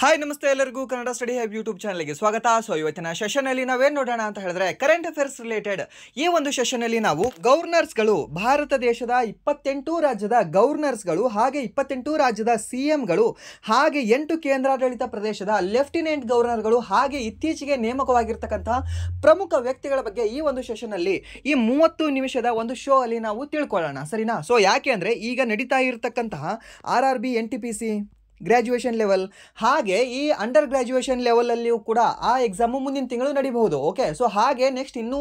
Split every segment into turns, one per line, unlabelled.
Hi ನಮಸ್ತೆ ಎಲ್ಲರಿಗೂ Kannada study ಹೈಬ್ YouTube ಚಾನಲ್ಗೆ ಸ್ವಾಗತ. ಸೊ ಇವತ್ತಿನ ಸೆಷನಲ್ಲಿ ನಾವೇನು ನೋಡೋಣ ಅಂತ ಹೇಳಿದ್ರೆ ಕರೆಂಟ್ ಅಫೇರ್ಸ್ ರಿಲೇಟೆಡ್ ಈ ಒಂದು ಸೆಷನಲ್ಲಿ ನಾವು ಗವರ್ನರ್ಸ್ಗಳು, ಭಾರತ ದೇಶದ 28 ರಾಜ್ಯದ ಗವರ್ನರ್ಸ್ಗಳು, ಹಾಗೆ 28 ರಾಜ್ಯದ CMಗಳು, ಹಾಗೆ 8 ಕೇಂದ್ರಾಡಳಿತ ಪ್ರದೇಶದ ಲೆಫ್ಟಿನೆಂಟ್ ಗವರ್ನರ್ಗಳು, ಹಾಗೆ ಇತ್ತೀಚೆಗೆ ನೇಮಕವಾಗಿರ್ತಕ್ಕಂತಹ ಪ್ರಮುಖ ವ್ಯಕ್ತಿಗಳ ಬಗ್ಗೆ ಈ ಒಂದು ಸೆಷನಲ್ಲಿ ಈ 30 ನಿಮಿಷದ ಒಂದು ಶೋ ಅಲ್ಲಿ ನಾವು ತಿಳ್ಕೊಳ್ಳೋಣ, ಸರಿನಾ? ಸೊ ಯಾಕೆ ಅಂದರೆ ಈಗ ನಡೀತಾ ಇರತಕ್ಕಂತಹ RRB NTPC ಗ್ರ್ಯಾಜುಯೇಷನ್ ಲೆವೆಲ್, ಹಾಗೆ ಈ ಅಂಡರ್ ಗ್ರ್ಯಾಜುಯೇಷನ್ ಲೆವೆಲಲ್ಲಿಯೂ ಕೂಡ ಆ ಎಕ್ಸಾಮು ಮುಂದಿನ ತಿಂಗಳು ನಡೀಬಹುದು. ಓಕೆ, ಸೊ ಹಾಗೆ ನೆಕ್ಸ್ಟ್ ಇನ್ನೂ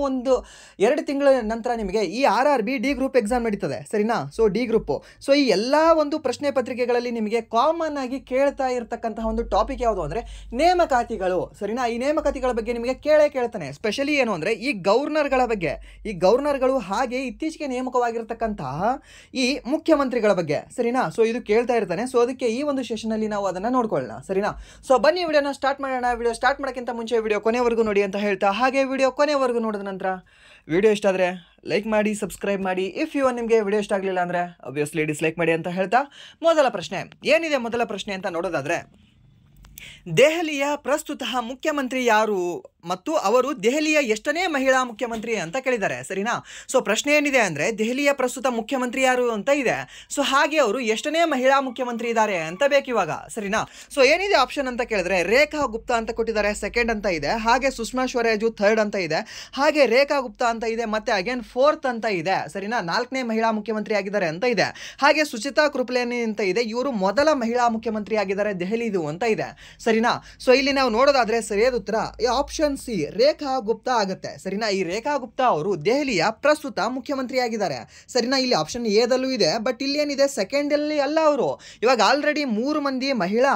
2 ತಿಂಗಳ ನಂತರ ನಿಮಗೆ ಈ RRB D ಗ್ರೂಪ್ ಎಕ್ಸಾಮ್ ನಡೀತದೆ, ಸರಿನಾ? So D group. ಸೊ ಈ ಎಲ್ಲ ಒಂದು ಪ್ರಶ್ನೆ ಪತ್ರಿಕೆಗಳಲ್ಲಿ ನಿಮಗೆ ಕಾಮನ್ ಆಗಿ ಕೇಳ್ತಾ ಇರತಕ್ಕಂತಹ ಒಂದು ಟಾಪಿಕ್ ಯಾವುದು ಅಂದರೆ ನೇಮಕಾತಿಗಳು, ಸರಿನಾ? ಈ ನೇಮಕಾತಿಗಳ ಬಗ್ಗೆ ನಿಮಗೆ ಕೇಳ್ತಾನೆ. ಸ್ಪೆಷಲಿ ಏನು ಅಂದರೆ ಈ ಗವರ್ನರ್ಗಳ ಬಗ್ಗೆ, ಈ ಗವರ್ನರ್ಗಳು ಹಾಗೆ ಇತ್ತೀಚೆಗೆ ನೇಮಕವಾಗಿರ್ತಕ್ಕಂತಹ ಈ ಮುಖ್ಯಮಂತ್ರಿಗಳ ಬಗ್ಗೆ, ಸರಿನಾ? ಸೊ ಇದು ಕೇಳ್ತಾ ಇರ್ತಾನೆ. ಸೊ ಅದಕ್ಕೆ ಈ ಒಂದು ಸೆಷನಲ್ಲಿ ನಾವು ಅದನ್ನು ನೋಡ್ಕೊಳ್ಳೋಣ, ಸರಿನಾ? ಸೊ ಬನ್ನಿ ವಿಡಿಯೋನ ಸ್ಟಾರ್ಟ್ ಮಾಡೋಣ. ವಿಡಿಯೋ ಸ್ಟಾರ್ಟ್ ಮಾಡೋಕ್ಕಿಂತ ಮುಂಚೆ ವಿಡಿಯೋ ಕೊನೆವರೆಗೂ ನೋಡಿ ಅಂತ ಹೇಳ್ತಾ, ಹಾಗೆ ವಿಡಿಯೋ ಕೊನೆವರೆಗೂ ನೋಡಿದ ನಂತರ ವಿಡಿಯೋ ಇಷ್ಟ ಆದರೆ ಲೈಕ್ ಮಾಡಿ, ಸಬ್ಸ್ಕ್ರೈಬ್ ಮಾಡಿ. ಇಫ್ ನಿಮಗೆ ವಿಡಿಯೋ ಇಷ್ಟ ಆಗಲಿಲ್ಲ ಅಂದರೆ ಅಬ್ವಿಯಸ್ಲಿ ಡಿಸ್ಲೈಕ್ ಮಾಡಿ ಅಂತ ಹೇಳ್ತಾ, ಮೊದಲ ಪ್ರಶ್ನೆ ಏನಿದೆ, ಮೊದಲ ಪ್ರಶ್ನೆ ಅಂತ ನೋಡೋದಾದರೆ ದೆಹಲಿಯ ಪ್ರಸ್ತುತ ಮುಖ್ಯಮಂತ್ರಿ ಯಾರು ಮತ್ತು ಅವರು ದೆಹಲಿಯ ಎಷ್ಟನೇ ಮಹಿಳಾ ಮುಖ್ಯಮಂತ್ರಿ ಅಂತ ಕೇಳಿದ್ದಾರೆ, ಸರಿನಾ? ಸೊ ಪ್ರಶ್ನೆ ಏನಿದೆ ಅಂದರೆ ದೆಹಲಿಯ ಪ್ರಸ್ತುತ ಮುಖ್ಯಮಂತ್ರಿ ಯಾರು ಅಂತ ಇದೆ. ಸೊ ಹಾಗೆ ಅವರು ಎಷ್ಟನೇ ಮಹಿಳಾ ಮುಖ್ಯಮಂತ್ರಿ ಇದ್ದಾರೆ ಅಂತ ಬೇಕಿವಾಗ, ಸರಿನಾ? ಸೊ ಏನಿದೆ ಆಪ್ಷನ್ ಅಂತ ಕೇಳಿದ್ರೆ ರೇಖಾ ಗುಪ್ತಾ ಅಂತ ಕೊಟ್ಟಿದ್ದಾರೆ, ಸೆಕೆಂಡ್ ಅಂತ ಇದೆ. ಹಾಗೆ ಸುಷ್ಮಾ ಸ್ವರಾಜ್ ಥರ್ಡ್ ಅಂತ ಇದೆ. ಹಾಗೆ ರೇಖಾ ಗುಪ್ತಾ ಅಂತ ಇದೆ. ಮತ್ತೆ ಅಗೇನ್ ಫೋರ್ತ್ ಅಂತ ಇದೆ, ಸರಿನಾ? 4ನೇ ಮಹಿಳಾ ಮುಖ್ಯಮಂತ್ರಿ ಆಗಿದ್ದಾರೆ ಅಂತ ಇದೆ. ಹಾಗೆ ಸುಚಿತಾ ಕೃಪಲಾನಿ ಅಂತ ಇದೆ, ಇವರು ಮೊದಲ ಮಹಿಳಾ ಮುಖ್ಯಮಂತ್ರಿ ಆಗಿದ್ದಾರೆ ದೆಹಲಿದು ಅಂತ ಇದೆ, ಸರಿನಾ? ಸೊ ಇಲ್ಲಿ ನಾವು ನೋಡೋದಾದ್ರೆ ಸರಿಯಾದ ಉತ್ತರ ಆಪ್ಷನ್ ಸಿ ರೇಖಾ ಗುಪ್ತಾ ಆಗುತ್ತೆ, ಸರಿನಾ? ಈ ರೇಖಾ ಗುಪ್ತಾ ಅವರು ದೆಹಲಿಯ ಪ್ರಸ್ತುತ ಮುಖ್ಯಮಂತ್ರಿ ಆಗಿದ್ದಾರೆ, ಸರಿನಾ? ಇಲ್ಲಿ ಆಪ್ಷನ್ ಎದಲ್ಲೂ ಇದೆ, ಬಟ್ ಇಲ್ಲಿ ಏನಿದೆ ಸೆಕೆಂಡ್ ಅಲ್ಲಿ ಅಲ್ಲ. ಅವರು ಇವಾಗ ಆಲ್ರೆಡಿ 3 ಮಂದಿ ಮಹಿಳಾ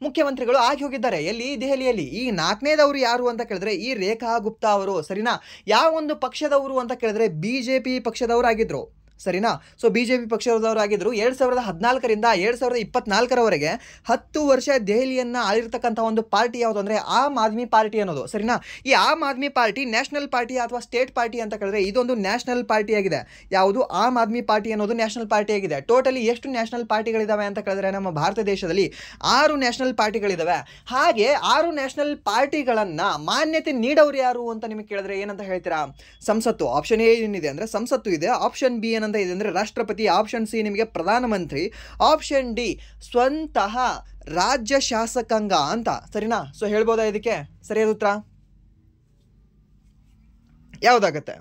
ಮುಖ್ಯಮಂತ್ರಿಗಳು ಆಗಿ ಹೋಗಿದ್ದಾರೆ ಎಲ್ಲಿ, ದೆಹಲಿಯಲ್ಲಿ. ಈ 4ನೇದವರು ಯಾರು ಅಂತ ಕೇಳಿದ್ರೆ ಈ ರೇಖಾ ಗುಪ್ತಾ ಅವರು, ಸರಿನಾ? ಯಾವ ಒಂದು ಪಕ್ಷದವರು ಅಂತ ಕೇಳಿದ್ರೆ BJP ಪಕ್ಷದವರಾಗಿದ್ರು, ಸರಿನಾ? So BJP ಪಕ್ಷದವರಾಗಿದ್ದರು. 2014ರಿಂದ 2024ರವರೆಗೆ 10 ವರ್ಷ ದೆಹಲಿಯನ್ನು ಆಳಿರ್ತಕ್ಕಂಥ ಒಂದು ಪಾರ್ಟಿ ಯಾವುದು ಅಂದರೆ ಆಮ್ ಆದ್ಮಿ ಪಾರ್ಟಿ ಅನ್ನೋದು, ಸರಿನಾ? ಈ Aam Aadmi party national party ಅಥವಾ ಸ್ಟೇಟ್ ಪಾರ್ಟಿ ಅಂತ ಕೇಳಿದ್ರೆ ಇದೊಂದು ನ್ಯಾಷನಲ್ ಪಾರ್ಟಿ ಆಗಿದೆ. ಯಾವುದು? ಆಮ್ ಆದ್ಮಿ ಪಾರ್ಟಿ ಅನ್ನೋದು ನ್ಯಾಷನಲ್ ಪಾರ್ಟಿ ಆಗಿದೆ. ಟೋಟಲಿ ಎಷ್ಟು ನ್ಯಾಷನಲ್ ಪಾರ್ಟಿಗಳಿದ್ದಾವೆ ಅಂತ ಕೇಳಿದ್ರೆ ನಮ್ಮ ಭಾರತ ದೇಶದಲ್ಲಿ 6 ನ್ಯಾಷನಲ್ ಪಾರ್ಟಿಗಳಿದ್ದಾವೆ. ಹಾಗೆ 6 ನ್ಯಾಷನಲ್ ಪಾರ್ಟಿಗಳನ್ನು ಮಾನ್ಯತೆ ನೀಡೋರು ಯಾರು ಅಂತ ನಿಮಗೆ ಕೇಳಿದ್ರೆ ಏನಂತ ಹೇಳ್ತೀರಾ? ಸಂಸತ್ತು. ಆಪ್ಷನ್ ಎ ಏನಿದೆ ಅಂದರೆ ಸಂಸತ್ತು ಇದೆ. ಆಪ್ಷನ್ ಬಿ ಏನಂತ ಇದೆ ಅಂದರೆ ರಾಷ್ಟ್ರಪತಿ. ಆಪ್ಷನ್ ಸಿ ನಿಮಗೆ ಪ್ರಧಾನಮಂತ್ರಿ. ಆಪ್ಷನ್ ಡಿ ಸ್ವಂತಹ ರಾಜ್ಯ ಶಾಸಕಾಂಗ ಅಂತ, ಸರಿನಾ? ಸೊ ಹೇಳ್ಬೋದಾ ಇದಕ್ಕೆ ಸರಿಯಾದ ಉತ್ತರ ಯಾವುದಾಗತ್ತೆ?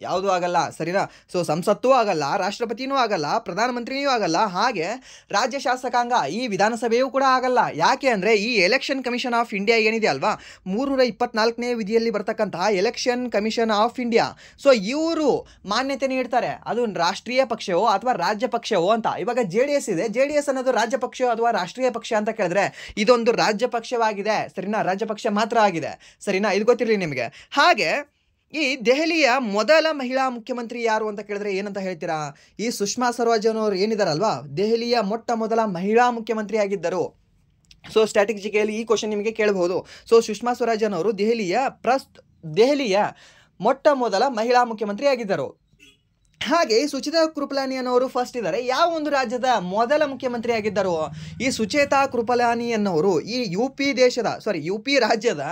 ಯಾವುದೂ ಆಗಲ್ಲ, ಸರಿನಾ? ಸೊ ಸಂಸತ್ತೂ ಆಗಲ್ಲ, ರಾಷ್ಟ್ರಪತಿನೂ ಆಗಲ್ಲ, ಪ್ರಧಾನಮಂತ್ರಿಯೂ ಆಗಲ್ಲ, ಹಾಗೆ ರಾಜ್ಯ ಶಾಸಕಾಂಗ ಈ ವಿಧಾನಸಭೆಯೂ ಕೂಡ ಆಗಲ್ಲ. ಯಾಕೆ ಅಂದರೆ ಈ ಎಲೆಕ್ಷನ್ ಕಮಿಷನ್ ಆಫ್ ಇಂಡಿಯಾ ಏನಿದೆ ಅಲ್ವಾ, 324ನೇ ವಿಧಿಯಲ್ಲಿ ಬರ್ತಕ್ಕಂತಹ election commission of India, so ಇವರು ಮಾನ್ಯತೆ ನೀಡ್ತಾರೆ. ಅದು ರಾಷ್ಟ್ರೀಯ ಪಕ್ಷವೋ ಅಥವಾ ರಾಜ್ಯ ಪಕ್ಷವೋ ಅಂತ. ಇವಾಗ JDS ಇದೆ, JDS ಅನ್ನೋದು ರಾಜ್ಯ ಪಕ್ಷ ಅಥವಾ ರಾಷ್ಟ್ರೀಯ ಪಕ್ಷ ಅಂತ ಕೇಳಿದ್ರೆ ಇದೊಂದು ರಾಜ್ಯ ಪಕ್ಷವಾಗಿದೆ, ಸರಿನಾ? ರಾಜ್ಯ ಪಕ್ಷ ಮಾತ್ರ ಆಗಿದೆ, ಸರಿನಾ? ಇದು ಗೊತ್ತಿರಲಿ ನಿಮಗೆ. ಹಾಗೆ ಈ ದೆಹಲಿಯ ಮೊದಲ ಮಹಿಳಾ ಮುಖ್ಯಮಂತ್ರಿ ಯಾರು ಅಂತ ಕೇಳಿದ್ರೆ ಏನಂತ ಹೇಳ್ತೀರಾ? ಈ ಸುಷ್ಮಾ ಸ್ವರಾಜ್ ಅವರು ಏನಿದಾರಲ್ವಾ, ದೆಹಲಿಯ ಮೊಟ್ಟ ಮೊದಲ ಮಹಿಳಾ ಮುಖ್ಯಮಂತ್ರಿ ಆಗಿದ್ದರು. ಸೊ ಸ್ಟ್ರಾಟಜಿಕಲಿ ಈ ಕ್ವಶನ್ ನಿಮಗೆ ಕೇಳಬಹುದು. ಸೊ ಸುಷ್ಮಾ ಸ್ವರಾಜ್ ಅವರು ದೆಹಲಿಯ ಮೊಟ್ಟ ಮೊದಲ ಮಹಿಳಾ ಮುಖ್ಯಮಂತ್ರಿ ಆಗಿದ್ದರು. ಹಾಗೆ ಸುಚಿತಾ ಕೃಪಲಾನಿ ಅನ್ನೋರು ಫಸ್ಟ್ ಇದ್ದಾರೆ. ಯಾವ ಒಂದು ರಾಜ್ಯದ ಮೊದಲ ಮುಖ್ಯಮಂತ್ರಿ ಆಗಿದ್ದರು? ಈ ಸುಚೇತಾ ಕೃಪಲಾನಿ ಅನ್ನೋರು ಈ UP ರಾಜ್ಯದ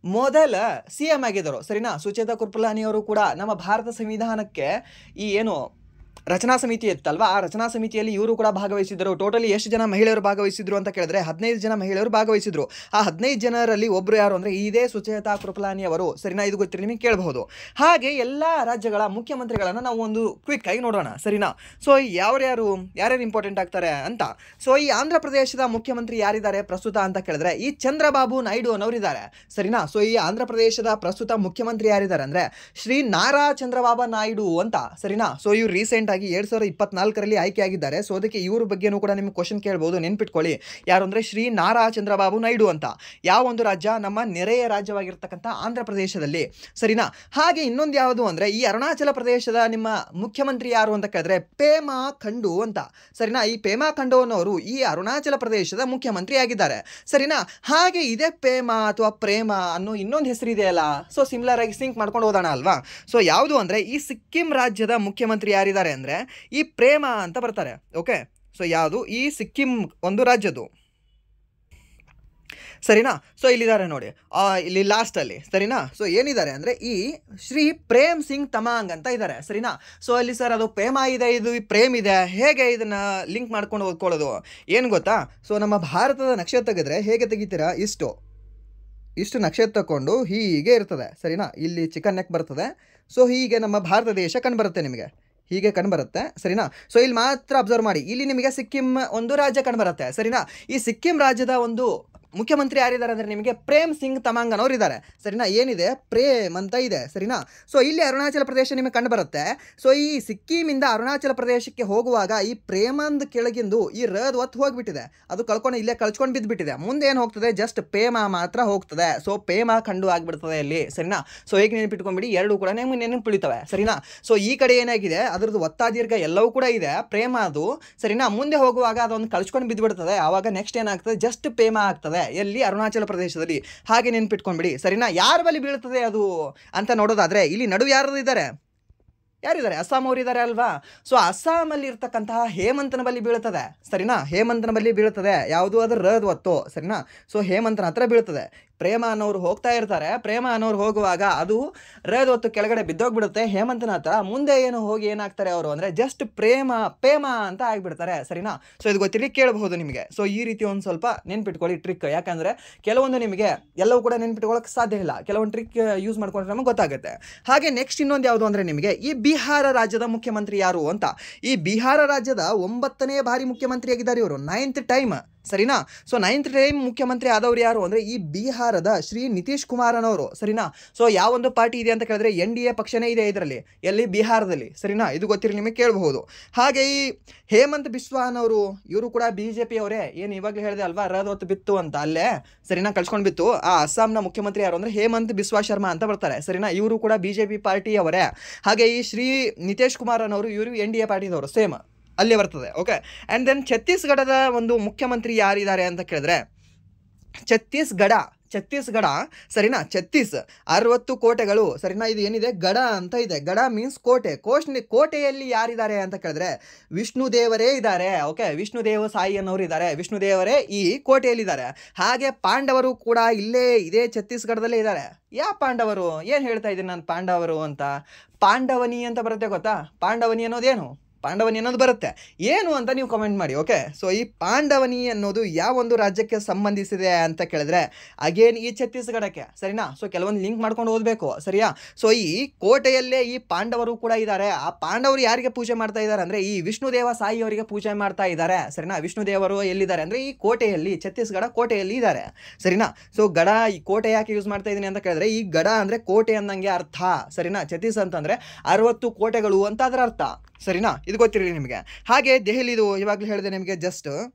ಮೊದಲ CM ಆಗಿದ್ದರು, ಸರಿನಾ? ಸುಚೇತಾ ಕೃಪಲಾನಿ ಅವರು ಕೂಡ ನಮ್ಮ ಭಾರತ ಸಂವಿಧಾನಕ್ಕೆ ಈ ಏನು ರಚನಾ ಸಮಿತಿ ಇತ್ತಲ್ವಾ, ಆ ರಚನಾ ಸಮಿತಿಯಲ್ಲಿ ಇವರು ಕೂಡ ಭಾಗವಹಿಸಿದ್ದರು. ಟೋಟಲಿ ಎಷ್ಟು ಜನ ಮಹಿಳೆಯರು ಭಾಗವಹಿಸಿದ್ರು ಅಂತ ಕೇಳಿದ್ರೆ 15 ಜನ ಮಹಿಳೆಯರು ಭಾಗವಹಿಸಿದ್ರು. ಆ 15 ಜನರಲ್ಲಿ ಒಬ್ಬರು ಯಾರು ಅಂದರೆ ಇದೇ ಸುಚೇತಾ ಕೃಪಲಾನಿ ಅವರು, ಸರಿನಾ? ಇದು ಗೊತ್ತಿರಲಿ ನಿಮಗೆ ಕೇಳಬಹುದು. ಹಾಗೆ ಎಲ್ಲ ರಾಜ್ಯಗಳ ಮುಖ್ಯಮಂತ್ರಿಗಳನ್ನು ನಾವು ಒಂದು ಕ್ವಿಕ್ ಆಗಿ ನೋಡೋಣ, ಸರಿನಾ? ಸೊ ಯಾರ್ಯಾರು ಇಂಪಾರ್ಟೆಂಟ್ ಆಗ್ತಾರೆ ಅಂತ. ಸೊ ಈ ಆಂಧ್ರ ಪ್ರದೇಶದ ಮುಖ್ಯಮಂತ್ರಿ ಯಾರಿದ್ದಾರೆ ಪ್ರಸ್ತುತ ಅಂತ ಕೇಳಿದ್ರೆ ಈ ಚಂದ್ರಬಾಬು ನಾಯ್ಡು ಅನ್ನೋರಿದ್ದಾರೆ, ಸರಿನಾ? ಸೊ ಈ ಆಂಧ್ರ ಪ್ರದೇಶದ ಪ್ರಸ್ತುತ ಮುಖ್ಯಮಂತ್ರಿ ಯಾರಿದ್ದಾರೆ ಅಂದರೆ ಶ್ರೀ ನಾರಾ ಚಂದ್ರಬಾಬು ನಾಯ್ಡು ಅಂತ, ಸರಿನಾ? ಸೊ ಇವರು ರೀಸೆಂಟ್ ಆಗಿ 2024ರಲ್ಲಿ ಆಯ್ಕೆಯಾಗಿದ್ದಾರೆ. ಸೊ ಅದಕ್ಕೆ ಇವ್ರ ಬಗ್ಗೆನೂ ಕೂಡ ನಿಮ್ಗೆ ಕ್ವಶನ್ ಕೇಳ್ಬೋದು, ನೆನ್ಪಿಟ್ಕೊಳ್ಳಿ. ಯಾರು ಅಂದರೆ ಶ್ರೀ ನಾರಾ ಚಂದ್ರಬಾಬು ನಾಯ್ಡು ಅಂತ. ಯಾವ ಒಂದು ರಾಜ್ಯ? ನಮ್ಮ ನೆರೆಯ ರಾಜ್ಯವಾಗಿರ್ತಕ್ಕಂಥ ಆಂಧ್ರ ಪ್ರದೇಶದಲ್ಲಿ, ಸರಿನಾ? ಹಾಗೆ ಇನ್ನೊಂದು ಯಾವುದು ಅಂದರೆ ಈ ಅರುಣಾಚಲ ಪ್ರದೇಶದ ನಿಮ್ಮ ಮುಖ್ಯಮಂತ್ರಿ ಯಾರು ಅಂತ ಕೇಳಿದ್ರೆ ಪೇಮಾ ಖಂಡು ಅಂತ, ಸರಿನಾ? ಈ ಪೇಮಾ ಖಂಡು ಅನ್ನೋರು ಈ ಅರುಣಾಚಲ ಪ್ರದೇಶದ ಮುಖ್ಯಮಂತ್ರಿ ಆಗಿದ್ದಾರೆ, ಸರಿನಾ? ಹಾಗೆ ಇದೇ ಪೇಮಾ ಅಥವಾ ಪ್ರೇಮ ಅನ್ನೋ ಇನ್ನೊಂದು ಹೆಸರಿದೆಯಲ್ಲ, ಸೊ ಸಿಮಿಲರ್ ಆಗಿ ಸಿಂಕ್ ಮಾಡ್ಕೊಂಡು ಹೋಗೋಣ ಅಲ್ವಾ? ಸೊ ಯಾವುದು ಅಂದರೆ ಈ ಸಿಕ್ಕಿಂ ರಾಜ್ಯದ ಮುಖ್ಯಮಂತ್ರಿ ಯಾರಿದ್ದಾರೆ ಅಂದರೆ ಈ ಪ್ರೇಮ ಅಂತ ಬರ್ತಾರೆ. ಓಕೆ, ಸೊ ಯಾವುದು? ಈ ಸಿಕ್ಕಿಂ ಒಂದು ರಾಜ್ಯದ್ದು. ಸರಿನಾ. ಸೊ ಇಲ್ಲಿದ್ದಾರೆ ನೋಡಿ, ಇಲ್ಲಿ ಲಾಸ್ಟಲ್ಲಿ ಸರಿನಾ. ಸೊ ಏನಿದ್ದಾರೆ ಅಂದರೆ ಈ ಶ್ರೀ ಪ್ರೇಮ್ ಸಿಂಗ್ ತಮಾಂಗ್ ಅಂತ ಇದ್ದಾರೆ ಸರಿನಾ. ಸೊ ಅಲ್ಲಿ ಸರ್ ಅದು ಪ್ರೇಮ ಇದೆ, ಇದು ಪ್ರೇಮ್ ಇದೆ, ಹೇಗೆ ಇದನ್ನು ಲಿಂಕ್ ಮಾಡ್ಕೊಂಡು ಓದ್ಕೊಳ್ಳೋದು ಏನು ಗೊತ್ತಾ. ಸೊ ನಮ್ಮ ಭಾರತದ ನಕ್ಷೆ ತೆಗೆದ್ರೆ ಹೇಗೆ ತೆಗಿತೀರಾ, ಇಷ್ಟು ನಕ್ಷೆ ತಗೊಂಡು ಹೀಗೆ ಇರ್ತದೆ ಸರಿನಾ. ಇಲ್ಲಿ ಚಿಕನ್ ನೆಕ್ ಬರ್ತದೆ. ಸೊ ಹೀಗೆ ನಮ್ಮ ಭಾರತ ದೇಶ ಕಂಡುಬರುತ್ತೆ ನಿಮಗೆ, ಹೀಗೆ ಕಂಡುಬರುತ್ತೆ ಸರಿನಾ. ಸೊ ಇಲ್ಲಿ ಮಾತ್ರ ಅಬ್ಸರ್ವ್ ಮಾಡಿ, ಇಲ್ಲಿ ನಿಮಗೆ ಸಿಕ್ಕಿಂ ಒಂದು ರಾಜ್ಯ ಕಂಡುಬರುತ್ತೆ ಸರಿನಾ. ಈ ಸಿಕ್ಕಿಂ ರಾಜ್ಯದ ಒಂದು ಮುಖ್ಯಮಂತ್ರಿ ಯಾರಿದ್ದಾರೆ ಅಂದರೆ ನಿಮಗೆ ಪ್ರೇಮ್ ಸಿಂಗ್ ತಮಾಂಗ್ ಅನ್ನೋರು ಇದ್ದಾರೆ ಸರಿನಾ. ಏನಿದೆ ಪ್ರೇಮ್ ಅಂತ ಇದೆ ಸರಿನಾ. ಸೊ ಇಲ್ಲಿ ಅರುಣಾಚಲ ಪ್ರದೇಶ ನಿಮಗೆ ಕಂಡುಬರುತ್ತೆ. ಸೊ ಈ ಸಿಕ್ಕಿಮಿಂದ ಅರುಣಾಚಲ ಪ್ರದೇಶಕ್ಕೆ ಹೋಗುವಾಗ ಈ ಪ್ರೇಮಂದ್ ಕೆಳಗಿಂದು ಈ ರದ್ ಒತ್ತು ಹೋಗಿಬಿಟ್ಟಿದೆ, ಅದು ಕಳ್ಕೊಂಡು ಇಲ್ಲೇ ಕಳ್ಕೊಂಡು ಬಿದ್ದುಬಿಟ್ಟಿದೆ. ಮುಂದೆ ಏನು ಹೋಗ್ತದೆ, ಜಸ್ಟ್ ಪ್ರೇಮ ಮಾತ್ರ ಹೋಗ್ತದೆ. ಸೊ ಪ್ರೇಮ ಕಂಡು ಆಗಿಬಿಡ್ತದೆ ಇಲ್ಲಿ ಸರಿನಾ. ಸೊ ಹೇಗೆ ನೆನಪಿಟ್ಕೊಂಡ್ಬಿಡಿ, ಎರಡು ಕೂಡ ನಿಮ್ಗೆ ನೆನಪಿಳಿತವೆ ಸರಿನಾ. ಸೊ ಈ ಕಡೆ ಏನಾಗಿದೆ, ಅದರದ್ದು ಒತ್ತಾದೀರ್ಘ ಎಲ್ಲವೂ ಕೂಡ ಇದೆ, ಪ್ರೇಮ ಅದು ಸರಿನಾ. ಮುಂದೆ ಹೋಗುವಾಗ ಅದೊಂದು ಕಳ್ಸ್ಕೊಂಡು ಬಿದ್ದುಬಿಡ್ತದೆ. ಆವಾಗ ನೆಕ್ಸ್ಟ್ ಏನಾಗ್ತದೆ, ಜಸ್ಟ್ ಪ್ರೇಮ ಆಗ್ತದೆ ಎಲ್ಲಿ, ಅರುಣಾಚಲ ಪ್ರದೇಶದಲ್ಲಿ. ಹಾಗೆ ನೆನ್ಪಿಟ್ಕೊಂಡ್ಬಿಡಿ ಸರಿನಾ. ಯಾರ ಬಳಿ ಬೀಳ್ತದೆ ಅದು ಅಂತ ನೋಡೋದಾದ್ರೆ ಇಲ್ಲಿ ನಡುವೆ ಯಾರಿದ್ದಾರೆ, ಅಸ್ಸಾಂ ಅವರು ಇದ್ದಾರೆ ಅಲ್ವಾ. ಸೊ ಅಸ್ಸಾಮಲ್ಲಿ ಇರ್ತಕ್ಕಂತಹ ಹೇಮಂತನ ಬಳಿ ಬೀಳ್ತದೆ ಸರಿನಾ. ಹೇಮಂತನ ಬಳಿ ಬೀಳ್ತದೆ ಯಾವುದು, ಅದು ರದ್ ಒತ್ತು ಸರಿನಾ. ಸೊ ಹೇಮಂತನ ಹತ್ರ ಬೀಳ್ತದೆ. ಪ್ರೇಮ ಅನ್ನೋರು ಹೋಗ್ತಾ ಇರ್ತಾರೆ, ಪ್ರೇಮ ಅನ್ನೋರು ಹೋಗುವಾಗ ಅದು ರದ್ ಹೊತ್ತು ಕೆಳಗಡೆ ಬಿದ್ದೋಗ್ಬಿಡುತ್ತೆ ಹೇಮಂತನ ಹತ್ರ. ಮುಂದೆ ಏನು ಹೋಗಿ ಏನಾಗ್ತಾರೆ ಅವರು ಅಂದರೆ ಜಸ್ಟ್ ಪ್ರೇಮ ಅಂತ ಆಗಿಬಿಡ್ತಾರೆ ಸರಿನಾ. ಸೊ ಇದು ಗೊತ್ತಿರಲಿ ಕೇಳಬಹುದು ನಿಮಗೆ. ಸೊ ಈ ರೀತಿ ಒಂದು ಸ್ವಲ್ಪ ನೆನ್ಪಿಟ್ಕೊಳ್ಳಿ ಟ್ರಿಕ್, ಯಾಕಂದರೆ ಕೆಲವೊಂದು ನಿಮಗೆ ಎಲ್ಲವೂ ಕೂಡ ನೆನ್ಪಿಟ್ಕೊಳ್ಳೋಕೆ ಸಾಧ್ಯ ಇಲ್ಲ, ಕೆಲವೊಂದು ಟ್ರಿಕ್ ಯೂಸ್ ಮಾಡ್ಕೊಂಡ್ರೆ ನಮಗೆ ಗೊತ್ತಾಗುತ್ತೆ. ಹಾಗೆ ನೆಕ್ಸ್ಟ್ ಇನ್ನೊಂದು ಯಾವುದು ಅಂದರೆ ನಿಮಗೆ ಈ ಬಿಹಾರ ರಾಜ್ಯದ ಮುಖ್ಯಮಂತ್ರಿ ಯಾರು ಅಂತ. ಈ ಬಿಹಾರ ರಾಜ್ಯದ 9ನೇ ಬಾರಿ ಮುಖ್ಯಮಂತ್ರಿಯಾಗಿದ್ದಾರೆ ಇವರು, 9th ಟೈಮ್ ಸರಿನಾ. ಸೊ 9th ಟೈಮ್ ಮುಖ್ಯಮಂತ್ರಿ ಆದವರು ಯಾರು ಅಂದರೆ ಈ ಬಿಹಾರದ ಶ್ರೀ ನಿತೀಶ್ ಕುಮಾರ್ ಅನ್ನೋರು ಸರಿನಾ. ಸೊ ಯಾವೊಂದು ಪಾರ್ಟಿ ಇದೆ ಅಂತ ಕೇಳಿದ್ರೆ NDA ಪಕ್ಷನೇ ಇದೆ ಇದರಲ್ಲಿ, ಎಲ್ಲಿ ಬಿಹಾರದಲ್ಲಿ ಸರಿನಾ. ಇದು ಗೊತ್ತಿರಲಿ ನಿಮಗೆ ಕೇಳಬಹುದು. ಹಾಗೆ ಈ ಹೇಮಂತ್ ಬಿಸ್ವಾ ಅನ್ನೋರು, ಇವರು ಕೂಡ BJP ಅವರೇ. ಏನು ಇವಾಗಲೇ ಹೇಳಿದೆ ಅಲ್ವಾ, ರದ್ ಹೊತ್ತು ಬಿತ್ತು ಅಂತ ಅಲ್ಲೇ ಸರಿನಾ, ಕಳ್ಸ್ಕೊಂಡು ಬಿತ್ತು. ಆ ಅಸ್ಸಾಂನ ಮುಖ್ಯಮಂತ್ರಿ ಯಾರು ಅಂದರೆ ಹೇಮಂತ್ ಬಿಸ್ವಾ ಶರ್ಮಾ ಅಂತ ಬರ್ತಾರೆ ಸರಿನಾ. ಇವರು ಕೂಡ BJP ಪಾರ್ಟಿ ಅವರೇ. ಹಾಗೆ ಈ ಶ್ರೀ ನಿತೀಶ್ ಕುಮಾರ್ ಅನ್ನೋರು, ಇವರು NDA ಪಾರ್ಟಿದವರು, ಸೇಮ್ ಅಲ್ಲೇ ಬರ್ತದೆ. ಓಕೆ. ಆ್ಯಂಡ್ ದೆನ್ ಛತ್ತೀಸ್ಗಢದ ಒಂದು ಮುಖ್ಯಮಂತ್ರಿ ಯಾರಿದ್ದಾರೆ ಅಂತ ಕೇಳಿದ್ರೆ ಛತ್ತೀಸ್ಗಢ ಸರಿನಾ. 60 ಕೋಟೆಗಳು ಸರಿನಾ. ಇದು ಏನಿದೆ ಗಡ ಅಂತ ಇದೆ, ಗಡ ಮೀನ್ಸ್ ಕೋಟೆಯಲ್ಲಿ ಯಾರಿದ್ದಾರೆ ಅಂತ ಕೇಳಿದ್ರೆ ವಿಷ್ಣುದೇವರೇ ಇದ್ದಾರೆ. ಓಕೆ, ವಿಷ್ಣುದೇವ ಸಾಯಿ ಅನ್ನೋರು ಇದ್ದಾರೆ, ವಿಷ್ಣುದೇವರೇ ಈ ಕೋಟೆಯಲ್ಲಿದ್ದಾರೆ. ಹಾಗೆ ಪಾಂಡವರು ಕೂಡ ಇದೇ ಛತ್ತೀಸ್ಗಢದಲ್ಲೇ ಇದ್ದಾರೆ. ಯಾವ ಪಾಂಡವರು, ಏನು ಹೇಳ್ತಾ ಇದ್ದೀನಿ ನಾನು ಪಾಂಡವರು ಅಂತ, ಪಾಂಡವನಿ ಅಂತ ಬರುತ್ತೆ ಗೊತ್ತಾ. ಪಾಂಡವನಿ ಅನ್ನೋದು ಬರುತ್ತೆ, ಏನು ಅಂತ ನೀವು ಕಮೆಂಟ್ ಮಾಡಿ. ಓಕೆ. ಸೊ ಈ ಪಾಂಡವನಿ ಅನ್ನೋದು ಯಾವ ಒಂದು ರಾಜ್ಯಕ್ಕೆ ಸಂಬಂಧಿಸಿದೆ ಅಂತ ಕೇಳಿದ್ರೆ ಅಗೇನ್ ಈ ಛತ್ತೀಸ್ಗಢಕ್ಕೆ ಸರಿನಾ. ಸೊ ಕೆಲವೊಂದು ಲಿಂಕ್ ಮಾಡ್ಕೊಂಡು ಓದಬೇಕು ಸರಿಯಾ. ಸೊ ಈ ಕೋಟೆಯಲ್ಲೇ ಈ ಪಾಂಡವರು ಕೂಡ ಇದ್ದಾರೆ. ಆ ಪಾಂಡವರು ಯಾರಿಗೆ ಪೂಜೆ ಮಾಡ್ತಾ ಇದ್ದಾರೆ ಅಂದರೆ ಈ ವಿಷ್ಣುದೇವ ಸಾಯಿ ಅವರಿಗೆ ಪೂಜೆ ಮಾಡ್ತಾ ಇದ್ದಾರೆ ಸರಿನಾ. ವಿಷ್ಣುದೇವರು ಎಲ್ಲಿದ್ದಾರೆ ಅಂದರೆ ಈ ಕೋಟೆಯಲ್ಲಿ, ಛತ್ತೀಸ್ಗಢ ಕೋಟೆಯಲ್ಲಿ ಇದ್ದಾರೆ ಸರಿನಾ. ಸೊ ಗಡ, ಈ ಕೋಟೆ ಯಾಕೆ ಯೂಸ್ ಮಾಡ್ತಾ ಇದ್ದೀನಿ ಅಂತ ಕೇಳಿದ್ರೆ ಈ ಗಡ ಅಂದರೆ ಕೋಟೆ ಅನ್ನಂಗೆ ಅರ್ಥ ಸರಿನಾ. ಛತ್ತೀಸ್ ಅಂತಂದರೆ 60 ಕೋಟೆಗಳು ಅಂತ ಅದರ ಅರ್ಥ ಸರಿನಾ. ಇದು ಗೊತ್ತಿರಲಿ ನಿಮಗೆ. ಹಾಗೆ ದೆಹಲಿದು ಇವಾಗಲೂ ಹೇಳಿದೆ ನಿಮಗೆ ಜಸ್ಟ್,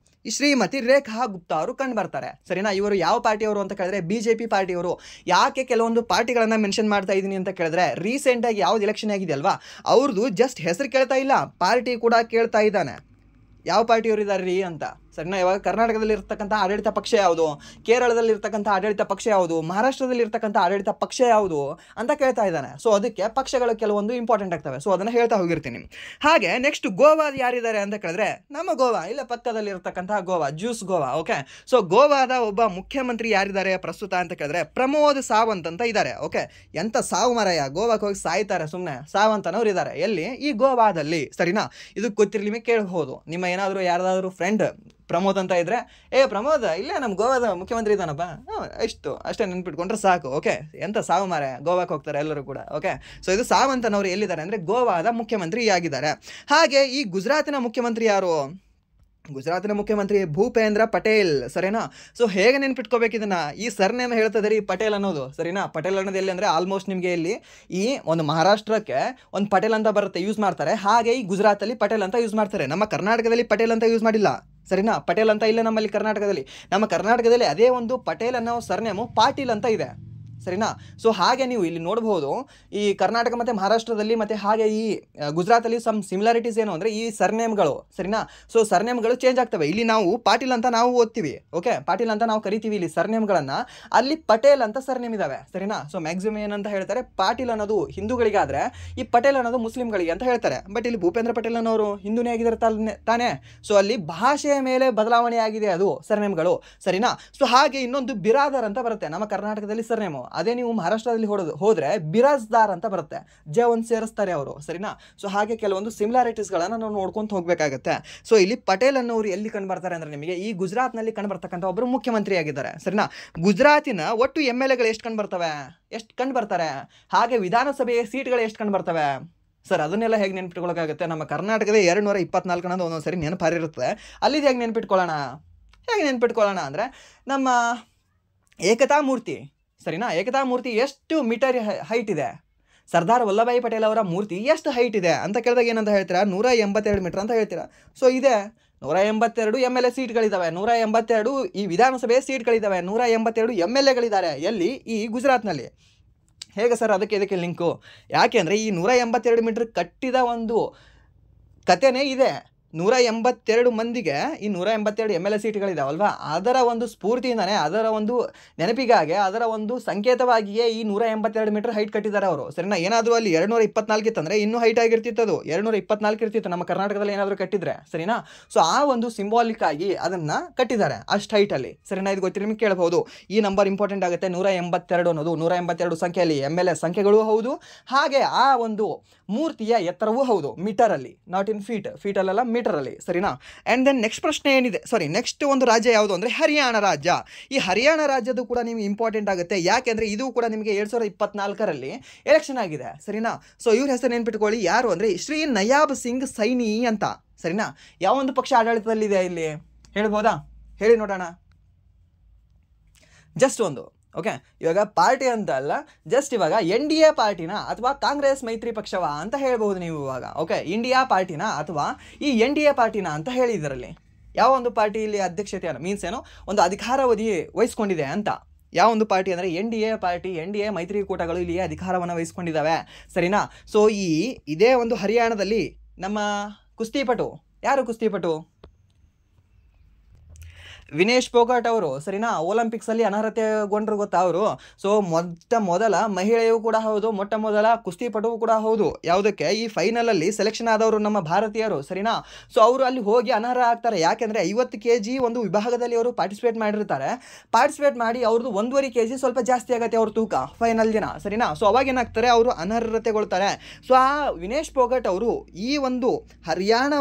ಈ ಶ್ರೀಮತಿ ರೇಖಾ ಗುಪ್ತಾ ಅವರು ಕಂಡು ಬರ್ತಾರೆ ಸರಿನಾ. ಇವರು ಯಾವ ಪಾರ್ಟಿಯವರು ಅಂತ ಕೇಳಿದ್ರೆ BJP ಪಾರ್ಟಿಯವರು. ಯಾಕೆ ಕೆಲವೊಂದು ಪಾರ್ಟಿಗಳನ್ನು ಮೆನ್ಷನ್ ಮಾಡ್ತಾ ಇದ್ದೀನಿ ಅಂತ ಕೇಳಿದ್ರೆ ರೀಸೆಂಟಾಗಿ ಯಾವ್ದು ಎಲೆಕ್ಷನ್ ಆಗಿದೆ ಅಲ್ವಾ, ಅವ್ರದ್ದು ಜಸ್ಟ್ ಹೆಸರು ಕೇಳ್ತಾ ಇಲ್ಲ, ಪಾರ್ಟಿ ಕೂಡ ಕೇಳ್ತಾ ಇದ್ದಾನೆ. ಯಾವ ಪಾರ್ಟಿಯವರು ಇದ್ದಾರೆ ರೀ ಅಂತ ಸರಿನಾ. ಇವಾಗ ಕರ್ನಾಟಕದಲ್ಲಿ ಇರ್ತಕ್ಕಂಥ ಆಡಳಿತ ಪಕ್ಷ ಯಾವುದು, ಕೇರಳದಲ್ಲಿ ಇರ್ತಕ್ಕಂಥ ಆಡಳಿತ ಪಕ್ಷ ಯಾವುದು, ಮಹಾರಾಷ್ಟ್ರದಲ್ಲಿ ಇರ್ತಕ್ಕಂಥ ಆಡಳಿತ ಪಕ್ಷ ಯಾವುದು ಅಂತ ಕೇಳ್ತಾ ಇದ್ದಾನೆ. ಸೊ ಅದಕ್ಕೆ ಪಕ್ಷಗಳು ಕೆಲವೊಂದು ಇಂಪಾರ್ಟೆಂಟ್ ಆಗ್ತವೆ. ಸೊ ಅದನ್ನು ಹೇಳ್ತಾ ಹೋಗಿರ್ತೀನಿ. ಹಾಗೆ ನೆಕ್ಸ್ಟ್ ಗೋವಾದ ಯಾರಿದ್ದಾರೆ ಅಂತ ಕೇಳಿದ್ರೆ ನಮ್ಮ ಗೋವಾ, ಇಲ್ಲ ಪಕ್ಕದಲ್ಲಿ ಇರ್ತಕ್ಕಂಥ Goa, juice Goa. Okay. So ಗೋವಾದ ಒಬ್ಬ ಮುಖ್ಯಮಂತ್ರಿ ಯಾರಿದ್ದಾರೆ ಪ್ರಸ್ತುತ ಅಂತ ಕೇಳಿದ್ರೆ ಪ್ರಮೋದ್ ಸಾವಂತ್ ಅಂತ ಇದ್ದಾರೆ. ಓಕೆ. ಎಂಥ ಸಾವು ಮರಯ್ಯ, ಗೋವಾಕ್ಕೆ ಹೋಗಿ ಸಾಯ್ತಾರೆ ಸುಮ್ಮನೆ. ಸಾವಂತ್ ಅನ್ನೋರು ಇದ್ದಾರೆ ಎಲ್ಲಿ, ಈ ಗೋವಾದಲ್ಲಿ ಸರಿನಾ. ಇದು ಗೊತ್ತಿರಲಿ ನಿಮಗೆ ಕೇಳಬಹುದು. ನಿಮ್ಮ ಏನಾದರೂ ಯಾರಾದರೂ ಫ್ರೆಂಡ್ ಪ್ರಮೋದ್ ಅಂತ ಇದ್ರೆ, ಪ್ರಮೋದ್ ಇಲ್ಲೇ ನಮ್ಮ ಗೋವಾದ ಮುಖ್ಯಮಂತ್ರಿ ಇದ್ದಾನಪ್ಪ, ಅಷ್ಟೇ ನೆನ್ಪಿಟ್ಕೊಂಡ್ರೆ ಸಾಕು. ಓಕೆ. ಎಂಥ ಸಾವು ಮಾರೆ, ಗೋವಾಕ್ಕೆ ಹೋಗ್ತಾರೆ ಎಲ್ಲರೂ ಕೂಡ. ಓಕೆ. ಸೊ ಇದು ಸಾವಂತ್ ಅನ್ನೋರು ಎಲ್ಲಿದ್ದಾರೆ ಅಂದರೆ ಗೋವಾದ ಮುಖ್ಯಮಂತ್ರಿ ಆಗಿದ್ದಾರೆ. ಹಾಗೆ ಈ ಗುಜರಾತಿನ ಮುಖ್ಯಮಂತ್ರಿ ಯಾರು, ಗುಜರಾತಿನ ಮುಖ್ಯಮಂತ್ರಿ ಭೂಪೇಂದ್ರ ಪಟೇಲ್ ಸರಿನಾ. ಸೊ ಹೇಗೆ ನೆನ್ಪಿಟ್ಕೋಬೇಕು ಇದನ್ನ, ಈ ಸರ್ನೇಮ್ ಹೇಳ್ತದೆ ರೀ ಪಟೇಲ್ ಅನ್ನೋದು ಸರಿನಾ. ಪಟೇಲ್ ಅನ್ನೋದು ಎಲ್ಲಿ ಅಂದರೆ ಆಲ್ಮೋಸ್ಟ್ ನಿಮಗೆ ಇಲ್ಲಿ ಈ ಒಂದು ಮಹಾರಾಷ್ಟ್ರಕ್ಕೆ ಒಂದು ಪಟೇಲ್ ಅಂತ ಬರುತ್ತೆ, ಯೂಸ್ ಮಾಡ್ತಾರೆ. ಹಾಗೆ ಈ ಗುಜರಾತಲ್ಲಿ ಪಟೇಲ್ ಅಂತ ಯೂಸ್ ಮಾಡ್ತಾರೆ. ನಮ್ಮ ಕರ್ನಾಟಕದಲ್ಲಿ ಪಟೇಲ್ ಅಂತ ಯೂಸ್ ಮಾಡಿಲ್ಲ ಸರಿನಾ. ಪಟೇಲ್ ಅಂತ ಇಲ್ಲ ನಮ್ಮಲ್ಲಿ ಕರ್ನಾಟಕದಲ್ಲಿ. ನಮ್ಮ ಕರ್ನಾಟಕದಲ್ಲಿ ಅದೇ ಒಂದು ಪಟೇಲ್ ಅನ್ನೋ ಸರ್ನೇಮು ಪಾಟೀಲ್ ಅಂತ ಇದೆ. ಸರಿನಾ. ಸೊ ಹಾಗೆ ನೀವು ಇಲ್ಲಿ ನೋಡಬಹುದು ಈ ಕರ್ನಾಟಕ ಮತ್ತು ಮಹಾರಾಷ್ಟ್ರದಲ್ಲಿ ಮತ್ತು ಹಾಗೆ ಈ ಗುಜರಾತಲ್ಲಿ ಸಮ್ ಸಿಮಿಲಾರಿಟೀಸ್ ಏನು ಅಂದರೆ ಈ ಸರ್ನೇಮ್ಗಳು, ಸರಿನಾ. ಸೊ ಸರ್ನೇಮ್ಗಳು ಚೇಂಜ್ ಆಗ್ತವೆ. ಇಲ್ಲಿ ನಾವು ಪಾಟೀಲ್ ಅಂತ ನಾವು ಓದ್ತೀವಿ, ಓಕೆ, ಪಾಟೀಲ್ ಅಂತ ನಾವು ಕರಿತೀವಿ ಇಲ್ಲಿ ಸರ್ನೇಮ್ಗಳನ್ನು, ಅಲ್ಲಿ ಪಟೇಲ್ ಅಂತ ಸರ್ನೇಮ್ ಇದ್ದಾವೆ, ಸರಿನಾ. ಸೊ ಮ್ಯಾಕ್ಸಿಮಮ್ ಏನಂತ ಹೇಳ್ತಾರೆ, ಪಾಟೀಲ್ ಅನ್ನೋದು ಹಿಂದೂಗಳಿಗಾದರೆ ಈ ಪಟೇಲ್ ಅನ್ನೋದು ಮುಸ್ಲಿಮ್ಗಳಿಗೆ ಅಂತ ಹೇಳ್ತಾರೆ. ಬಟ್ ಇಲ್ಲಿ ಭೂಪೇಂದ್ರ ಪಟೇಲ್ ಅನ್ನೋರು ಹಿಂದೂನೇ ಆಗಿದ್ದಾರೆ ತಾನೇ. ಸೊ ಅಲ್ಲಿ ಭಾಷೆಯ ಮೇಲೆ ಬದಲಾವಣೆ ಆಗಿದೆ ಅದು ಸರ್ನೇಮ್ಗಳು, ಸರಿನಾ. ಸೊ ಹಾಗೆ ಇನ್ನೊಂದು ಬಿರಾದರ್ ಅಂತ ಬರುತ್ತೆ ನಮ್ಮ ಕರ್ನಾಟಕದಲ್ಲಿ ಸರ್ನೇಮು. ಅದೇ ನೀವು ಮಹಾರಾಷ್ಟ್ರದಲ್ಲಿ ಹೋದ್ರೆ ಬಿರಾಜ್ದಾರ್ ಅಂತ ಬರುತ್ತೆ, ಜೆ ಒಂದು ಸೇರಿಸ್ತಾರೆ ಅವರು, ಸರಿನಾ. ಸೊ ಹಾಗೆ ಕೆಲವೊಂದು ಸಿಮಿಲಾರಿಟೀಸ್ಗಳನ್ನು ನಾವು ನೋಡ್ಕೊಂತ ಹೋಗ್ಬೇಕಾಗತ್ತೆ. ಸೊ ಇಲ್ಲಿ ಪಟೇಲ್ ಅನ್ನೋರು ಎಲ್ಲಿ ಕಂಡು ಬರ್ತಾರೆ ಅಂದರೆ ನಿಮಗೆ ಈ ಗುಜರಾತ್ನಲ್ಲಿ ಕಂಡು ಬರ್ತಕ್ಕಂಥ ಒಬ್ಬರು ಮುಖ್ಯಮಂತ್ರಿ ಆಗಿದ್ದಾರೆ, ಸರಿನಾ. ಗುಜರಾತಿನ ಒಟ್ಟು MLAಗಳು ಎಷ್ಟು ಕಂಡು ಬರ್ತಾರೆ, ಹಾಗೆ ವಿಧಾನಸಭೆಯ ಸೀಟ್ಗಳು ಎಷ್ಟು ಕಂಡು ಬರ್ತವೆ ಸರ್, ಅದನ್ನೆಲ್ಲ ಹೇಗೆ ನೆನ್ಪಿಟ್ಕೊಳ್ಳೋಕ್ಕಾಗುತ್ತೆ. ನಮ್ಮ ಕರ್ನಾಟಕದ 224 ಅನ್ನೋದು ಒಂದೊಂದು ಸರಿ ನೆನಪಾರಿರುತ್ತೆ. ಅಲ್ಲಿದ್ದು ಹೇಗೆ ನೆನ್ಪಿಟ್ಕೊಳ್ಳೋಣ ಅಂದರೆ ನಮ್ಮ ಏಕತಾ ಮೂರ್ತಿ, ಸರಿನಾ. ಏಕತಾ ಮೂರ್ತಿ ಎಷ್ಟು ಮೀಟರ್ ಹೈಟ್ ಇದೆ, ಸರ್ದಾರ್ ವಲ್ಲಭಾಯಿ ಪಟೇಲ್ ಅವರ ಮೂರ್ತಿ ಎಷ್ಟು ಹೈಟ್ ಇದೆ ಅಂತ ಕೇಳಿದಾಗ ಏನಂತ ಹೇಳ್ತೀರಾ, 182 ಮೀಟರ್ ಅಂತ ಹೇಳ್ತೀರಾ. ಸೊ ಇದೆ 182 MLA ಸೀಟ್ಗಳಿದ್ದಾವೆ, 182 ಈ ವಿಧಾನಸಭೆಯ ಸೀಟ್ಗಳಿದ್ದಾವೆ, 182 MLAಗಳಿದ್ದಾರೆ. ಎಲ್ಲಿ? ಈ ಗುಜರಾತ್ನಲ್ಲಿ. ಹೇಗೆ ಸರ್ ಅದಕ್ಕೆ ಇದಕ್ಕೆ ಲಿಂಕು? ಯಾಕೆ ಅಂದರೆ ಈ 182 ಮೀಟರ್ ಕಟ್ಟಿದ ಒಂದು ಕಥೆನೇ ಇದೆ. 182 ಮಂದಿಗೆ ಈ 182 MLA ಸೀಟ್ಗಳಿದಾವಲ್ವಾ, ಅದರ ಒಂದು ಸ್ಫೂರ್ತಿಯಿಂದಾನೆ, ಅದರ ಒಂದು ನೆನಪಿಗಾಗಿ, ಅದರ ಒಂದು ಸಂಕೇತವಾಗಿಯೇ ಈ 182 ಮೀಟರ್ ಹೈಟ್ ಕಟ್ಟಿದ್ದಾರೆ ಅವರು, ಸರಿನಾ. ಏನಾದರೂ ಅಲ್ಲಿ 224 ಇತ್ತಂದರೆ ಇನ್ನೂ ಹೈಟ್ ಆಗಿರ್ತಿತ್ತು, ಅದು 224 ಇರ್ತಿತ್ತು ನಮ್ಮ ಕರ್ನಾಟಕದಲ್ಲಿ ಏನಾದರೂ ಕಟ್ಟಿದ್ರೆ, ಸರಿನಾ. ಸೊ ಆ ಒಂದು ಸಿಂಬಾಲಿಕ್ ಆಗಿ ಅದನ್ನು ಕಟ್ಟಿದ್ದಾರೆ ಅಷ್ಟು ಹೈಟಲ್ಲಿ, ಸರಿನಾ. ಇದು ಗೊತ್ತಿಲ್ಲ ನಿಮಗೆ ಕೇಳಬಹುದು. ಈ ನಂಬರ್ ಇಂಪಾರ್ಟೆಂಟ್ ಆಗುತ್ತೆ. 182 ಅನ್ನೋದು 182 ಸಂಖ್ಯೆಯಲ್ಲಿ MLA ಸಂಖ್ಯೆಗಳು ಹೌದು, ಹಾಗೆ ಆ ಒಂದು ಮೂರ್ತಿಯ ಎತ್ತರವೂ ಹೌದು, ಮೀಟರಲ್ಲಿ, ನಾಟ್ ಇನ್ ಫೀಟಲ್ಲೆಲ್ಲ ಮೀಟರಲ್ಲಿ, ಸರಿನಾ. ಆ್ಯಂಡ್ ದೆನ್ ನೆಕ್ಸ್ಟ್ ಪ್ರಶ್ನೆ ಏನಿದೆ, ನೆಕ್ಸ್ಟ್ ಒಂದು ರಾಜ್ಯ ಯಾವುದು ಅಂದರೆ ಹರಿಯಾಣ ರಾಜ್ಯ. ಈ ಹರಿಯಾಣ ರಾಜ್ಯದ್ದು ಕೂಡ ನಿಮಗೆ ಇಂಪಾರ್ಟೆಂಟ್ ಆಗುತ್ತೆ. ಯಾಕೆಂದರೆ ಇದು ಕೂಡ ನಿಮಗೆ 2024ರಲ್ಲಿ ಎಲೆಕ್ಷನ್ ಆಗಿದೆ, ಸರಿನಾ. ಸೊ ಇವ್ರ ಹೆಸರು ನೆನ್ಪಿಟ್ಕೊಳ್ಳಿ, ಯಾರು ಅಂದರೆ ಶ್ರೀ ನಯಾಬ್ ಸಿಂಗ್ ಸೈನಿ ಅಂತ, ಸರಿನಾ. ಯಾವ ಒಂದು ಪಕ್ಷ ಆಡಳಿತದಲ್ಲಿದೆ ಇಲ್ಲಿ ಹೇಳ್ಬೋದಾ? ಹೇಳಿ ನೋಡೋಣ. ಜಸ್ಟ್ ಒಂದು, ಓಕೆ, ಇವಾಗ ಪಾರ್ಟಿ ಅಂತ ಅಲ್ಲ, ಜಸ್ಟ್ ಇವಾಗ NDA ಪಾರ್ಟಿನ ಅಥವಾ ಕಾಂಗ್ರೆಸ್ ಮೈತ್ರಿ ಪಕ್ಷವ ಅಂತ ಹೇಳ್ಬೋದು ನೀವು ಇವಾಗ, ಓಕೆ. ಇಂಡಿಯಾ ಪಾರ್ಟಿನ ಅಥವಾ ಈ NDA ಪಾರ್ಟಿನ ಅಂತ ಹೇಳಿದ್ರಲ್ಲಿ ಯಾವ ಒಂದು ಪಾರ್ಟಿ ಇಲ್ಲಿ ಅಧ್ಯಕ್ಷತೆಯನ್ನು ಮೀನ್ಸ್ ಏನೋ ಒಂದು ಅಧಿಕಾರಾವಧಿ ವಹಿಸ್ಕೊಂಡಿದೆ ಅಂತ. ಯಾವ ಒಂದು ಪಾರ್ಟಿ ಅಂದರೆ NDA ಪಾರ್ಟಿ, NDA ಮೈತ್ರಿಕೂಟಗಳು ಇಲ್ಲಿ ಅಧಿಕಾರವನ್ನು ವಹಿಸ್ಕೊಂಡಿದ್ದಾವೆ, ಸರಿನಾ. ಸೊ ಇದೇ ಒಂದು ಹರಿಯಾಣದಲ್ಲಿ ನಮ್ಮ ಕುಸ್ತಿಪಟು, ಯಾರು ಕುಸ್ತಿಪಟು? ವಿನೇಶ್ ಫೋಗಾಟ್ ಅವರು, ಸರಿನಾ. ಒಲಿಂಪಿಕ್ಸಲ್ಲಿ ಅನರ್ಹತೆಗೊಂಡ್ರು ಗೊತ್ತಾ ಅವರು. ಸೊ ಮೊದಲ ಮಹಿಳೆಯೂ ಕೂಡ ಹೌದು, ಮೊದಲ ಕುಸ್ತಿಪಟುವು ಕೂಡ ಹೌದು. ಯಾವುದಕ್ಕೆ? ಈ ಫೈನಲಲ್ಲಿ ಸೆಲೆಕ್ಷನ್ ಆದವರು ನಮ್ಮ ಭಾರತೀಯರು, ಸರಿನಾ. ಸೊ ಅವರು ಅಲ್ಲಿ ಹೋಗಿ ಅನರ್ಹ ಆಗ್ತಾರೆ. ಯಾಕೆಂದರೆ 50 kg ಒಂದು ವಿಭಾಗದಲ್ಲಿ ಅವರು ಪಾರ್ಟಿಸಿಪೇಟ್ ಮಾಡಿರ್ತಾರೆ. ಪಾರ್ಟಿಸಿಪೇಟ್ ಮಾಡಿ ಅವ್ರದ್ದು 1.5 kg ಸ್ವಲ್ಪ ಜಾಸ್ತಿ ಆಗುತ್ತೆ ಅವ್ರ ತೂಕ ಫೈನಲ್ ದಿನ, ಸರಿನಾ. ಸೊ ಅವಾಗ ಏನಾಗ್ತಾರೆ, ಅವರು ಅನರ್ಹತೆಗೊಳ್ತಾರೆ. ಸೊ ಆ ವಿನೇಶ್ ಫೋಗಾಟ್ ಅವರು ಈ ಒಂದು ಹರಿಯಾಣ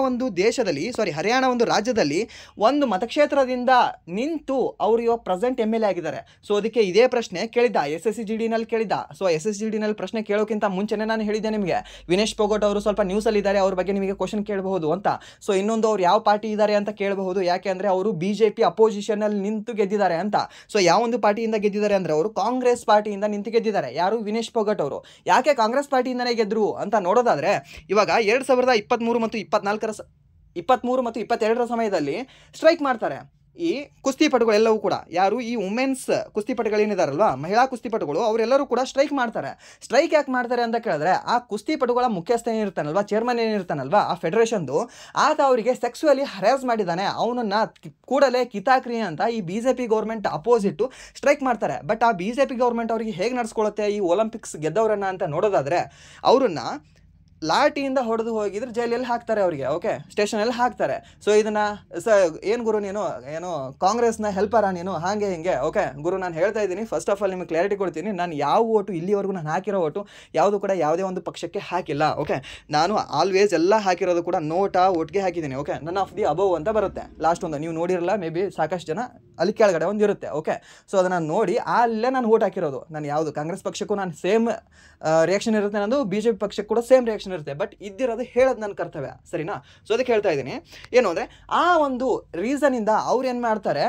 ಒಂದು ರಾಜ್ಯದಲ್ಲಿ ಒಂದು ಮತಕ್ಷೇತ್ರದಿಂದ ನಿಂತು ಅವರು ಇವಾಗ ಪ್ರೆಸೆಂಟ್ MLA ಆಗಿದ್ದಾರೆ. ಸೊ ಅದಕ್ಕೆ ಇದೇ ಪ್ರಶ್ನೆ ಕೇಳಿದ್ದ SSGDನಲ್ಲಿ ಕೇಳಿದ್ದ. ಸೊ SSGDನಲ್ಲಿ ಪ್ರಶ್ನೆ ಕೇಳೋಕ್ಕಿಂತ ಮುಂಚೆನೇ ನಾನು ಹೇಳಿದ್ದೆ ನಿಮಗೆ, ವಿನೇಶ್ ಫೋಗಾಟ್ ಅವರು ಸ್ವಲ್ಪ ನ್ಯೂಸಲ್ಲಿ ಇದ್ದಾರೆ, ಅವ್ರ ಬಗ್ಗೆ ನಿಮಗೆ ಕ್ವಶನ್ ಕೇಳಬಹುದು ಅಂತ. ಸೊ ಇನ್ನೊಂದು ಅವ್ರು ಯಾವ ಪಾರ್ಟಿ ಇದ್ದಾರೆ ಅಂತ ಕೇಳಬಹುದು, ಯಾಕೆ ಅಂದರೆ ಅವರು BJP ಅಪೋಸಿಷನಲ್ಲಿ ನಿಂತು ಗೆದ್ದಿದ್ದಾರೆ ಅಂತ. ಸೊ ಯಾವ ಒಂದು ಪಾರ್ಟಿಯಿಂದ ಗೆದ್ದಿದ್ದಾರೆ ಅಂದರೆ ಅವರು ಕಾಂಗ್ರೆಸ್ ಪಾರ್ಟಿಯಿಂದ ನಿಂತು ಗೆದ್ದಿದ್ದಾರೆ. ಯಾರು? ವಿನೇಶ್ ಫೋಗಾಟ್ ಅವರು. ಯಾಕೆ ಕಾಂಗ್ರೆಸ್ ಪಾರ್ಟಿಯಿಂದನೇ ಗೆದ್ರು ಅಂತ ನೋಡೋದಾದರೆ, ಇವಾಗ 2023 ಮತ್ತು 22ರ ಸಮಯದಲ್ಲಿ ಸ್ಟ್ರೈಕ್ ಮಾಡ್ತಾರೆ ಈ ಕುಸ್ತಿಪಟುಗಳೆಲ್ಲವೂ ಕೂಡ. ಯಾರು? ಈ ವುಮೆನ್ಸ್ ಕುಸ್ತಿಪಟುಗಳೇನಿದಾರಲ್ವಾ, ಮಹಿಳಾ ಕುಸ್ತಿಪಟುಗಳು, ಅವರೆಲ್ಲರೂ ಕೂಡ ಸ್ಟ್ರೈಕ್ ಮಾಡ್ತಾರೆ. ಸ್ಟ್ರೈಕ್ ಯಾಕೆ ಮಾಡ್ತಾರೆ ಅಂತ ಕೇಳಿದ್ರೆ, ಆ ಕುಸ್ತಿಪಟುಗಳ ಮುಖ್ಯಸ್ಥ ಏನಿರ್ತಾನಲ್ವಾ, ಚೇರ್ಮನ್ ಏನಿರ್ತಾನಲ್ವಾ ಆ ಫೆಡರೇಷನ್ದು, ಆತ ಅವರಿಗೆ ಸೆಕ್ಸುವಲಿ ಹರಾಸ್ ಮಾಡಿದ್ದಾನೆ, ಅವನನ್ನು ಕೂಡಲೇ ಕಿತಾಕ್ರಿ ಅಂತ ಈ BJP ಗೌರ್ಮೆಂಟ್ ಅಪೋಸಿಟ್ಟು ಸ್ಟ್ರೈಕ್ ಮಾಡ್ತಾರೆ. ಬಟ್ ಆ BJP ಗೌರ್ಮೆಂಟ್ ಅವರಿಗೆ ಹೇಗೆ ನಡೆಸ್ಕೊಳ್ಳುತ್ತೆ ಈ ಒಲಿಂಪಿಕ್ಸ್ ಗೆದ್ದವರನ್ನ ಅಂತ ನೋಡೋದಾದರೆ, ಅವ್ರನ್ನ ಲಾಟಿಯಿಂದ ಹೊಡೆದು ಹೋಗಿದ್ರೆ ಜೈಲಲ್ಲಿ ಹಾಕ್ತಾರೆ ಅವರಿಗೆ, ಓಕೆ, ಸ್ಟೇಷನಲ್ಲಿ ಹಾಕ್ತಾರೆ. ಸೊ ಇದನ್ನು ಏನು ಗುರು ನೀನು ಏನೋ ಕಾಂಗ್ರೆಸ್ನ ಹೆಲ್ಪರಾ ನೀನು, ಹಾಗೆ ಹಿಂಗೆ, ಓಕೆ ಗುರು ನಾನು ಹೇಳ್ತಾ ಇದ್ದೀನಿ. ಫಸ್ಟ್ ಆಫ್ ಆಲ್ ನಿಮಗೆ ಕ್ಲಾರಿಟಿ ಕೊಡ್ತೀನಿ, ನಾನು ಯಾವ ಓಟು ಇಲ್ಲಿವರೆಗೂ ನಾನು ಹಾಕಿರೋ ಓಟು ಯಾವುದು ಕೂಡ ಯಾವುದೇ ಒಂದು ಪಕ್ಷಕ್ಕೆ ಹಾಕಿಲ್ಲ, ಓಕೆ. ನಾನು ಆಲ್ವೇಸ್ ಎಲ್ಲ ಹಾಕಿರೋದು ಕೂಡ ನೋಟಾ ಒಟ್ಟಿಗೆ ಹಾಕಿದ್ದೀನಿ, okay. None of the above ಅಂತ ಬರುತ್ತೆ ಲಾಸ್ಟ್ ಒಂದು, ನೀವು ನೋಡಿರಲ್ಲ ಮೇ ಬಿ, ಸಾಕಷ್ಟು ಜನ ಅಲ್ಲಿ ಕೆಳಗಡೆ ಒಂದು ಇರುತ್ತೆ, ಓಕೆ. ಸೊ ಅದನ್ನು ನೋಡಿ ಅಲ್ಲೇ ನಾನು ಓಟ್ ಹಾಕಿರೋದು. ನಾನು ಯಾವುದು ಕಾಂಗ್ರೆಸ್ ಪಕ್ಷಕ್ಕೂ ನಾನು ಸೇಮ್ ರಿಯಾಕ್ಷನ್ ಇರುತ್ತೆ, ನಂದು BJP ಪಕ್ಷಕ್ಕೆ ಕೂಡ ಸೇಮ್ ರಿಯಾಕ್ಷನ್ ಇರುತ್ತೆ. ಬಟ್ ಇದ್ದಿರೋದು ಹೇಳೋದು ನನ್ನ ಕರ್ತವ್ಯ, ಸರಿನಾ. ಸೊ ಅದಕ್ಕೆ ಹೇಳ್ತಾ ಇದ್ದೀನಿ ಏನು ಅಂದರೆ, ಆ ಒಂದು ರೀಸನಿಂದ ಅವ್ರು ಏನು ಮಾಡ್ತಾರೆ,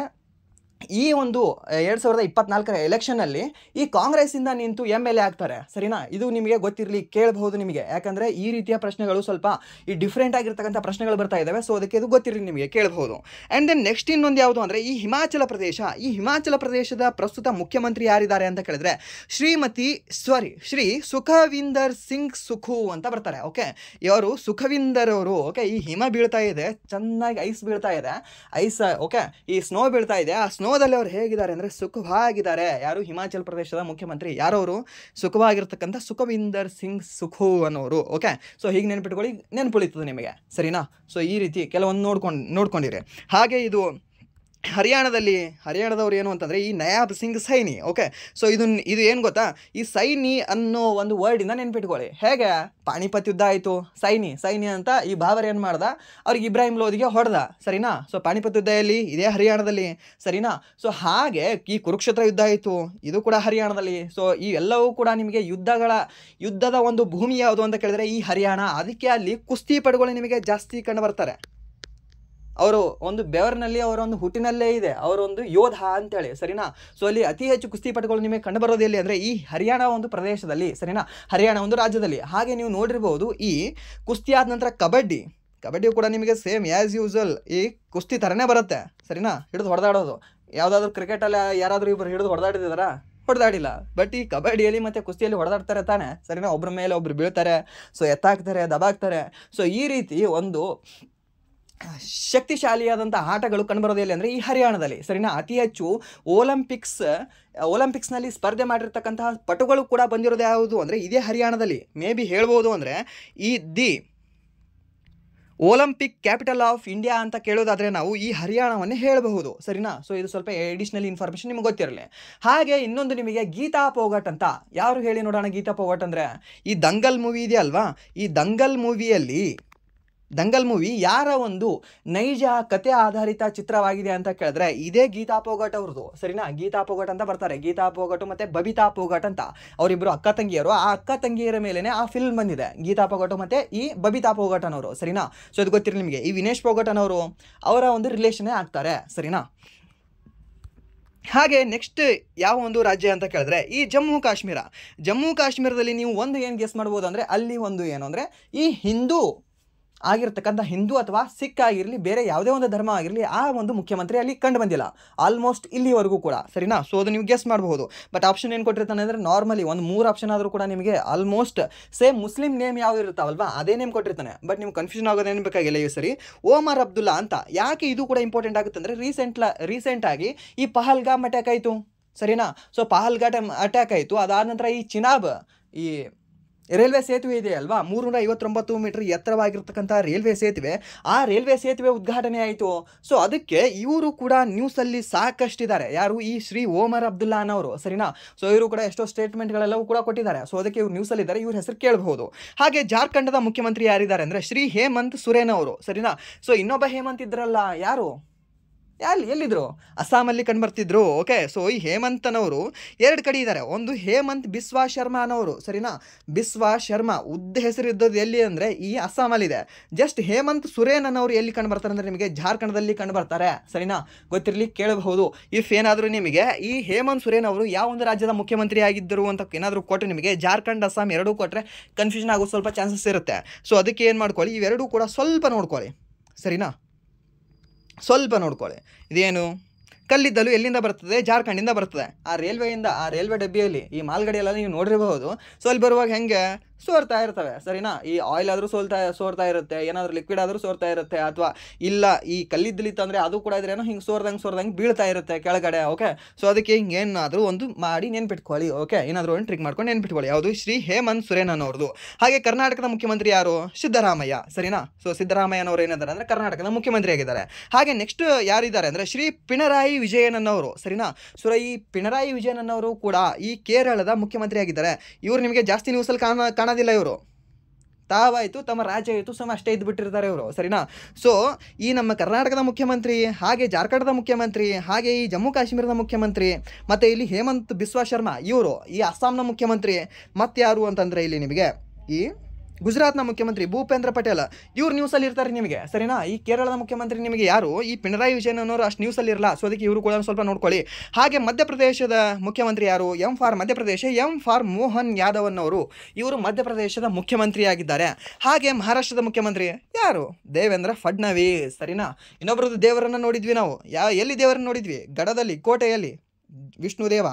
ಈ ಒಂದು 2024 ಎಲೆಕ್ಷನಲ್ಲಿ ಈ ಕಾಂಗ್ರೆಸ್ಸಿಂದ ನಿಂತು MLA ಆಗ್ತಾರೆ, ಸರಿನಾ? ಇದು ನಿಮಗೆ ಗೊತ್ತಿರಲಿ, ಕೇಳಬಹುದು ನಿಮಗೆ, ಯಾಕಂದರೆ ಈ ರೀತಿಯ ಪ್ರಶ್ನೆಗಳು ಸ್ವಲ್ಪ ಈ ಡಿಫ್ರೆಂಟ್ ಆಗಿರ್ತಕ್ಕಂಥ ಪ್ರಶ್ನೆಗಳು ಬರ್ತಾ ಇದ್ದಾವೆ. ಸೊ ಅದಕ್ಕೆ ಇದು ಗೊತ್ತಿರಲಿ ನಿಮಗೆ, ಕೇಳಬಹುದು. ಆ್ಯಂಡ್ ದೆನ್ ನೆಕ್ಸ್ಟ್ ಇನ್ನೊಂದು ಯಾವುದು ಅಂದರೆ ಈ ಹಿಮಾಚಲ ಪ್ರದೇಶದ ಪ್ರಸ್ತುತ ಮುಖ್ಯಮಂತ್ರಿ ಯಾರಿದ್ದಾರೆ ಅಂತ ಕೇಳಿದ್ರೆ ಶ್ರೀ ಸುಖವಿಂದರ್ ಸಿಂಗ್ ಸುಖು ಅಂತ ಬರ್ತಾರೆ. ಓಕೆ, ಇವರು ಸುಖವಿಂದರ್ ಅವರು. ಓಕೆ, ಈ ಹಿಮ ಬೀಳ್ತಾ ಇದೆ, ಚೆನ್ನಾಗಿ ಐಸ್ ಬೀಳ್ತಾ ಇದೆ, ಓಕೆ, ಈ ಸ್ನೋ ಬೀಳ್ತಾ ಇದೆ. ಆ ಸ್ನೋದಲ್ಲಿ ಅವ್ರು ಹೇಗಿದ್ದಾರೆ ಅಂದರೆ ಸುಖವಾಗಿದ್ದಾರೆ. ಯಾರು? ಹಿಮಾಚಲ ಪ್ರದೇಶದ ಮುಖ್ಯಮಂತ್ರಿ. ಯಾರವರು? ಸುಖವಾಗಿರ್ತಕ್ಕಂಥ ಸುಖವಿಂದರ್ ಸಿಂಗ್ ಸುಖು ಅನ್ನೋರು. ಓಕೆ, ಸೊ ಹೀಗೆ ನೆನ್ಪಿಟ್ಕೊಳ್ಳಿ, ನೆನ್ಪುಳಿತದೆ ನಿಮಗೆ, ಸರಿನಾ? ಸೊ ಈ ರೀತಿ ಕೆಲವೊಂದು ನೋಡ್ಕೊಂಡಿರಿ. ಹಾಗೆ ಇದು ಹರಿಯಾಣದವ್ರು ಏನು ಅಂತಂದರೆ ಈ ನಯಾಬ್ ಸಿಂಗ್ ಸೈನಿ. ಓಕೆ, ಸೊ ಇದು ಏನು ಗೊತ್ತಾ? ಈ ಸೈನಿ ಅನ್ನೋ ಒಂದು ವರ್ಡಿಂದ ನೆನ್ಪಿಟ್ಕೊಳ್ಳಿ. ಹೇಗೆ? ಪಾಣಿಪತ್ ಯುದ್ಧ ಆಯಿತು, ಸೈನಿ ಅಂತ ಈ ಬಾಬರ್ ಏನು ಮಾಡ್ದ? ಅವ್ರಿಗೆ ಇಬ್ರಾಹಿಂ ಲೋಧಿಗೆ ಹೊಡೆದ, ಸರಿನಾ? ಸೊ ಪಾಣಿಪತ್ ಯುದ್ಧ ಎಲ್ಲಿ? ಇದೇ ಹರಿಯಾಣದಲ್ಲಿ, ಸರಿನಾ? ಸೊ ಹಾಗೆ ಈ ಕುರುಕ್ಷೇತ್ರ ಯುದ್ಧ ಆಯಿತು, ಇದು ಕೂಡ ಹರಿಯಾಣದಲ್ಲಿ. ಸೊ ಈ ಎಲ್ಲವೂ ಕೂಡ ನಿಮಗೆ ಯುದ್ಧದ ಒಂದು ಭೂಮಿ ಯಾವುದು ಅಂತ ಕೇಳಿದ್ರೆ ಈ ಹರಿಯಾಣ. ಅದಕ್ಕೆ ಅಲ್ಲಿ ಕುಸ್ತಿಪಟುಗಳು ನಿಮಗೆ ಜಾಸ್ತಿ ಕಂಡು ಬರ್ತಾರೆ. ಅವರು ಒಂದು ಬೆವರಿನಲ್ಲಿ, ಅವರ ಒಂದು ಹುಟ್ಟಿನಲ್ಲೇ ಇದೆ, ಅವರೊಂದು ಯೋಧ ಅಂತೇಳಿ, ಸರಿನಾ? ಸೊ ಅಲ್ಲಿ ಅತಿ ಹೆಚ್ಚು ಕುಸ್ತಿಪಟುಗಳು ನಿಮಗೆ ಕಂಡು ಬರೋದು ಎಲ್ಲಿ ಅಂದರೆ ಈ ಹರಿಯಾಣ ಒಂದು ಪ್ರದೇಶದಲ್ಲಿ, ಸರಿನಾ? ಹರಿಯಾಣ ಒಂದು ರಾಜ್ಯದಲ್ಲಿ. ಹಾಗೆ ನೀವು ನೋಡಿರ್ಬೋದು, ಈ ಕುಸ್ತಿ ಆದ ನಂತರ ಕಬಡ್ಡಿಯು ಕೂಡ ನಿಮಗೆ ಸೇಮ್ ಆ್ಯಸ್ ಯೂಸ್ವಲ್ ಈ ಕುಸ್ತಿ ಥರನೇ ಬರುತ್ತೆ, ಸರಿನಾ? ಹಿಡಿದು ಹೊಡೆದಾಡೋದು. ಯಾವುದಾದ್ರೂ ಕ್ರಿಕೆಟಲ್ಲಿ ಯಾರಾದರೂ ಇಬ್ಬರು ಹಿಡಿದು ಹೊಡೆದಾಡಿಲ್ಲ. ಬಟ್ ಈ ಕಬಡ್ಡಿಯಲ್ಲಿ ಮತ್ತು ಕುಸ್ತಿಯಲ್ಲಿ ಹೊಡೆದಾಡ್ತಾರೆ ತಾನೆ, ಸರಿನಾ? ಒಬ್ಬರ ಮೇಲೆ ಒಬ್ರು ಬೀಳ್ತಾರೆ, ಸೊ ಎತ್ತಾಕ್ತಾರೆ, ದಬಾಕ್ತಾರೆ. ಸೊ ಈ ರೀತಿ ಒಂದು ಶಕ್ತಿಶಾಲಿಯಾದಂಥ ಆಟಗಳು ಕಂಡುಬರೋದು ಎಲ್ಲಿ ಅಂದರೆ ಈ ಹರಿಯಾಣದಲ್ಲಿ, ಸರಿನಾ? ಅತಿ ಹೆಚ್ಚು ಒಲಿಂಪಿಕ್ಸ್ನಲ್ಲಿ ಸ್ಪರ್ಧೆ ಮಾಡಿರ್ತಕ್ಕಂತಹ ಪಟುಗಳು ಕೂಡ ಬಂದಿರೋದು ಯಾವುದು ಅಂದರೆ ಇದೇ ಹರಿಯಾಣದಲ್ಲಿ. ಮೇ ಬಿ ಹೇಳ್ಬೋದು ಅಂದರೆ the Olympic capital of India ಅಂತ ಕೇಳೋದಾದರೆ ನಾವು ಈ ಹರಿಯಾಣವನ್ನೇ ಹೇಳಬಹುದು, ಸರಿನಾ? ಸೊ ಇದು ಸ್ವಲ್ಪ ಎಡಿಷ್ನಲ್ ಇನ್ಫಾರ್ಮೇಷನ್ ನಿಮ್ಗೆ ಗೊತ್ತಿರಲಿ. ಹಾಗೆ ಇನ್ನೊಂದು ನಿಮಗೆ ಗೀತಾ ಪೋಗಟ್ ಅಂತ. ಯಾರು ಹೇಳಿ ನೋಡೋಣ ಗೀತಾ ಪೋಗಟ್ ಅಂದರೆ? ಈ ದಂಗಲ್ ಮೂವಿ ಇದೆಯಲ್ವಾ, ಈ ದಂಗಲ್ ಮೂವಿ ಯಾರ ಒಂದು ನೈಜ ಕತೆ ಆಧಾರಿತ ಚಿತ್ರವಾಗಿದೆ ಅಂತ ಕೇಳಿದ್ರೆ ಇದೇ ಗೀತಾ ಪೋಗಟ್ ಅವ್ರದ್ದು, ಸರಿನಾ? ಗೀತಾ ಪೋಗಟ್ ಅಂತ ಬರ್ತಾರೆ. ಗೀತಾ ಪೋಗಟ್ ಮತ್ತು ಬಬಿತಾ ಪೋಗಟ್ ಅಂತ ಅವರಿಬ್ಬರು ಅಕ್ಕ ತಂಗಿಯರು. ಆ ಅಕ್ಕ ತಂಗಿಯರ ಮೇಲೇ ಆ ಫಿಲ್ಮ್ ಬಂದಿದೆ, ಗೀತಾ ಪೋಗಟ್ ಮತ್ತು ಈ ಬಬಿತಾ ಪೋಗಟ್ ಅನ್ನೋರು, ಸರಿನಾ? ಸೊ ಇದು ಗೊತ್ತಿರಲಿ ನಿಮಗೆ. ಈ ವಿನೇಶ್ ಪೋಗಟ್ ಅನ್ನೋರು ಅವರ ಒಂದು ರಿಲೇಷನ್ನೇ ಆಗ್ತಾರೆ, ಸರಿನಾ? ಹಾಗೆ ನೆಕ್ಸ್ಟ್ ಯಾವ ಒಂದು ರಾಜ್ಯ ಅಂತ ಕೇಳಿದ್ರೆ ಈ ಜಮ್ಮು ಕಾಶ್ಮೀರದಲ್ಲಿ ನೀವು ಒಂದು ಏನು ಗೆಸ್ ಮಾಡ್ಬೋದು ಅಂದರೆ ಅಲ್ಲಿ ಒಂದು ಏನು ಅಂದರೆ ಈ ಹಿಂದೂ ಅಥವಾ ಸಿಖ್ ಆಗಿರಲಿ, ಬೇರೆ ಯಾವುದೇ ಒಂದು ಧರ್ಮ ಆಗಿರಲಿ, ಆ ಒಂದು ಮುಖ್ಯಮಂತ್ರಿ ಅಲ್ಲಿ ಕಂಡು ಬಂದಿಲ್ಲ ಆಲ್ಮೋಸ್ಟ್ ಇಲ್ಲಿವರೆಗೂ ಕೂಡ, ಸರಿನಾ? ಸೊ ಅದು ನೀವು ಗೆಸ್ ಮಾಡಬಹುದು. ಬಟ್ ಆಪ್ಷನ್ ಏನು ಕೊಟ್ಟಿರ್ತಾನೆ ಅಂದರೆ ನಾರ್ಮಲಿ ಒಂದು 3 ಆಪ್ಷನ್ ಆದರೂ ಕೂಡ ನಿಮಗೆ ಆಲ್ಮೋಸ್ಟ್ ಸೇಮ್ ಮುಸ್ಲಿಂ ನೇಮ್ ಯಾವ್ದು ಇರ್ತಾವಲ್ವಾ ಅದೇ ನೇಮ್ ಕೊಟ್ಟಿರ್ತಾನೆ. ಬಟ್ ನೀವು ಕನ್ಫ್ಯೂಷನ್ ಆಗೋದೇನು ಬೇಕಾಗಿಲ್ಲ ಈ ಸರಿ. ಓಮರ್ ಅಬ್ದುಲ್ಲಾ ಅಂತ. ಯಾಕೆ ಇದು ಕೂಡ ಇಂಪಾರ್ಟೆಂಟ್ ಆಗುತ್ತೆ ಅಂದರೆ ರೀಸೆಂಟಾಗಿ ಈ ಪಹಲ್ಗಾಮ್ ಅಟ್ಯಾಕ್ ಆಯಿತು, ಸರಿನಾ? ಸೊ ಪಹಲ್ಗಾಮ್ ಅಟ್ಯಾಕ್ ಆಯಿತು. ಅದಾದ ನಂತರ ಈ ಚಿನಾಬ್ ಈ ರೈಲ್ವೆ ಸೇತುವೆ ಇದೆ ಅಲ್ವಾ, 359 ಮೀಟರ್ ಎತ್ತರವಾಗಿರ್ತಕ್ಕಂಥ ರೈಲ್ವೆ ಸೇತುವೆ ಉದ್ಘಾಟನೆ ಆಯಿತು. ಸೊ ಅದಕ್ಕೆ ಇವರು ಕೂಡ ನ್ಯೂಸಲ್ಲಿ ಸಾಕಷ್ಟಿದ್ದಾರೆ. ಯಾರು? ಈ ಶ್ರೀ ಓಮರ್ ಅಬ್ದುಲ್ಲಾ ಅನ್ನೋರು, ಸರಿನಾ? ಸೊ ಇವರು ಕೂಡ ಎಷ್ಟೋ ಸ್ಟೇಟ್ಮೆಂಟ್ಗಳೆಲ್ಲವೂ ಕೂಡ ಕೊಟ್ಟಿದ್ದಾರೆ. ಸೊ ಅದಕ್ಕೆ ಇವ್ರು ನ್ಯೂಸಲ್ಲಿದ್ದಾರೆ, ಇವ್ರ ಹೆಸರು ಕೇಳಬಹುದು. ಹಾಗೆ ಜಾರ್ಖಂಡದ ಮುಖ್ಯಮಂತ್ರಿ ಯಾರಿದ್ದಾರೆ ಅಂದರೆ ಶ್ರೀ ಹೇಮಂತ್ ಸೊರೇನ್ ಅವರು, ಸರಿನಾ? ಸೊ ಇನ್ನೊಬ್ಬ ಹೇಮಂತ್ ಇದ್ರಲ್ಲ, ಯಾರು? ಎಲ್ಲಿದ್ರು? ಅಸ್ಸಾಮಲ್ಲಿ ಕಂಡುಬರ್ತಿದ್ರು. ಓಕೆ, ಸೊ ಈ ಹೇಮಂತನವರು 2 ಕಡೆ ಇದ್ದಾರೆ. ಒಂದು ಹೇಮಂತ್ ಬಿಸ್ವಾ ಶರ್ಮಾ ಅನ್ನೋರು, ಸರಿನಾ? ಬಿಸ್ವಾ ಶರ್ಮಾ ಹೆಸರಿದ್ದದ್ದು ಎಲ್ಲಿ ಅಂದರೆ ಈ ಅಸ್ಸಾಮಲ್ಲಿದೆ. ಜಸ್ಟ್ ಹೇಮಂತ್ ಸೊರೇನ್ ಅನ್ನೋರು ಎಲ್ಲಿ ಕಂಡು ಬರ್ತಾರೆ ಅಂದರೆ ನಿಮಗೆ ಜಾರ್ಖಂಡದಲ್ಲಿ ಕಂಡು ಬರ್ತಾರೆ, ಸರಿನಾ? ಗೊತ್ತಿರಲಿ, ಕೇಳಬಹುದು. ಇಫ್ ಏನಾದರೂ ನಿಮಗೆ ಈ ಹೇಮಂತ್ ಸೊರೇನ್ ಅವರು ಯಾವ ಒಂದು ರಾಜ್ಯದ ಮುಖ್ಯಮಂತ್ರಿ ಆಗಿದ್ದರು ಅಂತ ಏನಾದರೂ ಕೊಟ್ಟರೆ ನಿಮಗೆ ಜಾರ್ಖಂಡ್ ಅಸ್ಸಾಂ ಎರಡೂ ಕೊಟ್ಟರೆ ಕನ್ಫ್ಯೂಷನ್ ಆಗೋ ಸ್ವಲ್ಪ ಚಾನ್ಸಸ್ ಇರುತ್ತೆ. ಸೊ ಅದಕ್ಕೆ ಏನು ಮಾಡ್ಕೊಳ್ಳಿ, ಇವೆರಡೂ ಕೂಡ ಸ್ವಲ್ಪ ನೋಡ್ಕೊಳ್ಳಿ, ಸರಿನಾ? ಸ್ವಲ್ಪ ನೋಡ್ಕೊಳ್ಳಿ. ಇದೇನು ಕಲ್ಲಿದ್ದಲು ಎಲ್ಲಿಂದ ಬರ್ತದೆ? ಜಾರ್ಖಂಡಿಂದ ಬರ್ತದೆ. ಆ ರೈಲ್ವೆ ಡಬ್ಬಿಯಲ್ಲಿ ಈ ಮಾಲ್ಗಡೆಯೆಲ್ಲ ನೀವು ನೋಡಿರಬಹುದು. ಸೊ ಅಲ್ಲಿ ಬರುವಾಗ ಹೆಂಗೆ ಸೋರ್ತಾ ಇರ್ತವೆ, ಸರಿನಾ? ಈ ಆಯಿಲ್ ಆದರೂ ಸೋರ್ತಾ ಇರುತ್ತೆ, ಏನಾದರೂ ಲಿಕ್ವಿಡ್ ಆದರೂ ಸೋರ್ತಾ ಇರುತ್ತೆ, ಅಥವಾ ಇಲ್ಲ ಈ ಕಲ್ಲಿದ್ದಲಿತ್ತು ಅಂದರೆ ಅದು ಕೂಡ ಇದ್ರೇನೋ ಹಿಂಗೆ ಸೋರ್ದಂಗೆ ಬೀಳ್ತಾ ಇರುತ್ತೆ ಕೆಳಗಡೆ. ಓಕೆ, ಸೊ ಅದಕ್ಕೆ ಹಿಂಗೆ ಏನಾದರೂ ಒಂದು ಮಾಡಿ ನೆನ್ಪಿಟ್ಕೊಳ್ಳಿ. ಓಕೆ, ಏನಾದರೂ ಒಂದು ಟ್ರಿಕ್ ಮಾಡ್ಕೊಂಡು ನೆನ್ಪಿಟ್ಕೊಳ್ಳಿ. ಯಾವುದು? ಶ್ರೀ ಹೇಮಂತ್ ಸೊರೇನ್ ಅನ್ನೋರ್ದು. ಹಾಗೆ ಕರ್ನಾಟಕದ ಮುಖ್ಯಮಂತ್ರಿ ಯಾರು? ಸಿದ್ದರಾಮಯ್ಯ, ಸರಿನಾ? ಸೊ ಸಿದ್ದರಾಮಯ್ಯನವರು ಏನಿದ್ದಾರೆ ಅಂದರೆ ಕರ್ನಾಟಕದ ಮುಖ್ಯಮಂತ್ರಿ ಆಗಿದ್ದಾರೆ. ಹಾಗೆ ನೆಕ್ಸ್ಟ್ ಯಾರಿದ್ದಾರೆ ಅಂದರೆ ಶ್ರೀ ಪಿಣರಾಯಿ ವಿಜಯನ್ ಅನ್ನೋರು, ಸರಿನಾ? ಸೊ ಈ ಪಿಣರಾಯಿ ವಿಜಯನ್ ಅನ್ನೋರು ಕೂಡ ಈ ಕೇರಳದ ಮುಖ್ಯಮಂತ್ರಿ ಆಗಿದ್ದಾರೆ. ಇವರು ನಿಮಗೆ ಜಾಸ್ತಿ ನ್ಯೂಸಲ್ಲಿ ಕಾಣೋದಿಲ್ಲ. ಇವರು ತಾವಾಯಿತು ತಮ್ಮ ರಾಜ್ಯ ಆಯಿತು ಅಷ್ಟೇ ಇದ್ದುಬಿಟ್ಟಿರ್ತಾರೆ ಇವರು, ಸರಿನಾ? ಸೊ ಈ ನಮ್ಮ ಕರ್ನಾಟಕದ ಮುಖ್ಯಮಂತ್ರಿ, ಹಾಗೆ ಜಾರ್ಖಂಡದ ಮುಖ್ಯಮಂತ್ರಿ, ಹಾಗೆ ಈ ಜಮ್ಮು ಕಾಶ್ಮೀರದ ಮುಖ್ಯಮಂತ್ರಿ, ಮತ್ತು ಇಲ್ಲಿ ಹೇಮಂತ್ ಬಿಸ್ವಾ ಶರ್ಮಾ ಇವರು ಈ ಅಸ್ಸಾಂನ ಮುಖ್ಯಮಂತ್ರಿ, ಮತ್ತು ಯಾರು ಅಂತಂದರೆ ಇಲ್ಲಿ ನಿಮಗೆ ಈ ಗುಜರಾತ್ನ ಮುಖ್ಯಮಂತ್ರಿ ಭೂಪೇಂದ್ರ ಪಟೇಲ್ ಇವ್ರು ನ್ಯೂಸಲ್ಲಿ ಇರ್ತಾರೆ ನಿಮಗೆ, ಸರಿನಾ. ಈ ಕೇರಳದ ಮುಖ್ಯಮಂತ್ರಿ ನಿಮಗೆ ಯಾರು, ಈ ಪಿಣರಾಯಿ ವಿಜಯನ್ ಅನ್ನೋರು ಅಷ್ಟು ನ್ಯೂಸಲ್ಲಿ ಇರಲ್ಲ, ಸೊ ಅದಕ್ಕೆ ಇವರು ಕೂಡ ಸ್ವಲ್ಪ ನೋಡ್ಕೊಳ್ಳಿ. ಹಾಗೆ ಮಧ್ಯಪ್ರದೇಶದ ಮುಖ್ಯಮಂತ್ರಿ ಯಾರು, M for Madhya Pradesh, M for Mohan Yadav ಅನ್ನೋರು, ಇವರು ಮಧ್ಯಪ್ರದೇಶದ ಮುಖ್ಯಮಂತ್ರಿಯಾಗಿದ್ದಾರೆ. ಹಾಗೆ ಮಹಾರಾಷ್ಟ್ರದ ಮುಖ್ಯಮಂತ್ರಿ ಯಾರು, ದೇವೇಂದ್ರ ಫಡ್ನವೀಸ್, ಸರಿನಾ. ಇನ್ನೊಬ್ಬರದ್ದು ದೇವರನ್ನು ನೋಡಿದ್ವಿ ನಾವು, ಎಲ್ಲಿ ದೇವರನ್ನು ನೋಡಿದ್ವಿ, ಗಡದಲ್ಲಿ, ಕೋಟೆಯಲ್ಲಿ ವಿಷ್ಣುದೇವ,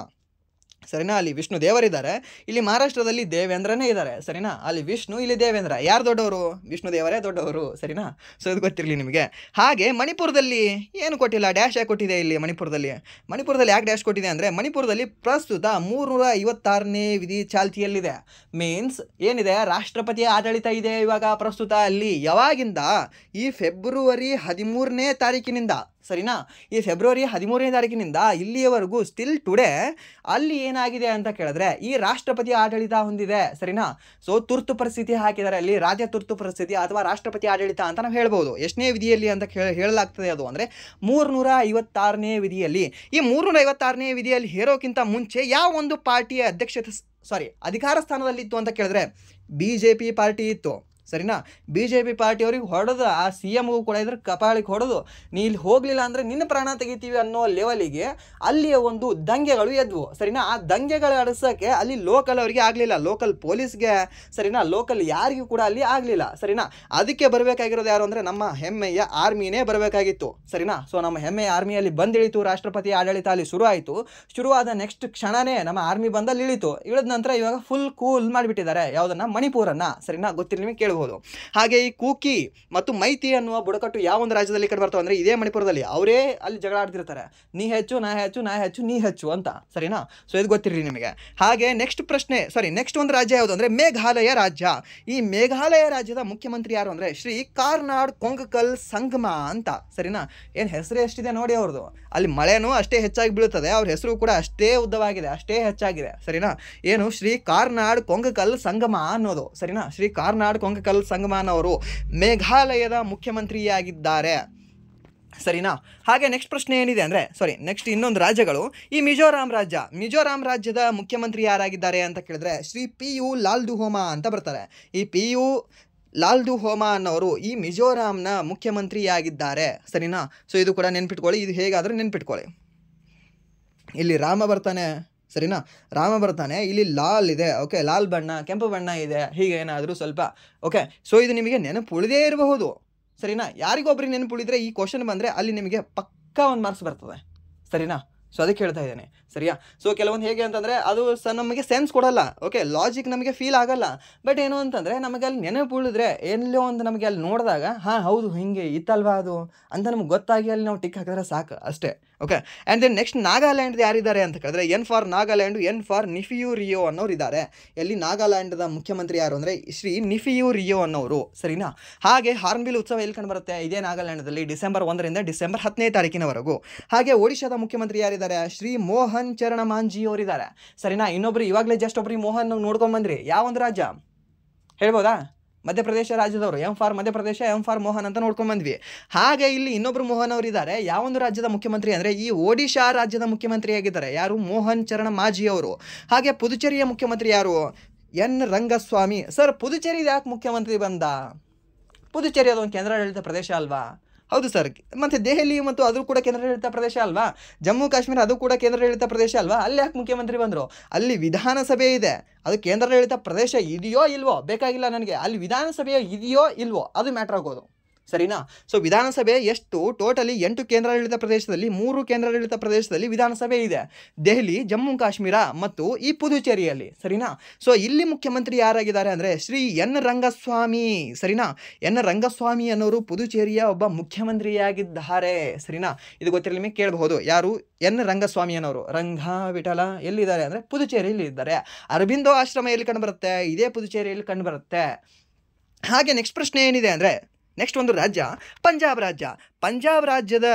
ಸರಿನಾ. ಅಲ್ಲಿ ವಿಷ್ಣು ದೇವರಿದ್ದಾರೆ, ಇಲ್ಲಿ ಮಹಾರಾಷ್ಟ್ರದಲ್ಲಿ ದೇವೇಂದ್ರನೇ ಇದ್ದಾರೆ, ಸರಿನಾ. ಅಲ್ಲಿ ವಿಷ್ಣು, ಇಲ್ಲಿ ದೇವೇಂದ್ರ, ಯಾರು ದೊಡ್ಡವರು, ವಿಷ್ಣು ದೇವರೇ ದೊಡ್ಡವರು, ಸರಿನಾ. ಸೊ ಇದು ಗೊತ್ತಿರಲಿ ನಿಮಗೆ. ಹಾಗೆ ಮಣಿಪುರದಲ್ಲಿ ಏನು ಕೊಟ್ಟಿಲ್ಲ, ಡ್ಯಾಶ್ ಯಾಕೆ ಕೊಟ್ಟಿದೆ ಇಲ್ಲಿ ಮಣಿಪುರದಲ್ಲಿ ಯಾಕೆ ಡ್ಯಾಶ್ ಕೊಟ್ಟಿದೆ ಅಂದರೆ, ಮಣಿಪುರದಲ್ಲಿ ಪ್ರಸ್ತುತ 356ನೇ ವಿಧಿ ಚಾಲ್ತಿಯಲ್ಲಿದೆ. ಮೀನ್ಸ್ ಏನಿದೆ, ರಾಷ್ಟ್ರಪತಿಯ ಆಡಳಿತ ಇದೆ ಇವಾಗ ಪ್ರಸ್ತುತ ಅಲ್ಲಿ. ಯಾವಾಗಿಂದ, ಈ ಫೆಬ್ರವರಿ 13ನೇ ತಾರೀಕಿನಿಂದ, ಸರಿನಾ. ಈ ಫೆಬ್ರವರಿ 13ನೇ ತಾರೀಕಿನಿಂದ ಇಲ್ಲಿಯವರೆಗೂ ಸ್ಟಿಲ್ ಟುಡೇ ಅಲ್ಲಿ ಏನಾಗಿದೆ ಅಂತ ಕೇಳಿದ್ರೆ ಈ ರಾಷ್ಟ್ರಪತಿ ಆಡಳಿತ ಹೊಂದಿದೆ, ಸರಿನಾ. ಸೊ ತುರ್ತು ಪರಿಸ್ಥಿತಿ ಹಾಕಿದ್ದಾರೆ ಅಲ್ಲಿ, ರಾಜ್ಯ ತುರ್ತು ಪರಿಸ್ಥಿತಿ ಅಥವಾ ರಾಷ್ಟ್ರಪತಿ ಆಡಳಿತ ಅಂತ ನಾವು ಹೇಳ್ಬೋದು. ಎಷ್ಟನೇ ವಿಧಿಯಲ್ಲಿ ಅಂತ ಹೇಳಲಾಗ್ತದೆ ಅದು ಅಂದರೆ 356ನೇ ವಿಧಿಯಲ್ಲಿ. ಈ 356ನೇ ವಿಧಿಯಲ್ಲಿ ಹೇರೋಕ್ಕಿಂತ ಮುಂಚೆ ಯಾವ ಒಂದು ಪಾರ್ಟಿಯ ಅಧಿಕಾರ ಸ್ಥಾನದಲ್ಲಿತ್ತು ಅಂತ ಕೇಳಿದ್ರೆ BJP ಪಾರ್ಟಿ ಇತ್ತು, ಸರಿನಾ. BJP ಪಾರ್ಟಿಯವ್ರಿಗೆ ಹೊಡೆದು ಆ CMಗೂ ಕೂಡ ಇದ್ರ ಕಪಾಳಿಗೆ ಹೊಡೆದು, ನೀ ಇಲ್ಲಿ ಹೋಗಲಿಲ್ಲ ಅಂದರೆ ನಿನ್ನ ಪ್ರಾಣ ತೆಗಿತೀವಿ ಅನ್ನೋ ಲೆವೆಲಿಗೆ ಅಲ್ಲಿಯ ಒಂದು ದಂಗೆಗಳು ಎದ್ವು, ಸರಿನಾ. ಆ ದಂಗೆಗಳು ಅಡಿಸೋಕ್ಕೆ ಅಲ್ಲಿ ಲೋಕಲ್ ಅವರಿಗೆ ಆಗಲಿಲ್ಲ, ಲೋಕಲ್ ಪೊಲೀಸ್ಗೆ, ಸರಿನಾ, ಲೋಕಲ್ ಯಾರಿಗೂ ಕೂಡ ಅಲ್ಲಿ ಆಗಲಿಲ್ಲ, ಸರಿನಾ. ಅದಕ್ಕೆ ಬರಬೇಕಾಗಿರೋದು ಯಾರು ಅಂದರೆ ನಮ್ಮ ಹೆಮ್ಮೆಯ ಆರ್ಮಿನೇ ಬರಬೇಕಾಗಿತ್ತು, ಸರಿನಾ. ಸೊ ನಮ್ಮ ಹೆಮ್ಮೆಯ ಆರ್ಮಿಯಲ್ಲಿ ಬಂದಿಳಿತು, ರಾಷ್ಟ್ರಪತಿ ಆಡಳಿತ ಅಲ್ಲಿ ಶುರುವಾದ ನೆಕ್ಸ್ಟ್ ಕ್ಷಣನೇ ನಮ್ಮ ಆರ್ಮಿ ಬಂದಲ್ಲಿ ಇಳಿದ ನಂತರ ಇವಾಗ ಫುಲ್ ಕೂಲ್ ಮಾಡಿಬಿಟ್ಟಿದ್ದಾರೆ ಯಾವುದನ್ನು, ಮಣಿಪುರನ್ನು, ಸರಿನಾ. ಗೊತ್ತಿಲ್ಲ ನಿಮಗೆ ಕೇಳ್ಬೋದು. ಹಾಗೆ ಈ ಕೂಕಿ ಮತ್ತು ಮೈತಿ ಅನ್ನುವ ಬುಡಕಟ್ಟು ಯಾವ ಒಂದು ರಾಜ್ಯದಲ್ಲಿ ಕಡೆ ಬರ್ತಾವೆ ಅಂದರೆ ಇದೇ ಮಣಿಪುರದಲ್ಲಿ. ಅವರೇ ಅಲ್ಲಿ ಜಗಳ ಆಡ್ತಿರ್ತಾರೆ, ನೀ ಹೆಚ್ಚು ನಾ ಹೆಚ್ಚು ನಾ ಹೆಚ್ಚು ನೀ ಹೆಚ್ಚು ಅಂತ, ಸರಿನಾ. ಸೊ ಇದು ಗೊತ್ತಿರಲಿ ನಿಮಗೆ. ಹಾಗೆ ನೆಕ್ಸ್ಟ್ ಒಂದು ರಾಜ್ಯ ಯಾವುದು ಅಂದರೆ ಮೇಘಾಲಯ ರಾಜ್ಯ. ಈ ಮೇಘಾಲಯ ರಾಜ್ಯದ ಮುಖ್ಯಮಂತ್ರಿ ಯಾರು ಅಂದರೆ ಶ್ರೀ ಕಾರ್ನಾಡ್ ಕೊಂಗಕಲ್ ಸಂಗಮ ಅಂತ, ಸರಿನಾ. ಏನು ಹೆಸರು ಎಷ್ಟಿದೆ ನೋಡಿ ಅವ್ರದ್ದು. ಅಲ್ಲಿ ಮಳೆನೂ ಅಷ್ಟೇ ಹೆಚ್ಚಾಗಿ ಬೀಳುತ್ತದೆ, ಅವ್ರ ಹೆಸರು ಕೂಡ ಅಷ್ಟೇ ಉದ್ದವಾಗಿದೆ, ಅಷ್ಟೇ ಹೆಚ್ಚಾಗಿದೆ, ಸರಿನಾ. ಏನು ಶ್ರೀ ಕಾರ್ನಾಡ್ ಕೊಂಗಕಲ್ ಸಂಗಮ ಅನ್ನೋದು, ಸರಿನಾ. ಶ್ರೀ ಕಾರ್ನಾಡ್ ಕೊಂಗಕಲ್ ಸಂಗಮನ್ ಅವರು ಮೇಘಾಲಯದ ಮುಖ್ಯಮಂತ್ರಿಯಾಗಿದ್ದಾರೆ, ಸರಿನಾ. ಹಾಗೆ ನೆಕ್ಸ್ಟ್ ಪ್ರಶ್ನೆ ಏನಿದೆ ಅಂದರೆ ನೆಕ್ಸ್ಟ್ ಇನ್ನೊಂದು ರಾಜ್ಯಗಳು. ಈ ಮಿಜೋರಾಂ ರಾಜ್ಯದ ಮುಖ್ಯಮಂತ್ರಿ ಯಾರಾಗಿದ್ದಾರೆ ಅಂತ ಕೇಳಿದ್ರೆ ಶ್ರೀ PU ಲಾಲ್ದುಹೋಮಾ ಅಂತ ಬರ್ತಾರೆ. ಈ PU ಲಾಲ್ದುಹೋಮಾ ಅನ್ನೋರು ಈ ಮಿಜೋರಾಂನ ಮುಖ್ಯಮಂತ್ರಿಯಾಗಿದ್ದಾರೆ, ಸರಿನಾ. ಸೊ ಇದು ಕೂಡ ನೆನ್ಪಿಟ್ಕೊಳ್ಳಿ, ಇದು ಹೇಗಾದರೂ ನೆನ್ಪಿಟ್ಕೊಳ್ಳಿ. ಇಲ್ಲಿ ರಾಮ ಬರ್ತಾನೆ, ಸರಿನಾ. ರಾಮ ಬರ್ತಾನೆ, ಇಲ್ಲಿ ಲಾಲ್ ಇದೆ, ಓಕೆ, ಲಾಲ್ ಬಣ್ಣ, ಕೆಂಪು ಬಣ್ಣ ಇದೆ, ಹೀಗೆ ಏನಾದರೂ ಸ್ವಲ್ಪ, ಓಕೆ. ಸೊ ಇದು ನಿಮಗೆ ನೆನಪು ಉಳಿದೇ ಇರಬಹುದು, ಸರಿನಾ. ಯಾರಿಗೊಬ್ಬರಿಗೆ ನೆನಪು ಉಳಿದ್ರೆ ಈ ಕ್ವಶನ್ ಬಂದರೆ ಅಲ್ಲಿ ನಿಮಗೆ ಪಕ್ಕಾ ಒಂದು ಮಾರ್ಕ್ಸ್ ಬರ್ತದೆ, ಸರಿನಾ. ಸೊ ಅದಕ್ಕೆ ಹೇಳ್ತಾ ಇದ್ದೇನೆ, ಸರಿಯಾ. ಸೊ ಕೆಲವೊಂದು ಹೇಗೆ ಅಂತಂದರೆ ಅದು ನಮಗೆ ಸೆನ್ಸ್ ಕೊಡಲ್ಲ, ಓಕೆ, ಲಾಜಿಕ್ ನಮಗೆ ಫೀಲ್ ಆಗಲ್ಲ. ಬಟ್ ಏನು ಅಂತಂದರೆ ನಮಗೆ ಅಲ್ಲಿ ನೆನಪು ಉಳಿದ್ರೆ ಎಲ್ಲೋ ಒಂದು ನಮಗೆ ಅಲ್ಲಿ ನೋಡಿದಾಗ ಹಾಂ ಹೌದು ಹಿಂಗೆ ಇತ್ತಲ್ವಾ ಅದು ಅಂತ ನಮ್ಗೆ ಗೊತ್ತಾಗಿ ಅಲ್ಲಿ ನಾವು ಟಿಕ್ ಹಾಕಿದ್ರೆ ಸಾಕು ಅಷ್ಟೇ, okay. And then next Nagaland ಯಾರಿದ್ದಾರೆ ಅಂತ ಕೇಳಿದ್ರೆ N for Nagaland, N for Neiphiu Rio ಅನ್ನೋರು ಇದ್ದಾರೆ. ಎಲ್ಲಿ ನಾಗಾಲ್ಯಾಂಡ್ದ ಮುಖ್ಯಮಂತ್ರಿ ಯಾರು ಅಂದರೆ ಶ್ರೀ ನಿಫಿಯು ರಿಯೋ ಅನ್ನೋರು, ಸರಿನಾ. ಹಾಗೆ ಹಾರ್ನ್ಬಿಲ್ ಉತ್ಸವ ಎಲ್ಲಿ ಕಂಡು ಬರುತ್ತೆ, ಇದೇ ನಾಗಾಲ್ಯಾಂಡ್ದಲ್ಲಿ ಡಿಸೆಂಬರ್ 1ರಿಂದ ಡಿಸೆಂಬರ್ 10ನೇ ತಾರೀಕಿನವರೆಗೂ. ಹಾಗೆ ಒಡಿಶಾದ ಮುಖ್ಯಮಂತ್ರಿ ಯಾರಿದ್ದಾರೆ, ಶ್ರೀ ಮೋಹನ್ ಚರಣ ಮಾಂಜಿ ಅವರಿದ್ದಾರೆ, ಸರಿನಾ. ಇನ್ನೊಬ್ರು ಇವಾಗಲೇ ಜಸ್ಟ್ ಒಬ್ರಿಗೆ ಮೋಹನ್ ನೋಡ್ಕೊಂಡ್ಬಂದ್ರಿ, ಯಾವ ಒಂದು ರಾಜ್ಯ ಹೇಳ್ಬೋದಾ, ಮಧ್ಯಪ್ರದೇಶ ರಾಜ್ಯದವರು, M for Madhya Pradesh, M for Mohan ಅಂತ ನೋಡ್ಕೊಂಡ್ಬಂದ್ವಿ. ಹಾಗೆ ಇಲ್ಲಿ ಇನ್ನೊಬ್ರು ಮೋಹನ್ ಅವರಿದ್ದಾರೆ, ಯಾವೊಂದು ರಾಜ್ಯದ ಮುಖ್ಯಮಂತ್ರಿ ಅಂದರೆ ಈ ಒಡಿಶಾ ರಾಜ್ಯದ ಮುಖ್ಯಮಂತ್ರಿಯಾಗಿದ್ದಾರೆ, ಯಾರು, ಮೋಹನ್ ಚರಣ ಮಾಂಜಿ ಅವರು. ಹಾಗೆ ಪುದುಚೇರಿಯ ಮುಖ್ಯಮಂತ್ರಿ ಯಾರು, N ರಂಗಸ್ವಾಮಿ. ಸರ್ ಪುದುಚೇರಿ ಯಾಕೆ ಮುಖ್ಯಮಂತ್ರಿ ಬಂದ, ಪುದುಚೇರಿ ಅದೊಂದು ಕೇಂದ್ರಾಡಳಿತ ಪ್ರದೇಶ ಅಲ್ವಾ, ಹೌದು ಸರ್. ಮತ್ತು ದೆಹಲಿ ಮತ್ತು ಅದು ಕೂಡ ಕೇಂದ್ರಾಡಳಿತ ಪ್ರದೇಶ ಅಲ್ವಾ, ಜಮ್ಮು ಕಾಶ್ಮೀರ ಅದು ಕೂಡ ಕೇಂದ್ರಾಡಳಿತ ಪ್ರದೇಶ ಅಲ್ವಾ, ಅಲ್ಲಿ ಯಾಕೆ ಮುಖ್ಯಮಂತ್ರಿ ಬಂದರು, ಅಲ್ಲಿ ವಿಧಾನಸಭೆ ಇದೆ, ಅದು ಕೇಂದ್ರಾಡಳಿತ ಪ್ರದೇಶ ಇದೆಯೋ ಇಲ್ವೋ ಬೇಕಾಗಿಲ್ಲ ನನಗೆ, ಅಲ್ಲಿ ವಿಧಾನಸಭೆ ಇದೆಯೋ ಇಲ್ವೋ ಅದು ಮ್ಯಾಟ್ರ್ ಆಗೋದು, ಸರಿನಾ. ಸೊ ವಿಧಾನಸಭೆ ಎಷ್ಟು ಟೋಟಲಿ 8 ಕೇಂದ್ರಾಡಳಿತ ಪ್ರದೇಶದಲ್ಲಿ 3 ಕೇಂದ್ರಾಡಳಿತ ಪ್ರದೇಶದಲ್ಲಿ ವಿಧಾನಸಭೆ ಇದೆ, ದೆಹಲಿ, ಜಮ್ಮು ಕಾಶ್ಮೀರ ಮತ್ತು ಈ ಪುದುಚೇರಿಯಲ್ಲಿ, ಸರಿನಾ. ಸೊ ಇಲ್ಲಿ ಮುಖ್ಯಮಂತ್ರಿ ಯಾರಾಗಿದ್ದಾರೆ ಅಂದರೆ ಶ್ರೀ N ರಂಗಸ್ವಾಮಿ, ಸರಿನಾ. N ರಂಗಸ್ವಾಮಿ ಅನ್ನೋರು ಪುದುಚೇರಿಯ ಒಬ್ಬ ಮುಖ್ಯಮಂತ್ರಿಯಾಗಿದ್ದಾರೆ, ಸರಿನಾ. ಇದು ಗೊತ್ತಿರಲಿ ನಿಮಗೆ ಕೇಳಬಹುದು, ಯಾರು, N ರಂಗಸ್ವಾಮಿ ಅನ್ನೋರು. ರಂಗ ವಿಠಲ ಎಲ್ಲಿದ್ದಾರೆ ಅಂದರೆ ಪುದುಚೇರಿಯಲ್ಲಿ ಇದ್ದಾರೆ. ಅರಬಿಂದೋ ಆಶ್ರಮ ಎಲ್ಲಿ ಕಂಡುಬರುತ್ತೆ, ಇದೇ ಪುದುಚೇರಿಯಲ್ಲಿ ಕಂಡುಬರುತ್ತೆ. ಹಾಗೆ ನೆಕ್ಸ್ಟ್ ಪ್ರಶ್ನೆ ಏನಿದೆ ಅಂದರೆ ನೆಕ್ಸ್ಟ್ ಒಂದು ರಾಜ್ಯ ಪಂಜಾಬ್ ರಾಜ್ಯದ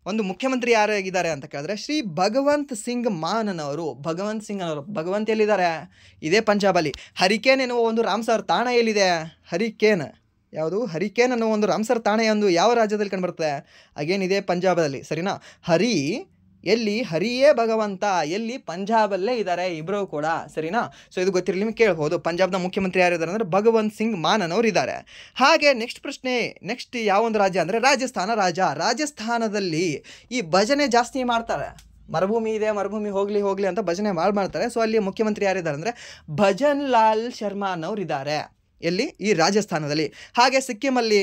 ಒಂದು ಮುಖ್ಯಮಂತ್ರಿ ಯಾರಾಗಿದ್ದಾರೆ ಅಂತ ಕೇಳಿದ್ರೆ ಶ್ರೀ ಭಗವಂತ್ ಸಿಂಗ್ ಮಾನ್ ಅನ್ನೋರು. ಭಗವಂತ್ ಎಲ್ಲಿದ್ದಾರೆ, ಇದೇ ಪಂಜಾಬಲ್ಲಿ. ಹರಿಕೇನ್ ಎನ್ನುವ ಒಂದು ರಾಮ್ಸರ್ ತಾಣ ಎಲ್ಲಿದೆ, ಹರಿಕೇನ್ ಅನ್ನೋ ಒಂದು ರಾಮ್ಸರ್ ತಾಣ ಒಂದು ಯಾವ ರಾಜ್ಯದಲ್ಲಿ ಕಂಡುಬರುತ್ತೆ, ಅಗೇನ್ ಇದೇ ಪಂಜಾಬಲ್ಲಿ, ಸರಿನಾ. ಎಲ್ಲಿ ಹರಿಯೇ ಭಗವಂತ, ಎಲ್ಲಿ ಪಂಜಾಬಲ್ಲೇ ಇದ್ದಾರೆ ಇಬ್ಬರು ಕೂಡ, ಸರಿನಾ. ಸೊ ಇದು ಗೊತ್ತಿರಲಿ, ನಿಮಗೆ ಕೇಳ್ಬೋದು ಪಂಜಾಬ್ನ ಮುಖ್ಯಮಂತ್ರಿ ಯಾರಿದ್ದಾರೆ ಅಂದರೆ ಭಗವಂತ್ ಸಿಂಗ್ ಮಾನ್ ಅವರು ಇದ್ದಾರೆ. ಹಾಗೆ ನೆಕ್ಸ್ಟ್ ಪ್ರಶ್ನೆ, ನೆಕ್ಸ್ಟ್ ಯಾವೊಂದು ರಾಜ್ಯ ಅಂದರೆ ರಾಜಸ್ಥಾನ ರಾಜಸ್ಥಾನದಲ್ಲಿ ಈ ಭಜನೆ ಜಾಸ್ತಿ ಮಾಡ್ತಾರೆ. ಮರುಭೂಮಿ ಇದೆ, ಮರುಭೂಮಿ ಹೋಗಲಿ ಅಂತ ಭಜನೆ ಮಾಡ್ತಾರೆ. ಸೊ ಅಲ್ಲಿ ಮುಖ್ಯಮಂತ್ರಿ ಯಾರಿದ್ದಾರೆ ಅಂದರೆ ಭಜನ್ ಲಾಲ್ ಶರ್ಮಾನವ್ರು ಇದ್ದಾರೆ. ಎಲ್ಲಿ? ಈ ರಾಜಸ್ಥಾನದಲ್ಲಿ. ಹಾಗೆ ಸಿಕ್ಕಿಮಲ್ಲಿ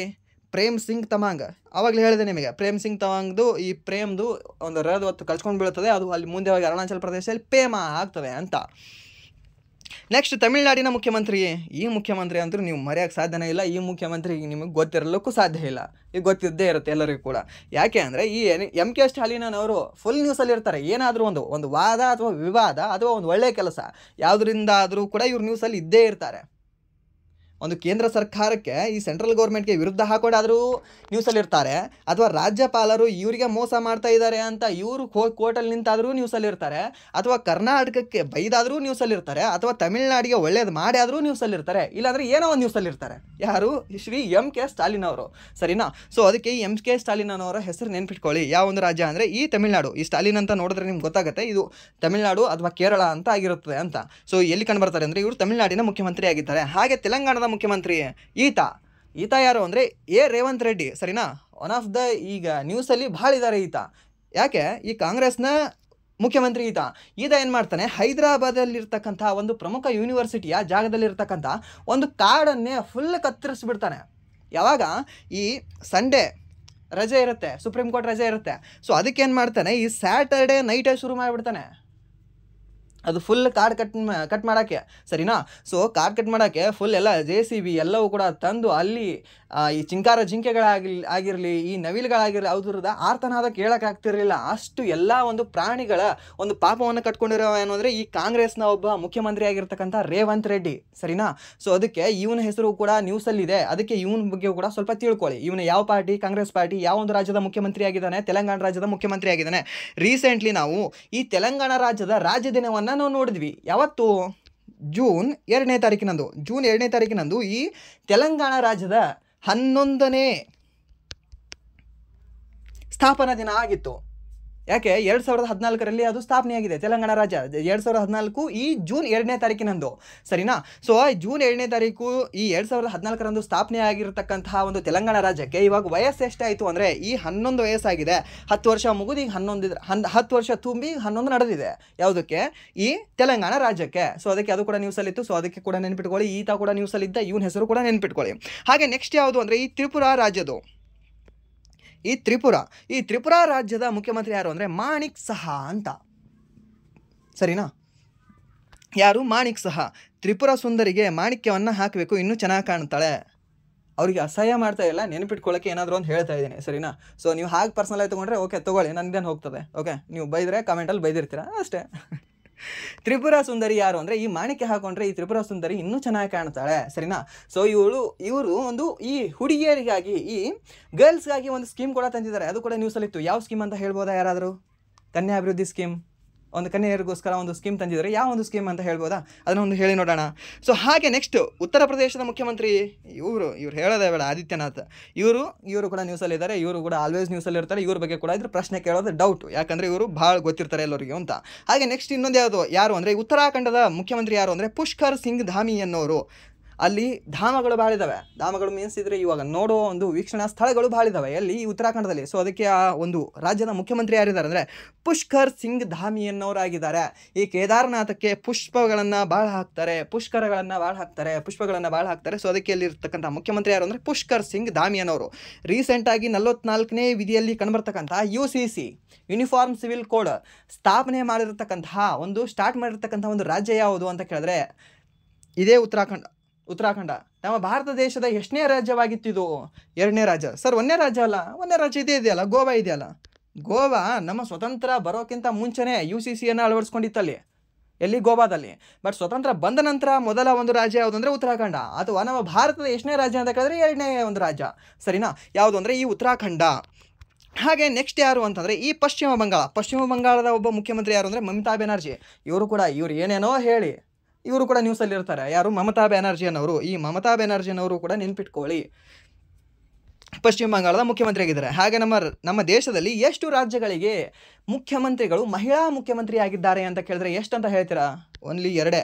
ಪ್ರೇಮ್ ಸಿಂಗ್ ತಮಾಂಗ್, ಆವಾಗಲೇ ಹೇಳಿದೆ ನಿಮಗೆ, ಪ್ರೇಮ್ ಸಿಂಗ್ ತಮಾಂಗ್ದು ಈ ಪ್ರೇಮ್ದು ಒಂದು ರದ್ ಹೊತ್ತು ಕಳ್ಸ್ಕೊಂಡು ಬೀಳ್ತದೆ, ಅದು ಅಲ್ಲಿ ಮುಂದೆ ಹೋಗಿ ಅರುಣಾಚಲ ಪ್ರದೇಶದಲ್ಲಿ ಪೇಮ ಆಗ್ತದೆ ಅಂತ. ನೆಕ್ಸ್ಟ್ ತಮಿಳುನಾಡಿನ ಮುಖ್ಯಮಂತ್ರಿ. ಈ ಮುಖ್ಯಮಂತ್ರಿ ಅಂತೂ ನೀವು ಮರೆಯೋಕ್ಕೆ ಸಾಧ್ಯನೇ ಇಲ್ಲ. ಈ ಮುಖ್ಯಮಂತ್ರಿ ನಿಮಗೆ ಗೊತ್ತಿರಲಿಕ್ಕೂ ಸಾಧ್ಯ ಇಲ್ಲ, ಈಗ ಗೊತ್ತಿದ್ದೇ ಇರುತ್ತೆ ಎಲ್ಲರಿಗೂ ಕೂಡ. ಯಾಕೆ ಅಂದರೆ ಈ MK ಸ್ಟಾಲಿನ್ ಅವರು ಫುಲ್ ನ್ಯೂಸಲ್ಲಿ ಇರ್ತಾರೆ. ಏನಾದರೂ ಒಂದು ವಾದ ಅಥವಾ ವಿವಾದ ಅಥವಾ ಒಂದು ಒಳ್ಳೆಯ ಕೆಲಸ ಯಾವುದರಿಂದ ಆದರೂ ಕೂಡ ಇವ್ರು ನ್ಯೂಸಲ್ಲಿ ಇದ್ದೇ ಇರ್ತಾರೆ. ಒಂದು ಕೇಂದ್ರ ಸರ್ಕಾರಕ್ಕೆ, ಈ ಸೆಂಟ್ರಲ್ ಗೌರ್ಮೆಂಟ್ಗೆ ವಿರುದ್ಧ ಹಾಕೊಂಡಾದರೂ ನ್ಯೂಸಲ್ಲಿ ಇರ್ತಾರೆ, ಅಥವಾ ರಾಜ್ಯಪಾಲರು ಇವರಿಗೆ ಮೋಸ ಮಾಡ್ತಾ ಇದ್ದಾರೆ ಅಂತ ಇವರು ಕೋರ್ಟಲ್ಲಿ ನಿಂತಾದರೂ ನ್ಯೂಸಲ್ಲಿ ಇರ್ತಾರೆ, ಅಥವಾ ಕರ್ನಾಟಕಕ್ಕೆ ಬೈದಾದರೂ ನ್ಯೂಸಲ್ಲಿ ಇರ್ತಾರೆ, ಅಥವಾ ತಮಿಳ್ನಾಡಿಗೆ ಒಳ್ಳೇದು ಮಾಡಿ ಆದರೂ ನ್ಯೂಸಲ್ಲಿ ಇರ್ತಾರೆ, ಇಲ್ಲಾಂದರೆ ಏನೋ ಒಂದು ನ್ಯೂಸಲ್ಲಿ ಇರ್ತಾರೆ. ಯಾರು? ಶ್ರೀ MK ಸ್ಟಾಲಿನ್ ಅವರು, ಸರಿನಾ. ಸೊ ಅದಕ್ಕೆ ಈ MK ಸ್ಟಾಲಿನ್ ಅವರ ಹೆಸರು ನೆನ್ಪಿಟ್ಕೊಳ್ಳಿ. ಯಾವ ಒಂದು ರಾಜ್ಯ ಅಂದರೆ ಈ ತಮಿಳ್ನಾಡು. ಈ ಸ್ಟಾಲಿನ್ ಅಂತ ನೋಡಿದ್ರೆ ನಿಮ್ಗೆ ಗೊತ್ತಾಗುತ್ತೆ ಇದು ತಮಿಳ್ನಾಡು ಅಥವಾ ಕೇರಳ ಅಂತ ಆಗಿರುತ್ತದೆ ಅಂತ. ಸೊ ಎಲ್ಲಿ ಕಂಡು ಬರ್ತಾರೆ ಅಂದರೆ ಇವರು ತಮಿಳ್ನಾಡಿನ ಮುಖ್ಯಮಂತ್ರಿ ಆಗಿದ್ದಾರೆ. ಹಾಗೆ ತೆಲಂಗಾಣದ ಮುಖ್ಯಮಂತ್ರಿ ಈತ ಯಾರು ಅಂದರೆ ರೇವಂತ್ ರೆಡ್ಡಿ, ಸರಿನಾ. ಒನ್ ಆಫ್ ದ ಈಗ ನ್ಯೂಸಲ್ಲಿ ಭಾಳ ಇದ್ದಾರೆ ಈತ. ಯಾಕೆ? ಈ ಕಾಂಗ್ರೆಸ್ನ ಮುಖ್ಯಮಂತ್ರಿ ಈತ ಏನು ಮಾಡ್ತಾನೆ, ಹೈದರಾಬಾದಲ್ಲಿರ್ತಕ್ಕಂಥ ಒಂದು ಪ್ರಮುಖ ಯೂನಿವರ್ಸಿಟಿಯ ಜಾಗದಲ್ಲಿರ್ತಕ್ಕಂಥ ಒಂದು ಕಾಡನ್ನೇ ಫುಲ್ ಕತ್ತರಿಸ್ಬಿಡ್ತಾನೆ. ಯಾವಾಗ? ಈ ಸಂಡೇ ರಜೆ ಇರುತ್ತೆ, ಸುಪ್ರೀಂ ಕೋರ್ಟ್ ರಜೆ ಇರುತ್ತೆ. ಸೊ ಅದಕ್ಕೇನು ಮಾಡ್ತಾನೆ, ಈ ಸ್ಯಾಟರ್ಡೇ ನೈಟೇ ಶುರು ಮಾಡಿಬಿಡ್ತಾನೆ ಅದು ಫುಲ್ ಕಾರ್ಡ್ ಕಟ್ ಮಾಡೋಕ್ಕೆ, ಸರಿನಾ. ಸೊ ಕಾರ್ಡ್ ಕಟ್ ಮಾಡೋಕ್ಕೆ ಫುಲ್ ಎಲ್ಲ JCB ಎಲ್ಲವೂ ಕೂಡ ತಂದು ಅಲ್ಲಿ ಈ ಚಿಂಕಾರ ಜಿಂಕೆಗಳಾಗಿರಲಿ, ಈ ನವಿಲುಗಳಾಗಿರಲಿ, ಅವ್ರದ್ದು ಆರ್ತನಾದ ಕೇಳೋಕ್ಕಾಗ್ತಿರಲಿಲ್ಲ. ಅಷ್ಟು ಎಲ್ಲ ಒಂದು ಪ್ರಾಣಿಗಳ ಒಂದು ಪಾಪವನ್ನು ಕಟ್ಕೊಂಡಿರೋ ಏನು ಅಂದರೆ ಈ ಕಾಂಗ್ರೆಸ್ನ ಒಬ್ಬ ಮುಖ್ಯಮಂತ್ರಿ ಆಗಿರ್ತಕ್ಕಂಥ ರೇವಂತ್ ರೆಡ್ಡಿ, ಸರಿನಾ. ಸೊ ಅದಕ್ಕೆ ಇವನ ಹೆಸರು ಕೂಡ ನ್ಯೂಸಲ್ಲಿದೆ. ಅದಕ್ಕೆ ಇವನ ಬಗ್ಗೆ ಕೂಡ ಸ್ವಲ್ಪ ತಿಳ್ಕೊಳ್ಳಿ. ಇವನು ಯಾವ ಪಾರ್ಟಿ? ಕಾಂಗ್ರೆಸ್ ಪಾರ್ಟಿ. ಯಾವ ಒಂದು ರಾಜ್ಯದ ಮುಖ್ಯಮಂತ್ರಿ ಆಗಿದ್ದಾನೆ? ತೆಲಂಗಾಣ ರಾಜ್ಯದ ಮುಖ್ಯಮಂತ್ರಿ ಆಗಿದ್ದಾನೆ. ರೀಸೆಂಟ್ಲಿ ನಾವು ಈ ತೆಲಂಗಾಣ ರಾಜ್ಯದ ರಾಜ್ಯ ದಿನವನ್ನು ನಾವು ನೋಡಿದ್ವಿ. ಯಾವತ್ತು? ಜೂನ್ 2ನೇ ತಾರೀಕಿನಂದು ಈ ತೆಲಂಗಾಣ ರಾಜ್ಯದ 11ನೇ ಸ್ಥಾಪನಾ ದಿನ ಆಗಿತ್ತು. ಯಾಕೆ? 2014ರಲ್ಲಿ ಅದು ಸ್ಥಾಪನೆಯಾಗಿದೆ ತೆಲಂಗಾಣ ರಾಜ್ಯ. 2014 ಈ ಜೂನ್ 2ನೇ ತಾರೀಕಿನಂದು, ಸರಿನಾ. ಸೊ ಜೂನ್ 2ನೇ ತಾರೀಕು ಈ 2014ರಂದು ಸ್ಥಾಪನೆ ಆಗಿರತಕ್ಕಂತಹ ಒಂದು ತೆಲಂಗಾಣ ರಾಜ್ಯಕ್ಕೆ ಇವಾಗ ವಯಸ್ಸು ಎಷ್ಟಾಯಿತು ಅಂದರೆ ಈ 11 ವಯಸ್ಸಾಗಿದೆ. 10 ವರ್ಷ ಮುಗಿದು ಈಗ 10 ವರ್ಷ ತುಂಬಿ 11 ನಡೆದಿದೆ. ಯಾವುದಕ್ಕೆ? ಈ ತೆಲಂಗಾಣ ರಾಜ್ಯಕ್ಕೆ. ಸೊ ಅದಕ್ಕೆ ಅದು ಕೂಡ ನ್ಯೂಸಲ್ಲಿತ್ತು. ಸೊ ಅದಕ್ಕೆ ಕೂಡ ನೆನ್ಪಿಟ್ಕೊಳ್ಳಿ. ಈತ ಕೂಡ ನ್ಯೂಸಲ್ಲಿದ್ದ, ಇವನ ಹೆಸರು ಕೂಡ ನೆನ್ಪಿಟ್ಕೊಳ್ಳಿ. ಹಾಗೆ ನೆಕ್ಸ್ಟ್ ಯಾವುದು ಅಂದರೆ ಈ ತ್ರಿಪುರಾ ರಾಜ್ಯದು. ಈ ತ್ರಿಪುರಾ ರಾಜ್ಯದ ಮುಖ್ಯಮಂತ್ರಿ ಯಾರು ಅಂದರೆ ಮಾಣಿಕ್ ಸಹಾ ಅಂತ, ಸರಿನಾ. ಯಾರು? ಮಾಣಿಕ್ ಸಹಾ. ತ್ರಿಪುರ ಸುಂದರಿಗೆ ಮಾಣಿಕ್ಯವನ್ನು ಹಾಕಬೇಕು, ಇನ್ನೂ ಚೆನ್ನಾಗಿ ಕಾಣ್ತಾಳೆ. ಅವರಿಗೆ ಅಸಹ್ಯ ಮಾಡ್ತಾ ಇಲ್ಲ, ನೆನಪಿಟ್ಕೊಳ್ಳೋಕ್ಕೆ ಏನಾದರೂ ಒಂದು ಹೇಳ್ತಾ ಇದ್ದೀನಿ, ಸರಿನಾ. ಸೊ ನೀವು ಹಾಗೆ ಪರ್ಸನಲಾಗಿ ತೊಗೊಂಡ್ರೆ ಓಕೆ ತೊಗೊಳ್ಳಿ, ನನಗೇನು ಹೋಗ್ತದೆ. ಓಕೆ, ನೀವು ಬೈದರೆ ಕಮೆಂಟಲ್ಲಿ ಬೈದಿರ್ತೀರ ಅಷ್ಟೇ. ತ್ರಿಪುರ ಸುಂದರಿ ಯಾರು ಅಂದರೆ ಈ ಮಾಣಿಕ್ಯ ಹಾಕೊಂಡ್ರೆ ಈ ತ್ರಿಪುರ ಸುಂದರಿ ಇನ್ನೂ ಚೆನ್ನಾಗಿ ಕಾಣ್ತಾಳೆ, ಸರಿನಾ. ಸೊ ಇವರು ಒಂದು ಈ ಹುಡುಗಿಯರಿಗಾಗಿ, ಈ ಗರ್ಲ್ಸ್ಗಾಗಿ ಒಂದು ಸ್ಕೀಮ್ ಕೂಡ ತಂದಿದ್ದಾರೆ. ಅದು ಕೂಡ ನ್ಯೂಸಲ್ಲಿತ್ತು. ಯಾವ ಸ್ಕೀಮ್ ಅಂತ ಹೇಳ್ಬೋದಾ ಯಾರಾದರೂ? ಕನ್ಯಾ ಅಭಿವೃದ್ಧಿ ಸ್ಕೀಮ್. ಒಂದು ಕನ್ಯೆಯರಿಗೋಸ್ಕರ ಒಂದು ಸ್ಕೀಮ್ ತಂದಿದ್ದಾರೆ. ಯಾವ ಒಂದು ಸ್ಕೀಮ್ ಅಂತ ಹೇಳ್ಬೋದಾ? ಅದನ್ನು ಒಂದು ಹೇಳಿ ನೋಡೋಣ. ಸೊ ಹಾಗೆ ನೆಕ್ಸ್ಟ್ ಉತ್ತರ ಪ್ರದೇಶದ ಮುಖ್ಯಮಂತ್ರಿ ಇವರು ಹೇಳೋದೇ ಬೇಡ, ಆದಿತ್ಯನಾಥ್. ಇವರು ಕೂಡ ನ್ಯೂಸಲ್ಲಿದ್ದಾರೆ. ಇವರು ಕೂಡ ಆಲ್ವೇಸ್ ನ್ಯೂಸಲ್ಲಿ ಇರ್ತಾರೆ. ಇವ್ರ ಬಗ್ಗೆ ಕೂಡ ಇದ್ರ ಪ್ರಶ್ನೆ ಕೇಳೋದು ಡೌಟು, ಯಾಕಂದರೆ ಇವರು ಭಾಳ ಗೊತ್ತಿರ್ತಾರೆ ಎಲ್ಲರಿಗೂ ಅಂತ. ಹಾಗೆ ನೆಕ್ಸ್ಟ್ ಇನ್ನೊಂದು ಯಾರು ಅಂದರೆ ಉತ್ತರಾಖಂಡದ ಮುಖ್ಯಮಂತ್ರಿ ಯಾರು ಅಂದರೆ ಪುಷ್ಕರ್ ಸಿಂಗ್ ಧಾಮಿ ಅನ್ನೋರು. ಅಲ್ಲಿ ಧಾಮಗಳು ಭಾಳ ಇದ್ದಾವೆ. ಧಾಮಗಳು ಮೀನ್ಸ್ ಇದ್ರೆ ಇವಾಗ ನೋಡೋ ಒಂದು ವೀಕ್ಷಣಾ ಸ್ಥಳಗಳು ಭಾಳ ಇದ್ದಾವೆ ಎಲ್ಲಿ? ಈ ಉತ್ತರಾಖಂಡದಲ್ಲಿ. ಸೊ ಅದಕ್ಕೆ ಆ ಒಂದು ರಾಜ್ಯದ ಮುಖ್ಯಮಂತ್ರಿ ಯಾರಿದ್ದಾರೆ ಅಂದರೆ ಪುಷ್ಕರ್ ಸಿಂಗ್ ಧಾಮಿ ಅನ್ನೋರಾಗಿದ್ದಾರೆ. ಈ ಕೇದಾರನಾಥಕ್ಕೆ ಪುಷ್ಪಗಳನ್ನು ಭಾಳ ಹಾಕ್ತಾರೆ, ಪುಷ್ಕರಗಳನ್ನು ಭಾಳ ಹಾಕ್ತಾರೆ. ಸೊ ಅದಕ್ಕೆ ಅಲ್ಲಿರ್ತಕ್ಕಂಥ ಮುಖ್ಯಮಂತ್ರಿ ಯಾರು ಅಂದರೆ ಪುಷ್ಕರ್ ಸಿಂಗ್ ಧಾಮಿ ಅನ್ನೋರು. ರೀಸೆಂಟಾಗಿ 44ನೇ ವಿಧಿಯಲ್ಲಿ ಕಂಡುಬರ್ತಕ್ಕಂಥ UCC ಯೂನಿಫಾರ್ಮ್ ಸಿವಿಲ್ ಕೋಡ್ ಸ್ಥಾಪನೆ ಮಾಡಿರ್ತಕ್ಕಂತಹ ಸ್ಟಾರ್ಟ್ ಮಾಡಿರ್ತಕ್ಕಂಥ ಒಂದು ರಾಜ್ಯ ಯಾವುದು ಅಂತ ಕೇಳಿದ್ರೆ ಇದೇ ಉತ್ತರಾಖಂಡ. ನಮ್ಮ ಭಾರತ ದೇಶದ ಎಷ್ಟನೇ ರಾಜ್ಯವಾಗಿತ್ತು ಇದು? 2ನೇ ರಾಜ್ಯ. ಸರ್ 1ನೇ ರಾಜ್ಯ ಅಲ್ಲ, 1ನೇ ರಾಜ್ಯ ಇದೆಯಲ್ಲ, ಗೋವಾ ಇದೆಯಲ್ಲ. ಗೋವಾ ನಮ್ಮ ಸ್ವತಂತ್ರ ಬರೋಕ್ಕಿಂತ ಮುಂಚೆನೇ UCCಯನ್ನು ಅಳವಡಿಸ್ಕೊಂಡಿತ್ತಲ್ಲಿ. ಎಲ್ಲಿ? ಗೋವಾದಲ್ಲಿ. ಬಟ್ ಸ್ವತಂತ್ರ ಬಂದ ನಂತರ ಮೊದಲ ಒಂದು ರಾಜ್ಯ ಯಾವುದು ಅಂದರೆ ಉತ್ತರಾಖಂಡ. ಅಥವಾ ನಮ್ಮ ಭಾರತದ ಎಷ್ಟನೇ ರಾಜ್ಯ ಅಂತ ಕೇಳಿದ್ರೆ 2ನೇ ಒಂದು ರಾಜ್ಯ, ಸರಿನಾ. ಯಾವುದು ಅಂದರೆ ಈ ಉತ್ತರಾಖಂಡ. ಹಾಗೆ ನೆಕ್ಸ್ಟ್ ಯಾರು ಅಂತಂದರೆ ಈ ಪಶ್ಚಿಮ ಬಂಗಾಳದ ಒಬ್ಬ ಮುಖ್ಯಮಂತ್ರಿ ಯಾರು ಅಂದರೆ ಮಮತಾ ಬ್ಯಾನರ್ಜಿ. ಇವರು ಏನೇನೋ ಹೇಳಿ ಇವರು ಕೂಡ ನ್ಯೂಸಲ್ಲಿ ಇರ್ತಾರೆ. ಯಾರು? ಮಮತಾ ಬ್ಯಾನರ್ಜಿ ಅನ್ನೋರು. ಈ ಮಮತಾ ಬ್ಯಾನರ್ಜಿ ಅನ್ನೋರು ಕೂಡ ನೆನ್ಪಿಟ್ಕೊಳ್ಳಿ. ಪಶ್ಚಿಮ ಬಂಗಾಳದ ಮುಖ್ಯಮಂತ್ರಿ ಆಗಿದ್ದಾರೆ. ಹಾಗೆ ನಮ್ಮ ದೇಶದಲ್ಲಿ ಎಷ್ಟು ರಾಜ್ಯಗಳಿಗೆ ಮುಖ್ಯಮಂತ್ರಿಗಳು ಮಹಿಳಾ ಮುಖ್ಯಮಂತ್ರಿ ಆಗಿದ್ದಾರೆ ಅಂತ ಕೇಳಿದ್ರೆ ಎಷ್ಟು ಅಂತ ಹೇಳ್ತೀರಾ? ಓನ್ಲಿ 2.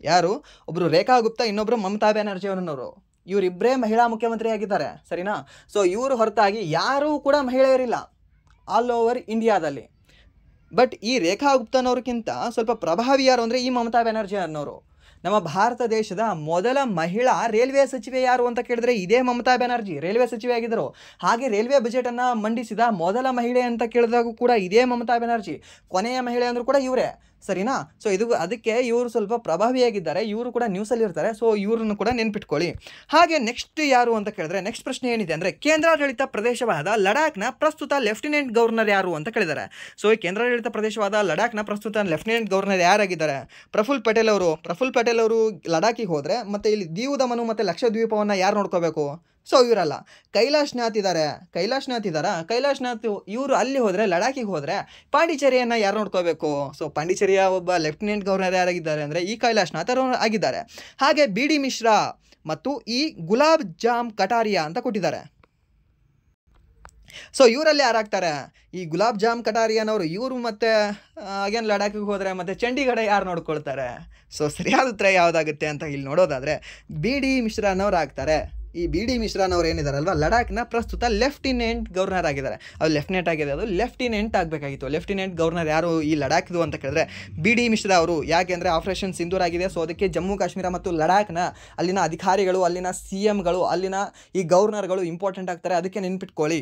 ಯಾರು? ಒಬ್ಬರು ರೇಖಾ ಗುಪ್ತಾ, ಇನ್ನೊಬ್ಬರು ಮಮತಾ ಬ್ಯಾನರ್ಜಿ ಅವರನ್ನವರು. ಇವರಿಬ್ಬರೇ ಮಹಿಳಾ ಮುಖ್ಯಮಂತ್ರಿ ಆಗಿದ್ದಾರೆ, ಸರಿನಾ? ಸೊ ಇವರು ಹೊರತಾಗಿ ಯಾರೂ ಕೂಡ ಮಹಿಳೆಯರಿಲ್ಲ ಆಲ್ ಓವರ್ ಇಂಡಿಯಾದಲ್ಲಿ. ಬಟ್ ಈ ರೇಖಾ ಗುಪ್ತನವ್ರಿಗಿಂತ ಸ್ವಲ್ಪ ಪ್ರಭಾವಿ ಯಾರು ಅಂದರೆ ಈ ಮಮತಾ ಬ್ಯಾನರ್ಜಿ ಅನ್ನೋರು. ನಮ್ಮ ಭಾರತ ದೇಶದ ಮೊದಲ ಮಹಿಳಾ ರೈಲ್ವೆ ಸಚಿವೆ ಯಾರು ಅಂತ ಕೇಳಿದ್ರೆ ಇದೇ ಮಮತಾ ಬ್ಯಾನರ್ಜಿ, ರೈಲ್ವೆ ಸಚಿವೆ ಆಗಿದ್ದರು. ಹಾಗೆ ರೈಲ್ವೆ ಬಜೆಟನ್ನು ಮಂಡಿಸಿದ ಮೊದಲ ಮಹಿಳೆ ಅಂತ ಕೇಳಿದಾಗೂ ಕೂಡ ಇದೇ ಮಮತಾ ಬ್ಯಾನರ್ಜಿ. ಕೊನೆಯ ಮಹಿಳೆ ಅಂದರೂ ಕೂಡ ಇವರೇ, ಸರಿನಾ? ಸೊ ಅದಕ್ಕೆ ಇವರು ಸ್ವಲ್ಪ ಪ್ರಭಾವಿಯಾಗಿದ್ದಾರೆ, ಇವರು ಕೂಡ ನ್ಯೂಸಲ್ಲಿ ಇರ್ತಾರೆ. ಸೊ ಇವ್ರನ್ನು ಕೂಡ ನೆನ್ಪಿಟ್ಕೊಳ್ಳಿ. ಹಾಗೆ ನೆಕ್ಸ್ಟ್ ಯಾರು ಅಂತ ಕೇಳಿದ್ರೆ ನೆಕ್ಸ್ಟ್ ಪ್ರಶ್ನೆ ಏನಿದೆ ಅಂದರೆ ಕೇಂದ್ರಾಡಳಿತ ಪ್ರದೇಶವಾದ ಲಡಾಖ್ನ ಪ್ರಸ್ತುತ ಲೆಫ್ಟಿನೆಂಟ್ ಗವರ್ನರ್ ಯಾರು ಅಂತ ಕೇಳಿದ್ದಾರೆ. ಸೊ ಈ ಕೇಂದ್ರಾಡಳಿತ ಪ್ರದೇಶವಾದ ಲಡಾಖ್ನ ಪ್ರಸ್ತುತ ಲೆಫ್ಟಿನೆಂಟ್ ಗವರ್ನರ್ ಯಾರಾಗಿದ್ದಾರೆ? ಪ್ರಫುಲ್ ಪಟೇಲ್ ಅವರು. ಪ್ರಫುಲ್ ಪಟೇಲ್ ಅವರು ಲಡಾಖಿಗೆ ಹೋದರೆ ಮತ್ತು ಇಲ್ಲಿ ದೀವ್ ದಮನ್ ಮತ್ತು ಲಕ್ಷದ್ವೀಪವನ್ನು ಯಾರು ನೋಡ್ಕೋಬೇಕು? ಸೊ ಇವರಲ್ಲ, ಕೈಲಾಶ್ ನಾಥ್ ಇದ್ದಾರೆ. ಕೈಲಾಶ್ ನಾಥ್ ಇವರು ಅಲ್ಲಿ ಹೋದರೆ, ಲಡಾಖಿಗೆ ಹೋದರೆ ಪಾಂಡಿಚೇರಿಯನ್ನು ಯಾರು ನೋಡ್ಕೋಬೇಕು? ಸೊ ಪಾಂಡಿಚೇರಿಯ ಒಬ್ಬ ಲೆಫ್ಟಿನೆಂಟ್ ಗವರ್ನರ್ ಯಾರಾಗಿದ್ದಾರೆ ಅಂದರೆ ಈ ಕೈಲಾಶ್ ನಾಥ್ ಅವರು ಆಗಿದ್ದಾರೆ. ಹಾಗೆ BD ಮಿಶ್ರಾ ಮತ್ತು ಈ ಗುಲಾಬ್ ಜಾಮ್ ಕಟಾರಿಯಾ ಅಂತ ಕೊಟ್ಟಿದ್ದಾರೆ. ಸೊ ಇವರಲ್ಲಿ ಯಾರಾಗ್ತಾರೆ? ಈ ಗುಲಾಬ್ ಜಾಮ್ ಕಟಾರಿಯಾನವರು ಇವರು. ಮತ್ತು ಅಗೇನ್ ಲಡಾಖಿಗೆ ಹೋದರೆ ಮತ್ತು ಚಂಡೀಗಢ ಯಾರು ನೋಡ್ಕೊಳ್ತಾರೆ? ಸೊ ಸರಿಯಾದ ಉತ್ತರ ಯಾವುದಾಗುತ್ತೆ ಅಂತ ಇಲ್ಲಿ ನೋಡೋದಾದರೆ BD ಮಿಶ್ರಾನವ್ರು ಆಗ್ತಾರೆ. ಈ BD ಮಿಶ್ರಾನವ್ರು ಏನಿದಾರಲ್ವ, ಲಡಾಖ್ನ ಪ್ರಸ್ತುತ ಲೆಫ್ಟಿನೆಂಟ್ ಗವರ್ನರ್ ಆಗಿದ್ದಾರೆ. ಅದು ಲೆಫ್ಟಿನೆಂಟ್ ಆಗಿದೆ, ಅದು ಲೆಫ್ಟಿನೆಂಟ್ ಆಗಬೇಕಾಗಿತ್ತು. ಲೆಫ್ಟಿನೆಂಟ್ ಗವರ್ನರ್ ಯಾರು ಈ ಲಡಾಖ್ದು ಅಂತ ಕೇಳಿದ್ರೆ BD ಮಿಶ್ರಾ ಅವರು. ಯಾಕೆ ಅಂದರೆ ಆಪರೇಷನ್ ಸಿಂಧೂರ್ ಆಗಿದೆ. ಸೊ ಅದಕ್ಕೆ ಜಮ್ಮು ಕಾಶ್ಮೀರ ಮತ್ತು ಲಡಾಖ್ನ ಅಲ್ಲಿನ ಅಧಿಕಾರಿಗಳು, ಅಲ್ಲಿನ CMಗಳು, ಅಲ್ಲಿನ ಈ ಗವರ್ನರ್ಗಳು ಇಂಪಾರ್ಟೆಂಟ್ ಆಗ್ತಾರೆ. ಅದಕ್ಕೆ ನೆನ್ಪಿಟ್ಕೊಳ್ಳಿ.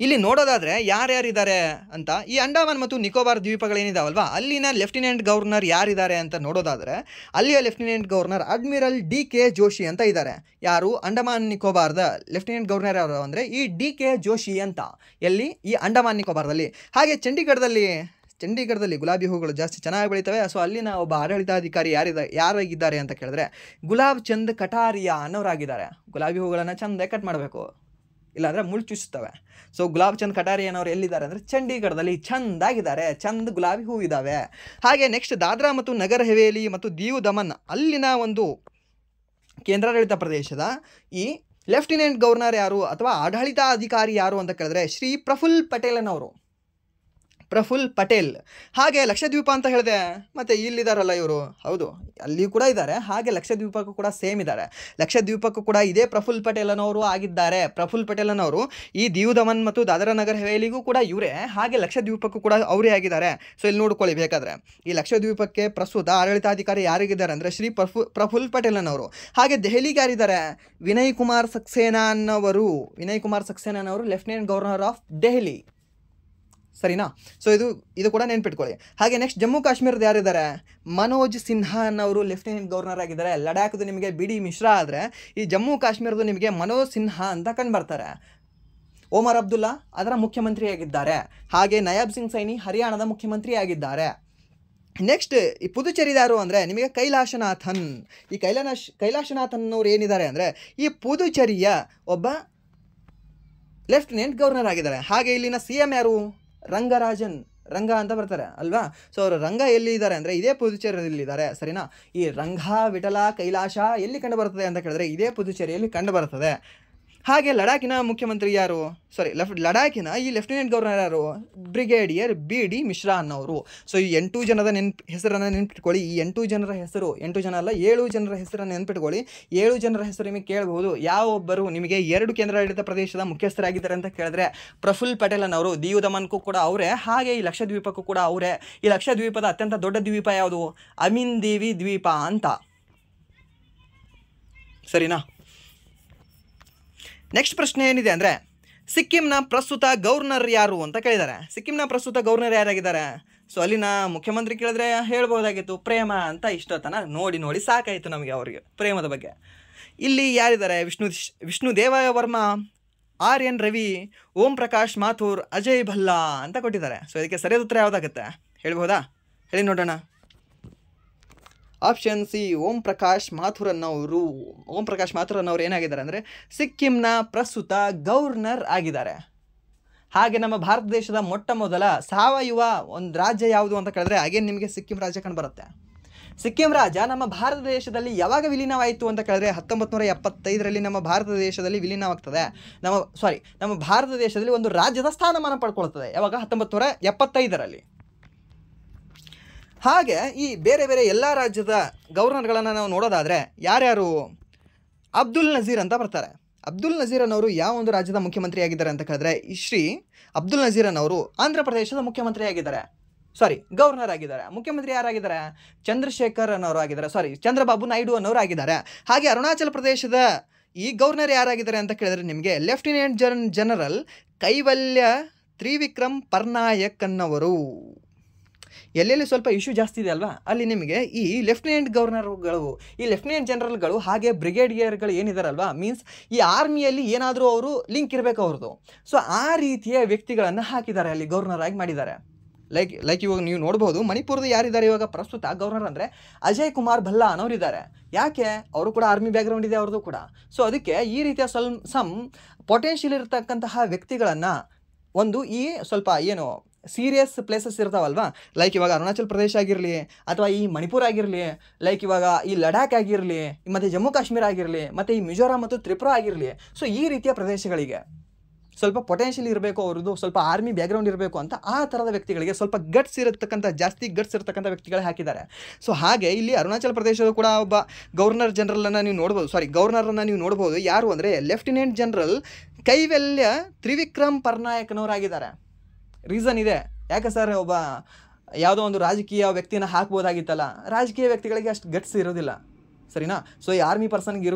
ಇಲ್ಲಿ ನೋಡೋದಾದರೆ ಯಾರ್ಯಾರಿದ್ದಾರೆ ಅಂತ, ಈ ಅಂಡಮಾನ್ ಮತ್ತು ನಿಕೋಬಾರ್ ದ್ವೀಪಗಳೇನಿದಾವಲ್ವ ಅಲ್ಲಿನ ಲೆಫ್ಟಿನೆಂಟ್ ಗವರ್ನರ್ ಯಾರಿದ್ದಾರೆ ಅಂತ ನೋಡೋದಾದರೆ ಅಲ್ಲಿಯ lieutenant governor admiral DK Joshi ಅಂತ ಇದ್ದಾರೆ. ಯಾರು? ಅಂಡಮಾನ್ ನಿಕೋಬಾರ್ದ ಲೆಫ್ಟಿನೆಂಟ್ ಗವರ್ನರ್ ಯಾರು ಅಂದರೆ ಈ DK ಜೋಶಿ ಅಂತ. ಎಲ್ಲಿ? ಈ ಅಂಡಮಾನ್ ನಿಕೋಬಾರ್ದಲ್ಲಿ. ಹಾಗೆ ಚಂಡೀಗಢದಲ್ಲಿ ಗುಲಾಬಿ ಹೂಗಳು ಜಾಸ್ತಿ ಚೆನ್ನಾಗಿ ಬೆಳೀತವೆ. ಸೊ ಅಲ್ಲಿನ ಒಬ್ಬ ಆಡಳಿತಾಧಿಕಾರಿ ಯಾರಾಗಿದ್ದಾರೆ ಅಂತ ಕೇಳಿದ್ರೆ ಗುಲಾಬ್ ಚಂದ್ ಕಟಾರಿಯಾ ಅನ್ನೋರಾಗಿದ್ದಾರೆ. ಗುಲಾಬಿ ಹೂಗಳನ್ನು ಚಂದ ಕಟ್ ಮಾಡಬೇಕು, ಇಲ್ಲಾಂದರೆ ಮುಳ್ಚುಸ್ತವೆ. ಸೊ ಗುಲಾಬ್ ಚಂದ್ ಕಟಾರಿಯಾನವ್ರು ಎಲ್ಲಿದ್ದಾರೆ ಅಂದರೆ ಚಂಡೀಗಢದಲ್ಲಿ ಚಂದಾಗಿದ್ದಾರೆ, ಚಂದ್ ಗುಲಾಬಿ ಹೂ ಇದ್ದಾವೆ. ಹಾಗೆ ನೆಕ್ಸ್ಟ್ ದಾದ್ರಾ ಮತ್ತು ನಗರ್ ಹವೇಲಿ ಮತ್ತು ದೀವ್ ದಮನ್ ಅಲ್ಲಿನ ಒಂದು ಕೇಂದ್ರಾಡಳಿತ ಪ್ರದೇಶದ ಈ ಲೆಫ್ಟಿನೆಂಟ್ ಗವರ್ನರ್ ಯಾರು ಅಥವಾ ಆಡಳಿತಾಧಿಕಾರಿ ಯಾರು ಅಂತ ಕೇಳಿದ್ರೆ ಶ್ರೀ ಪ್ರಫುಲ್ ಪಟೇಲನವರು. ಪ್ರಫುಲ್ ಪಟೇಲ್. ಹಾಗೆ ಲಕ್ಷದ್ವೀಪ ಅಂತ ಹೇಳಿದೆ, ಮತ್ತು ಇಲ್ಲಿದ್ದಾರಲ್ಲ ಇವರು, ಹೌದು ಅಲ್ಲಿ ಕೂಡ ಇದ್ದಾರೆ. ಹಾಗೆ ಲಕ್ಷದ್ವೀಪಕ್ಕೂ ಕೂಡ ಸೇಮ್ ಇದ್ದಾರೆ. ಲಕ್ಷದ್ವೀಪಕ್ಕೂ ಕೂಡ ಇದೇ ಪ್ರಫುಲ್ ಪಟೇಲನವರು ಆಗಿದ್ದಾರೆ. ಪ್ರಫುಲ್ ಪಟೇಲನವರು ಈ ದೀವ್ ದಮನ್ ಮತ್ತು ದಾದರಾ ನಗರ್ ಹವೇಲಿಗೂ ಕೂಡ ಇವರೇ, ಹಾಗೆ ಲಕ್ಷದ್ವೀಪಕ್ಕೂ ಕೂಡ ಅವರೇ ಆಗಿದ್ದಾರೆ. ಸೊ ಇಲ್ಲಿ ನೋಡ್ಕೊಳ್ಳಿ ಬೇಕಾದರೆ, ಈ ಲಕ್ಷದ್ವೀಪಕ್ಕೆ ಪ್ರಸ್ತುತ ಆಡಳಿತಾಧಿಕಾರಿ ಯಾರಿಗಿದ್ದಾರೆ ಅಂದರೆ ಶ್ರೀ ಪ್ರಫುಲ್ ಪಟೇಲನವರು. ಹಾಗೆ ದೆಹಲಿಗೆ ಯಾರಿದ್ದಾರೆ? ವಿನಯ್ ಕುಮಾರ್ ಸಕ್ಸೇನಾ ಅನ್ನೋರು ಲೆಫ್ಟಿನೆಂಟ್ ಗವರ್ನರ್ ಆಫ್ ದೆಹಲಿ, ಸರಿನಾ? ಸೊ ಇದು ಕೂಡ ನೆನ್ಪಿಟ್ಕೊಳ್ಳಿ. ಹಾಗೆ ನೆಕ್ಸ್ಟ್ ಜಮ್ಮು ಕಾಶ್ಮೀರದ ಯಾರಿದ್ದಾರೆ? ಮನೋಜ್ ಸಿನ್ಹಾ ಅನ್ನೋರು ಲೆಫ್ಟಿನೆಂಟ್ ಗವರ್ನರ್ ಆಗಿದ್ದಾರೆ. ಲಡಾಖ್ದು ನಿಮಗೆ BD ಮಿಶ್ರಾ ಆದರೆ ಈ ಜಮ್ಮು ಕಾಶ್ಮೀರದ್ದು ನಿಮಗೆ ಮನೋಜ್ ಸಿನ್ಹಾ ಅಂತ ಕಂಡುಬರ್ತಾರೆ. ಒಮರ್ ಅಬ್ದುಲ್ಲಾ ಅದರ ಮುಖ್ಯಮಂತ್ರಿಯಾಗಿದ್ದಾರೆ. ಹಾಗೆ ನಯಾಬ್ ಸಿಂಗ್ ಸೈನಿ ಹರಿಯಾಣದ ಮುಖ್ಯಮಂತ್ರಿ ಆಗಿದ್ದಾರೆ. ನೆಕ್ಸ್ಟ್ ಈ ಪುದುಚೇರಿದ ಯಾರು ಅಂದರೆ ನಿಮಗೆ ಕೈಲಾಶನಾಥನ್. ಈ ಕೈಲಾಶನಾಥನ್ ಅವರು ಏನಿದ್ದಾರೆ ಅಂದರೆ ಈ ಪುದುಚೇರಿಯ ಒಬ್ಬ ಲೆಫ್ಟಿನೆಂಟ್ ಗವರ್ನರ್ ಆಗಿದ್ದಾರೆ. ಹಾಗೆ ಇಲ್ಲಿನ CM ಯಾರು? ರಂಗ ಅಂತ ಬರ್ತಾರೆ ಅಲ್ವಾ? ಸೊ ಅವರು ರಂಗ ಎಲ್ಲಿ ಇದ್ದಾರೆ ಅಂದರೆ ಇದೇ ಪುದುಚೇರಿಯಲ್ಲಿದ್ದಾರೆ, ಸರಿನಾ? ಈ ರಂಗ, ವಿಠಲ, ಕೈಲಾಶ ಎಲ್ಲಿ ಕಂಡು ಬರ್ತದೆ ಅಂತ ಕೇಳಿದ್ರೆ ಇದೇ ಪುದುಚೇರಿಯಲ್ಲಿ ಕಂಡು ಬರ್ತದೆ. ಹಾಗೆ ಲಡಾಖಿನ ಮುಖ್ಯಮಂತ್ರಿ ಯಾರು? ಲಡಾಖಿನ ಈ ಲೆಫ್ಟಿನೆಂಟ್ ಗವರ್ನರ್ ಯಾರು? ಬ್ರಿಗೇಡಿಯರ್ BD ಮಿಶ್ರಾ ಅನ್ನೋರು. ಸೊ ಈ 8 ಜನದ ಹೆಸರನ್ನು ನೆನ್ಪಿಟ್ಕೊಳ್ಳಿ. ಈ 8 ಜನರ ಹೆಸರು, 8 ಜನ ಅಲ್ಲ 7 ಜನರ ಹೆಸರನ್ನು ನೆನ್ಪಿಟ್ಕೊಳ್ಳಿ. 7 ಜನರ ಹೆಸರು ನಿಮಗೆ ಕೇಳಬಹುದು. ಯಾವೊಬ್ಬರು ನಿಮಗೆ 2 ಕೇಂದ್ರಾಡಳಿತ ಪ್ರದೇಶದ ಮುಖ್ಯಸ್ಥರಾಗಿದ್ದಾರೆ ಅಂತ ಕೇಳಿದ್ರೆ ಪ್ರಫುಲ್ ಪಟೇಲನವರು. ದೀವ್ ದಮನ್ಗೂ ಕೂಡ ಅವರೇ, ಹಾಗೆ ಈ ಲಕ್ಷದ್ವೀಪಕ್ಕೂ ಕೂಡ ಅವರೇ. ಈ ಲಕ್ಷದ್ವೀಪದ ಅತ್ಯಂತ ದೊಡ್ಡ ದ್ವೀಪ ಯಾವುದು? ಅಮೀನ್ ದೇವಿ ದ್ವೀಪ ಅಂತ, ಸರಿನಾ? ನೆಕ್ಸ್ಟ್ ಪ್ರಶ್ನೆ ಏನಿದೆ ಅಂದರೆ ಸಿಕ್ಕಿಂನ ಪ್ರಸ್ತುತ ಗವರ್ನರ್ ಯಾರು ಅಂತ ಕೇಳಿದ್ದಾರೆ. ಸಿಕ್ಕಿಂನ ಪ್ರಸ್ತುತ ಗವರ್ನರ್ ಯಾರಾಗಿದ್ದಾರೆ? ಸೊ ಅಲ್ಲಿನ ಮುಖ್ಯಮಂತ್ರಿ ಕೇಳಿದ್ರೆ ಹೇಳ್ಬೋದಾಗಿತ್ತು ಪ್ರೇಮ ಅಂತ. ಇಷ್ಟೊತ್ತನ ನೋಡಿ ಸಾಕಾಯಿತು ನಮಗೆ ಅವರಿಗೆ ಪ್ರೇಮದ ಬಗ್ಗೆ. ಇಲ್ಲಿ ಯಾರಿದ್ದಾರೆ? ವಿಷ್ಣು ದೇವ ವರ್ಮಾ, RN ರವಿ, ಓಂ ಪ್ರಕಾಶ್ ಮಾಥೂರ್, ಅಜಯ್ ಭಲ್ಲಾ ಅಂತ ಕೊಟ್ಟಿದ್ದಾರೆ. ಸೊ ಇದಕ್ಕೆ ಸರಿಯಾದ ಉತ್ತರ ಯಾವುದಾಗುತ್ತೆ ಹೇಳ್ಬೋದಾ? ಹೇಳಿ ನೋಡೋಣ. ಆಪ್ಷನ್ ಸಿ, ಓಂ ಪ್ರಕಾಶ್ ಮಾಥುರ್ ಅನ್ನೋರು ಏನಾಗಿದ್ದಾರೆ ಅಂದರೆ ಸಿಕ್ಕಿಂನ ಪ್ರಸ್ತುತ ಗವರ್ನರ್ ಆಗಿದ್ದಾರೆ. ಹಾಗೆ ನಮ್ಮ ಭಾರತ ದೇಶದ ಮೊಟ್ಟ ಮೊದಲ ಸಾವಯವ ಒಂದು ರಾಜ್ಯ ಯಾವುದು ಅಂತ ಕೇಳಿದ್ರೆ ಅಗೇನ್ ನಿಮಗೆ ಸಿಕ್ಕಿಂ ರಾಜ್ಯ ಕಂಡು ಬರುತ್ತೆ. ಸಿಕ್ಕಿಂ ರಾಜ್ಯ ನಮ್ಮ ಭಾರತ ದೇಶದಲ್ಲಿ ಯಾವಾಗ ವಿಲೀನವಾಯಿತು ಅಂತ ಕೇಳಿದ್ರೆ 1975ರಲ್ಲಿ ನಮ್ಮ ಭಾರತ ದೇಶದಲ್ಲಿ ವಿಲೀನವಾಗ್ತದೆ. ನಮ್ಮ ಭಾರತ ದೇಶದಲ್ಲಿ ಒಂದು ರಾಜ್ಯದ ಸ್ಥಾನಮಾನ ಪಡ್ಕೊಳ್ತದೆ. ಯಾವಾಗ? 1975ರಲ್ಲಿ. ಹಾಗೆ ಈ ಬೇರೆ ಬೇರೆ ಎಲ್ಲ ರಾಜ್ಯದ ಗವರ್ನರ್ಗಳನ್ನು ನಾವು ನೋಡೋದಾದರೆ ಯಾರ್ಯಾರು? ಅಬ್ದುಲ್ ನಜೀರ್ ಅಂತ ಬರ್ತಾರೆ. ಅಬ್ದುಲ್ ನಜೀರ್ ಅನ್ನೋರು ಯಾವ ಒಂದು ರಾಜ್ಯದ ಮುಖ್ಯಮಂತ್ರಿ ಆಗಿದ್ದಾರೆ ಅಂತ ಕೇಳಿದ್ರೆ ಶ್ರೀ ಅಬ್ದುಲ್ ನಜೀರ್ ಅನ್ನೋರು ಆಂಧ್ರ ಪ್ರದೇಶದ ಮುಖ್ಯಮಂತ್ರಿ ಆಗಿದ್ದಾರೆ. ಗವರ್ನರ್ ಆಗಿದ್ದಾರೆ. ಮುಖ್ಯಮಂತ್ರಿ ಯಾರಾಗಿದ್ದಾರೆ? ಚಂದ್ರಶೇಖರ್ ಅನ್ನೋರು ಆಗಿದ್ದಾರೆ. ಚಂದ್ರಬಾಬು ನಾಯ್ಡು ಅನ್ನೋರು ಆಗಿದ್ದಾರೆ. ಹಾಗೆ ಅರುಣಾಚಲ ಪ್ರದೇಶದ ಈ ಗವರ್ನರ್ ಯಾರಾಗಿದ್ದಾರೆ ಅಂತ ಕೇಳಿದ್ರೆ ನಿಮಗೆ ಲೆಫ್ಟಿನೆಂಟ್ ಜನರಲ್ ಕೈವಲ್ಯ ತ್ರಿವಿಕ್ರಮ್ ಪರ್ನಾಯಕ್ ಅನ್ನೋರು. ಎಲ್ಲೆಲ್ಲಿ ಸ್ವಲ್ಪ ಇಶ್ಯೂ ಜಾಸ್ತಿ ಇದೆ ಅಲ್ವಾ, ಅಲ್ಲಿ ನಿಮಗೆ ಈ ಲೆಫ್ಟಿನೆಂಟ್ ಗವರ್ನರ್ಗಳು, ಈ ಲೆಫ್ಟಿನೆಂಟ್ ಜನರಲ್ಗಳು ಹಾಗೆ ಬ್ರಿಗೇಡಿಯರ್ಗಳು ಏನಿದಾರಲ್ವಾ, ಮೀನ್ಸ್ ಈ ಆರ್ಮಿಯಲ್ಲಿ ಏನಾದರೂ ಅವರು ಲಿಂಕ್ ಇರಬೇಕು ಅವ್ರದ್ದು. ಸೊ ಆ ರೀತಿಯ ವ್ಯಕ್ತಿಗಳನ್ನು ಹಾಕಿದ್ದಾರೆ, ಅಲ್ಲಿ ಗವರ್ನರ್ ಆಗಿ ಮಾಡಿದ್ದಾರೆ. ಲೈಕ್ ಇವಾಗ ನೀವು ನೋಡ್ಬೋದು ಮಣಿಪುರದ ಯಾರಿದ್ದಾರೆ ಇವಾಗ ಪ್ರಸ್ತುತ ಗವರ್ನರ್ ಅಂದರೆ ಅಜಯ್ ಕುಮಾರ್ ಭಲ್ಲಾ ಅನ್ನೋರಿದ್ದಾರೆ. ಯಾಕೆ? ಅವರು ಕೂಡ ಆರ್ಮಿ ಬ್ಯಾಕ್ಗ್ರೌಂಡ್ ಇದೆ ಅವ್ರದ್ದು ಕೂಡ. ಸೊ ಅದಕ್ಕೆ ಈ ರೀತಿಯ ಸಮ್ ಪೊಟೆನ್ಷಿಯಲ್ ಇರತಕ್ಕಂತಹ ವ್ಯಕ್ತಿಗಳನ್ನು ಒಂದು ಈ ಸ್ವಲ್ಪ ಏನು ಸೀರಿಯಸ್ ಪ್ಲೇಸಸ್ ಇರ್ತಾವಲ್ವಾ, ಲೈಕ್ ಇವಾಗ ಅರುಣಾಚಲ್ ಪ್ರದೇಶ ಆಗಿರಲಿ ಅಥವಾ ಈ ಮಣಿಪುರ ಆಗಿರಲಿ, ಲೈಕ್ ಇವಾಗ ಈ ಲಡಾಖ್ ಆಗಿರಲಿ, ಮತ್ತು ಜಮ್ಮು ಕಾಶ್ಮೀರ ಆಗಿರಲಿ, ಮತ್ತು ಈ ಮಿಜೋರಾಂ ಮತ್ತು ತ್ರಿಪುರಾ ಆಗಿರಲಿ. ಸೊ ಈ ರೀತಿಯ ಪ್ರದೇಶಗಳಿಗೆ ಸ್ವಲ್ಪ ಪೊಟೆನ್ಷಿಯಲ್ ಇರಬೇಕು, ಅವ್ರದ್ದು ಸ್ವಲ್ಪ ಆರ್ಮಿ ಬ್ಯಾಕ್ಗ್ರೌಂಡ್ ಇರಬೇಕು ಅಂತ ಆ ಥರದ ವ್ಯಕ್ತಿಗಳಿಗೆ ಸ್ವಲ್ಪ ಜಾಸ್ತಿ ಗಟ್ಸ್ ಇರತಕ್ಕಂಥ ವ್ಯಕ್ತಿಗಳೇ ಹಾಕಿದ್ದಾರೆ. ಸೊ ಹಾಗೆ ಇಲ್ಲಿ ಅರುಣಾಚಲ ಪ್ರದೇಶದ ಕೂಡ ಒಬ್ಬ ಗವರ್ನರನ್ನು ನೀವು ನೋಡ್ಬೋದು. ಯಾರು ಅಂದರೆ ಲೆಫ್ಟಿನೆಂಟ್ ಜನರಲ್ ಕೈವಲ್ಯ ತ್ರಿವಿಕ್ರಮ್ ಪರ್ನಾಯಕ್ನವರಾಗಿದ್ದಾರೆ. ರೀಸನ್ ಇದೆ. ಯಾಕೆ ಸರ್, ಒಬ್ಬ ಯಾವುದೋ ಒಂದು ರಾಜಕೀಯ ವ್ಯಕ್ತಿನ ಹಾಕ್ಬೋದಾಗಿತ್ತಲ್ಲ, ರಾಜಕೀಯ ವ್ಯಕ್ತಿಗಳಿಗೆ ಅಷ್ಟು ಗಟ್ಸ್ ಇರೋದಿಲ್ಲ, ಸರಿನಾ? ಸೊ ಈ ಆರ್ಮಿ ಪರ್ಸನ್ಗೆ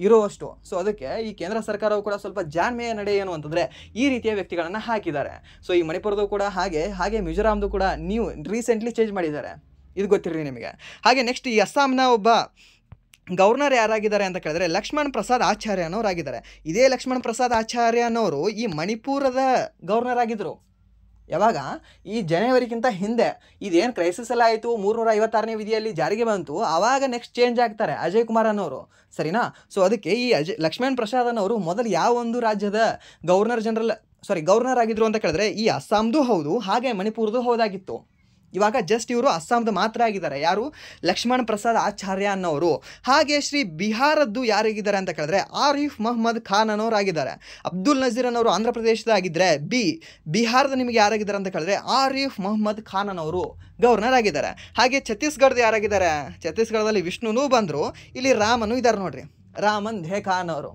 ಇರುವಷ್ಟು. ಸೊ ಅದಕ್ಕೆ ಈ ಕೇಂದ್ರ ಸರ್ಕಾರವು ಕೂಡ ಸ್ವಲ್ಪ ಜಾಣ್ಮೆಯ ನಡೆ ಏನು ಅಂತಂದರೆ ಈ ರೀತಿಯ ವ್ಯಕ್ತಿಗಳನ್ನು ಹಾಕಿದ್ದಾರೆ. ಸೊ ಈ ಮಣಿಪುರದ್ದು ಕೂಡ ಹಾಗೆ ಮಿಜೋರಾಮ್ದು ಕೂಡ ನೀವು ರೀಸೆಂಟ್ಲಿ ಚೇಂಜ್ ಮಾಡಿದ್ದಾರೆ, ಇದು ಗೊತ್ತಿರಲಿ ನಿಮಗೆ. ಹಾಗೆ ನೆಕ್ಸ್ಟ್ ಈ ಅಸ್ಸಾಂನ ಒಬ್ಬ ಗವರ್ನರ್ ಯಾರಾಗಿದ್ದಾರೆ ಅಂತ ಕೇಳಿದ್ರೆ ಲಕ್ಷ್ಮಣ್ ಪ್ರಸಾದ್ ಆಚಾರ್ಯ ಅನ್ನೋರಾಗಿದ್ದಾರೆ. ಇದೇ ಲಕ್ಷ್ಮಣ್ ಪ್ರಸಾದ್ ಆಚಾರ್ಯ ಅನ್ನೋರು ಈ ಮಣಿಪುರದ ಗವರ್ನರ್ ಆಗಿದ್ದರು. ಯಾವಾಗ? ಈ ಜನವರಿಗಿಂತ ಹಿಂದೆ ಇದೇನು ಕ್ರೈಸಿಸ್ ಎಲ್ಲ ಆಯಿತು, 356ನೇ ವಿಧಿಯಲ್ಲಿ ಜಾರಿಗೆ ಬಂತು, ಆವಾಗ ನೆಕ್ಸ್ಟ್ ಚೇಂಜ್ ಆಗ್ತಾರೆ ಅಜಯ್ ಕುಮಾರ್ ಅನ್ನೋರು, ಸರಿನಾ? ಸೊ ಅದಕ್ಕೆ ಈ ಲಕ್ಷ್ಮಣ್ ಪ್ರಸಾದ್ ಅನ್ನೋರು ಮೊದಲು ಯಾವ ಒಂದು ರಾಜ್ಯದ ಗವರ್ನರ್ ಆಗಿದ್ರು ಅಂತ ಕೇಳಿದ್ರೆ ಈ ಅಸ್ಸಾಂದು ಹೌದು, ಹಾಗೆ ಮಣಿಪುರದು ಹೌದಾಗಿತ್ತು. ಇವಾಗ ಜಸ್ಟ್ ಇವರು ಅಸ್ಸಾಂದು ಮಾತ್ರ ಆಗಿದ್ದಾರೆ. ಯಾರು? ಲಕ್ಷ್ಮಣ್ ಪ್ರಸಾದ್ ಆಚಾರ್ಯ ಅನ್ನೋರು. ಹಾಗೆ ಶ್ರೀ ಬಿಹಾರದ್ದು ಯಾರಾಗಿದ್ದಾರೆ ಅಂತ ಕೇಳಿದ್ರೆ ಆರಿಫ್ ಮೊಹಮ್ಮದ್ ಖಾನ್ ಅನ್ನೋರು ಆಗಿದ್ದಾರೆ. ಅಬ್ದುಲ್ ನಜೀರ್ ಅನ್ನೋರು ಆಂಧ್ರ ಪ್ರದೇಶದ ಆಗಿದ್ದರೆ ಬಿಹಾರದ ನಿಮಗೆ ಯಾರಾಗಿದ್ದಾರೆ ಅಂತ ಕೇಳಿದ್ರೆ ಆರಿಫ್ ಮೊಹಮ್ಮದ್ ಖಾನ್ ಅನ್ನೋರು ಗವರ್ನರ್ ಆಗಿದ್ದಾರೆ. ಹಾಗೆ ಛತ್ತೀಸ್ಗಢದ ಯಾರಾಗಿದ್ದಾರೆ? ಛತ್ತೀಸ್ಗಢದಲ್ಲಿ ವಿಷ್ಣುನೂ ಬಂದರು, ಇಲ್ಲಿ ರಾಮನೂ ಇದ್ದಾರೆ ನೋಡ್ರಿ, ರಾಮನ್ ಧೇಖಾ ಅನ್ನೋರು.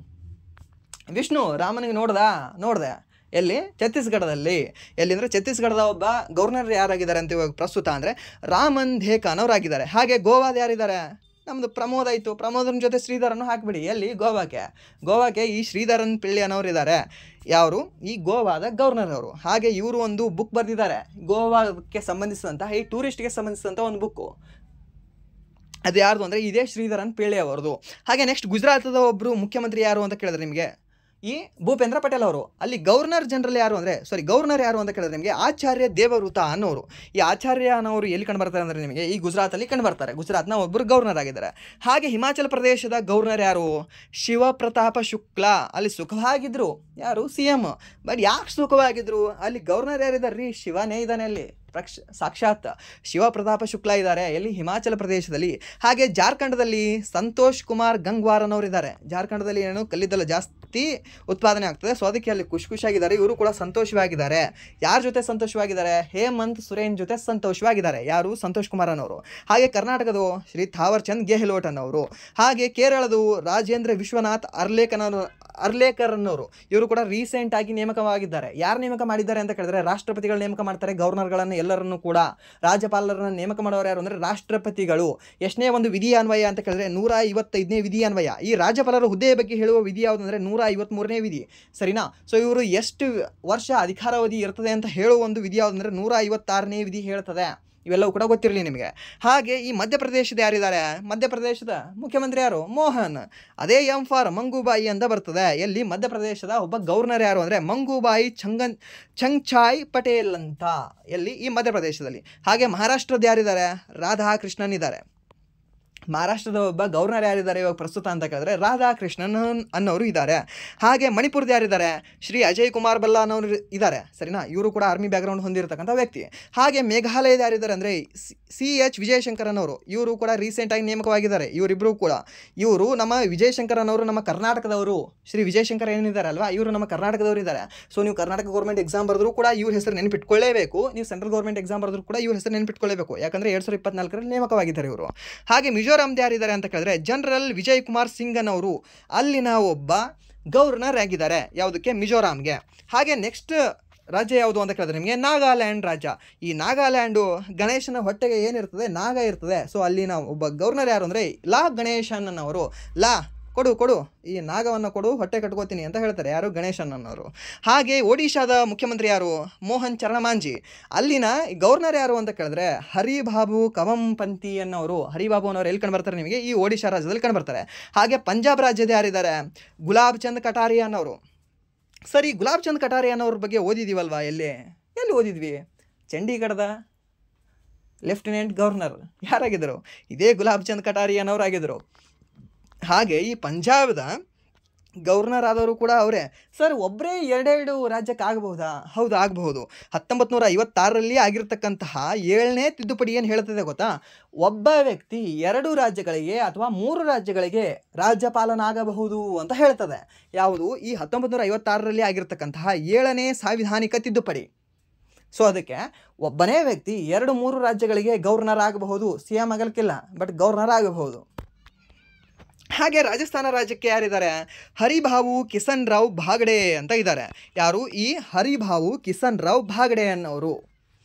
ವಿಷ್ಣು ರಾಮನಿಗೆ ನೋಡ್ದೆ ಎಲ್ಲಿ? ಛತ್ತೀಸ್ಗಢದಲ್ಲಿ. ಎಲ್ಲಿಂದರೆ ಛತ್ತೀಸ್ಗಢದ ಒಬ್ಬ ಗವರ್ನರ್ ಯಾರಾಗಿದ್ದಾರೆ ಅಂತ ಇವಾಗ ಪ್ರಸ್ತುತ ಅಂದರೆ ರಾಮನ್ ಧೇಖಾ ಅನ್ನೋರಾಗಿದ್ದಾರೆ. ಹಾಗೆ ಗೋವಾದ ಯಾರಿದ್ದಾರೆ? ನಮ್ಮದು ಪ್ರಮೋದ್ ಆಯಿತು, ಪ್ರಮೋದನ ಜೊತೆ ಶ್ರೀಧರನ್ನು ಹಾಕಿಬಿಡಿ. ಎಲ್ಲಿ? ಗೋವಾಕ್ಕೆ ಈ ಶ್ರೀಧರನ್ ಪಿಳ್ಳಿ ಅನ್ನೋರಿದ್ದಾರೆ. ಯಾರು? ಈ ಗೋವಾದ ಗವರ್ನರ್ ಅವರು. ಹಾಗೆ ಇವರು ಒಂದು ಬುಕ್ ಬರೆದಿದ್ದಾರೆ, ಗೋವಾಕ್ಕೆ ಸಂಬಂಧಿಸಿದಂತಹ ಈ ಟೂರಿಸ್ಟ್ಗೆ ಸಂಬಂಧಿಸಿದಂಥ ಒಂದು ಬುಕ್ಕು. ಅದು ಯಾರ್ದು ಅಂದರೆ ಇದೇ ಶ್ರೀಧರನ್ ಪಿಳ್ಳಿ ಅವರದು. ಹಾಗೆ ನೆಕ್ಸ್ಟ್ ಗುಜರಾತದ ಒಬ್ಬರು ಮುಖ್ಯಮಂತ್ರಿ ಯಾರು ಅಂತ ಕೇಳಿದ್ರೆ ನಿಮಗೆ ಈ ಭೂಪೇಂದ್ರ ಪಟೇಲ್ ಅವರು. ಅಲ್ಲಿ ಗವರ್ನರ್ ಯಾರು ಅಂತ ಕೇಳಿದ್ರೆ ನಿಮಗೆ ಆಚಾರ್ಯ ದೇವವ್ರತ ಅನ್ನೋರು. ಈ ಆಚಾರ್ಯ ಅನ್ನೋರು ಎಲ್ಲಿ ಕಂಡುಬರ್ತಾರೆ ಅಂದರೆ ನಿಮಗೆ ಈ ಗುಜರಾತಲ್ಲಿ ಕಂಡುಬರ್ತಾರೆ. ಗುಜರಾತ್ನ ಒಬ್ಬರು ಗವರ್ನರ್ ಆಗಿದ್ದಾರೆ. ಹಾಗೆ ಹಿಮಾಚಲ ಪ್ರದೇಶದ ಗವರ್ನರ್ ಯಾರು? ಶಿವಪ್ರತಾಪ ಶುಕ್ಲಾ. ಅಲ್ಲಿ ಸುಖವಾಗಿದ್ರು. ಯಾರು? CM. ಬಟ್ ಯಾಕೆ ಸುಖವಾಗಿದ್ರು? ಅಲ್ಲಿ ಗವರ್ನರ್ ಯಾರಿದ್ದಾರೆ ರೀ? ಶಿವನೇ ಇದ್ದಾನೆ ಅಲ್ಲಿ, ಸಾಕ್ಷಾತ್ ಶಿವಪ್ರತಾಪ ಶುಕ್ಲಾ ಇದ್ದಾರೆ. ಎಲ್ಲಿ? ಹಿಮಾಚಲ ಪ್ರದೇಶದಲ್ಲಿ. ಹಾಗೆ ಜಾರ್ಖಂಡದಲ್ಲಿ ಸಂತೋಷ್ ಕುಮಾರ್ ಗಂಗ್ವಾರ್ ಅನ್ನೋರಿದ್ದಾರೆ. ಜಾರ್ಖಂಡದಲ್ಲಿ ಏನು ಕಲ್ಲಿದ್ದಲು ಜಾಸ್ತಿ ಉತ್ಪಾದನೆ ಆಗ್ತದೆ, ಸೊ ಅದಕ್ಕೆ ಅಲ್ಲಿ ಖುಷಿಯಾಗಿದ್ದಾರೆ. ಇವರು ಕೂಡ ಸಂತೋಷವಾಗಿದ್ದಾರೆ. ಯಾರ ಜೊತೆ ಸಂತೋಷವಾಗಿದ್ದಾರೆ? ಹೇಮಂತ್ ಸೊರೇನ್ ಜೊತೆ ಸಂತೋಷವಾಗಿದ್ದಾರೆ. ಯಾರು? ಸಂತೋಷ್ ಕುಮಾರ್ ಅನ್ನೋರು. ಹಾಗೆ ಕರ್ನಾಟಕದ ಶ್ರೀ ಥಾವರ್ ಚಂದ್ ಗೆಹ್ಲೋಟ್ ಅನ್ನೋರು. ಹಾಗೆ ಕೇರಳದ ರಾಜೇಂದ್ರ ವಿಶ್ವನಾಥ್ ಅರ್ಲೇಕರ್ ಅನ್ನೋರು. ಇವರು ಕೂಡ ರೀಸೆಂಟ್ ಆಗಿ ನೇಮಕವಾಗಿದ್ದಾರೆ. ಯಾರು ನೇಮಕ ಮಾಡಿದ್ದಾರೆ ಅಂತ ಕೇಳಿದ್ರೆ ರಾಷ್ಟ್ರಪತಿಗಳು ನೇಮಕ ಮಾಡ್ತಾರೆ ಗವರ್ನರ್ಗಳನ್ನು ಎಲ್ಲರನ್ನೂ ಕೂಡ. ರಾಜ್ಯಪಾಲರನ್ನು ನೇಮಕ ಮಾಡೋರು ಯಾರು ಅಂದರೆ ರಾಷ್ಟ್ರಪತಿಗಳು. ಎಷ್ಟನೇ ಒಂದು ವಿಧಿ ಅನ್ವಯ ಅಂತ ಕೇಳಿದ್ರೆ 155ನೇ ವಿಧಿ ಅನ್ವಯ. ಈ ರಾಜ್ಯಪಾಲರ ಹುದ್ದೆಯ ಬಗ್ಗೆ ಹೇಳುವ ವಿಧಿ ಯಾವುದಂದರೆ 153ನೇ ವಿಧಿ, ಸರಿನಾ? ಸೊ ಇವರು ಎಷ್ಟು ವರ್ಷ ಅಧಿಕಾರಾವಧಿ ಇರ್ತದೆ ಅಂತ ಹೇಳುವ ಒಂದು ವಿಧಿ ಯಾವುದಂದರೆ 156ನೇ ವಿಧಿ ಹೇಳ್ತದೆ. ಇವೆಲ್ಲವೂ ಕೂಡ ಗೊತ್ತಿರಲಿ ನಿಮಗೆ. ಹಾಗೆ ಈ ಮಧ್ಯಪ್ರದೇಶದ ಯಾರಿದ್ದಾರೆ? ಮಧ್ಯಪ್ರದೇಶದ ಮುಖ್ಯಮಂತ್ರಿ ಯಾರು? ಮೋಹನ್. ಅದೇ ಫಾರ್ ಮಂಗೂಬಾಯಿ ಅಂತ ಬರ್ತದೆ. ಎಲ್ಲಿ? ಮಧ್ಯಪ್ರದೇಶದ ಒಬ್ಬ ಗವರ್ನರ್ ಯಾರು ಅಂದರೆ ಮಂಗೂಬಾಯಿ ಚಂಗ್ಚಾಯ್ ಪಟೇಲ್ ಅಂತ. ಎಲ್ಲಿ? ಈ ಮಧ್ಯಪ್ರದೇಶದಲ್ಲಿ. ಹಾಗೆ ಮಹಾರಾಷ್ಟ್ರದ ಯಾರಿದ್ದಾರೆ? ರಾಧಾಕೃಷ್ಣನ್ ಇದ್ದಾರೆ. ಮಹಾರಾಷ್ಟ್ರದ ಒಬ್ಬ ಗವರ್ನರ್ ಯಾರಿದ್ದಾರೆ ಇವಾಗ ಪ್ರಸ್ತುತ ಅಂತ ಕೇಳಿದ್ರೆ ರಾಧಾಕೃಷ್ಣನ್ ಅನ್ನೋರು ಇದ್ದಾರೆ. ಹಾಗೆ ಮಣಿಪುರದ ಯಾರಿದ್ದಾರೆ? ಶ್ರೀ ಅಜಯ್ ಕುಮಾರ್ ಭಲ್ಲಾ ಅನ್ನೋರು ಇದ್ದಾರೆ, ಸರಿನಾ? ಇವರು ಕೂಡ ಆರ್ಮಿ ಬ್ಯಾಕ್ಗ್ರೌಂಡ್ ಹೊಂದಿರತಕ್ಕಂಥ ವ್ಯಕ್ತಿ. ಹಾಗೆ ಮೇಘಾಲಯದ ಯಾರಿದ್ದಾರೆ ಅಂದರೆ CH ವಿಜಯಶಂಕರನ್ ಅವರು, ಇವರು ಕೂಡ ರೀಸೆಂಟಾಗಿ ನೇಮಕವಾಗಿದ್ದಾರೆ. ಇವರಿಬ್ಬರು ಕೂಡ, ಇವರು ನಮ್ಮ ವಿಜಯಶಂಕರನ್ ಅವರು ನಮ್ಮ ಕರ್ನಾಟಕದವರು. ಶ್ರೀ ವಿಜಯಶಂಕರ್ ಏನಿದ್ದಾರೆ ಅಲ್ವಾ, ಇವರು ನಮ್ಮ ಕರ್ನಾಟಕದವರು ಇದ್ದಾರೆ. ಸೊ ನೀವು ಕರ್ನಾಟಕ ಗೌರ್ಮೆಂಟ್ ಎಕ್ಸಾಮ್ ಬರೆದ್ರು ಕೂಡ ಇವ್ರ ಹೆಸರು ನೆನಪಿಟ್ಕೊಳ್ಳೇಬೇಕು. ನೀವು ಸೆಂಟ್ರಲ್ ಗೌರ್ಮೆಂಟ್ ಎಕ್ಸಾಮ್ ಬರೆದ್ರು ಕೂಡ ಇವ್ರ ಹೆಸರು ನೆನಪಿಟ್ಕೊಳ್ಳೇಬೇಕು, ಯಾಕಂದರೆ 2024ರಲ್ಲಿ ನೇಮಕವಾಗಿದ್ದಾರೆ ಇವರು. ಹಾಗೆ ಮಿಜೋರಾಮ್ದು ಯಾರಿದ್ದಾರೆ ಅಂತ ಕೇಳಿದ್ರೆ ಜನರಲ್ ವಿಜಯ್ ಕುಮಾರ್ ಸಿಂಗನ್ ಅವರು ಅಲ್ಲಿನ ಒಬ್ಬ ಗವರ್ನರ್ ಆಗಿದ್ದಾರೆ. ಯಾವುದಕ್ಕೆ? ಮಿಜೋರಾಮ್ಗೆ. ಹಾಗೆ ನೆಕ್ಸ್ಟ್ ರಾಜ್ಯ ಯಾವುದು ಅಂತ ಕೇಳಿದ್ರೆ ನಿಮಗೆ ನಾಗಾಲ್ಯಾಂಡ್ ರಾಜ್ಯ. ಈ ನಾಗಾಲ್ಯಾಂಡು ಗಣೇಶನ ಹೊಟ್ಟೆಗೆ ಏನಿರ್ತದೆ? ನಾಗ ಇರ್ತದೆ. ಸೊ ಅಲ್ಲಿನ ಒಬ್ಬ ಗವರ್ನರ್ ಯಾರು ಅಂದರೆ ಲಾ ಗಣೇಶನ್ ಅವರು. ಲಾ ಕೊಡು ಈ ನಾಗವನ್ನು ಕೊಡು, ಹೊಟ್ಟೆ ಕಟ್ಕೋತೀನಿ ಅಂತ ಹೇಳ್ತಾರೆ. ಯಾರು? ಗಣೇಶನ್ ಅನ್ನೋರು. ಹಾಗೆ ಒಡಿಶಾದ ಮುಖ್ಯಮಂತ್ರಿ ಯಾರು? ಮೋಹನ್ ಚರಣಮಾಂಜಿ. ಅಲ್ಲಿನ ಗವರ್ನರ್ ಯಾರು ಅಂತ ಕೇಳಿದ್ರೆ ಹರಿಬಾಬು ಕವಂಪಂತಿ ಅನ್ನೋರು. ಹರಿಬಾಬು ಅನ್ನೋರು ಎಲ್ಲಿ ಕಂಡುಬರ್ತಾರೆ ನಿಮಗೆ? ಈ ಒಡಿಶಾ ರಾಜ್ಯದಲ್ಲಿ ಕಂಡುಬರ್ತಾರೆ. ಹಾಗೆ ಪಂಜಾಬ್ ರಾಜ್ಯದ ಯಾರಿದ್ದಾರೆ? ಗುಲಾಬ್ ಚಂದ್ ಕಟಾರಿಯಾ ಅನ್ನೋರು. ಸರಿ, ಗುಲಾಬ್ ಚಂದ್ ಕಟಾರಿಯಾ ಅನ್ನೋರ ಬಗ್ಗೆ ಓದಿದ್ದೀವಲ್ವಾ? ಎಲ್ಲಿ ಓದಿದ್ವಿ? ಚಂಡೀಗಢದ ಲೆಫ್ಟಿನೆಂಟ್ ಗವರ್ನರ್ ಯಾರಾಗಿದ್ದರು? ಇದೇ ಗುಲಾಬ್ ಚಂದ್ ಕಟಾರಿಯಾ ಅನ್ನೋರು ಆಗಿದ್ದರು. ಹಾಗೆ ಈ ಪಂಜಾಬ್ದ ಗವರ್ನರ್ ಆದವರು ಕೂಡ ಅವರೇ. ಸರ್, ಒಬ್ಬರೇ ಎರಡೆರಡು ರಾಜ್ಯಕ್ಕೆ ಆಗಬಹುದಾ? ಹೌದು, ಆಗಬಹುದು. 1956ರಲ್ಲಿ ಆಗಿರ್ತಕ್ಕಂತಹ 7ನೇ ತಿದ್ದುಪಡಿ ಏನು ಹೇಳ್ತದೆ ಗೊತ್ತಾ? ಒಬ್ಬ ವ್ಯಕ್ತಿ 2 ರಾಜ್ಯಗಳಿಗೆ ಅಥವಾ 3 ರಾಜ್ಯಗಳಿಗೆ ರಾಜ್ಯಪಾಲನಾಗಬಹುದು ಅಂತ ಹೇಳ್ತದೆ. ಯಾವುದು? ಈ 1956ರಲ್ಲಿ ಆಗಿರ್ತಕ್ಕಂತಹ 7ನೇ ಸಾಂವಿಧಾನಿಕ ತಿದ್ದುಪಡಿ. ಸೊ ಅದಕ್ಕೆ ಒಬ್ಬನೇ ವ್ಯಕ್ತಿ 2-3 ರಾಜ್ಯಗಳಿಗೆ ಗವರ್ನರ್ ಆಗಬಹುದು. CM ಆಗಲಿಕ್ಕಿಲ್ಲ, ಬಟ್ ಗವರ್ನರ್ ಆಗಬಹುದು. ಹಾಗೆ ರಾಜಸ್ಥಾನ ರಾಜ್ಯಕ್ಕೆ ಯಾರಿದ್ದಾರೆ? ಹರಿಭಾವು ಕಿಸನ್ ರಾವ್ ಭಾಗಡೆ ಅಂತ ಇದ್ದಾರೆ. ಯಾರು? ಈ ಹರಿಭಾವು ಕಿಸನ್ ರಾವ್ ಭಾಗಡೆ ಅನ್ನೋರು.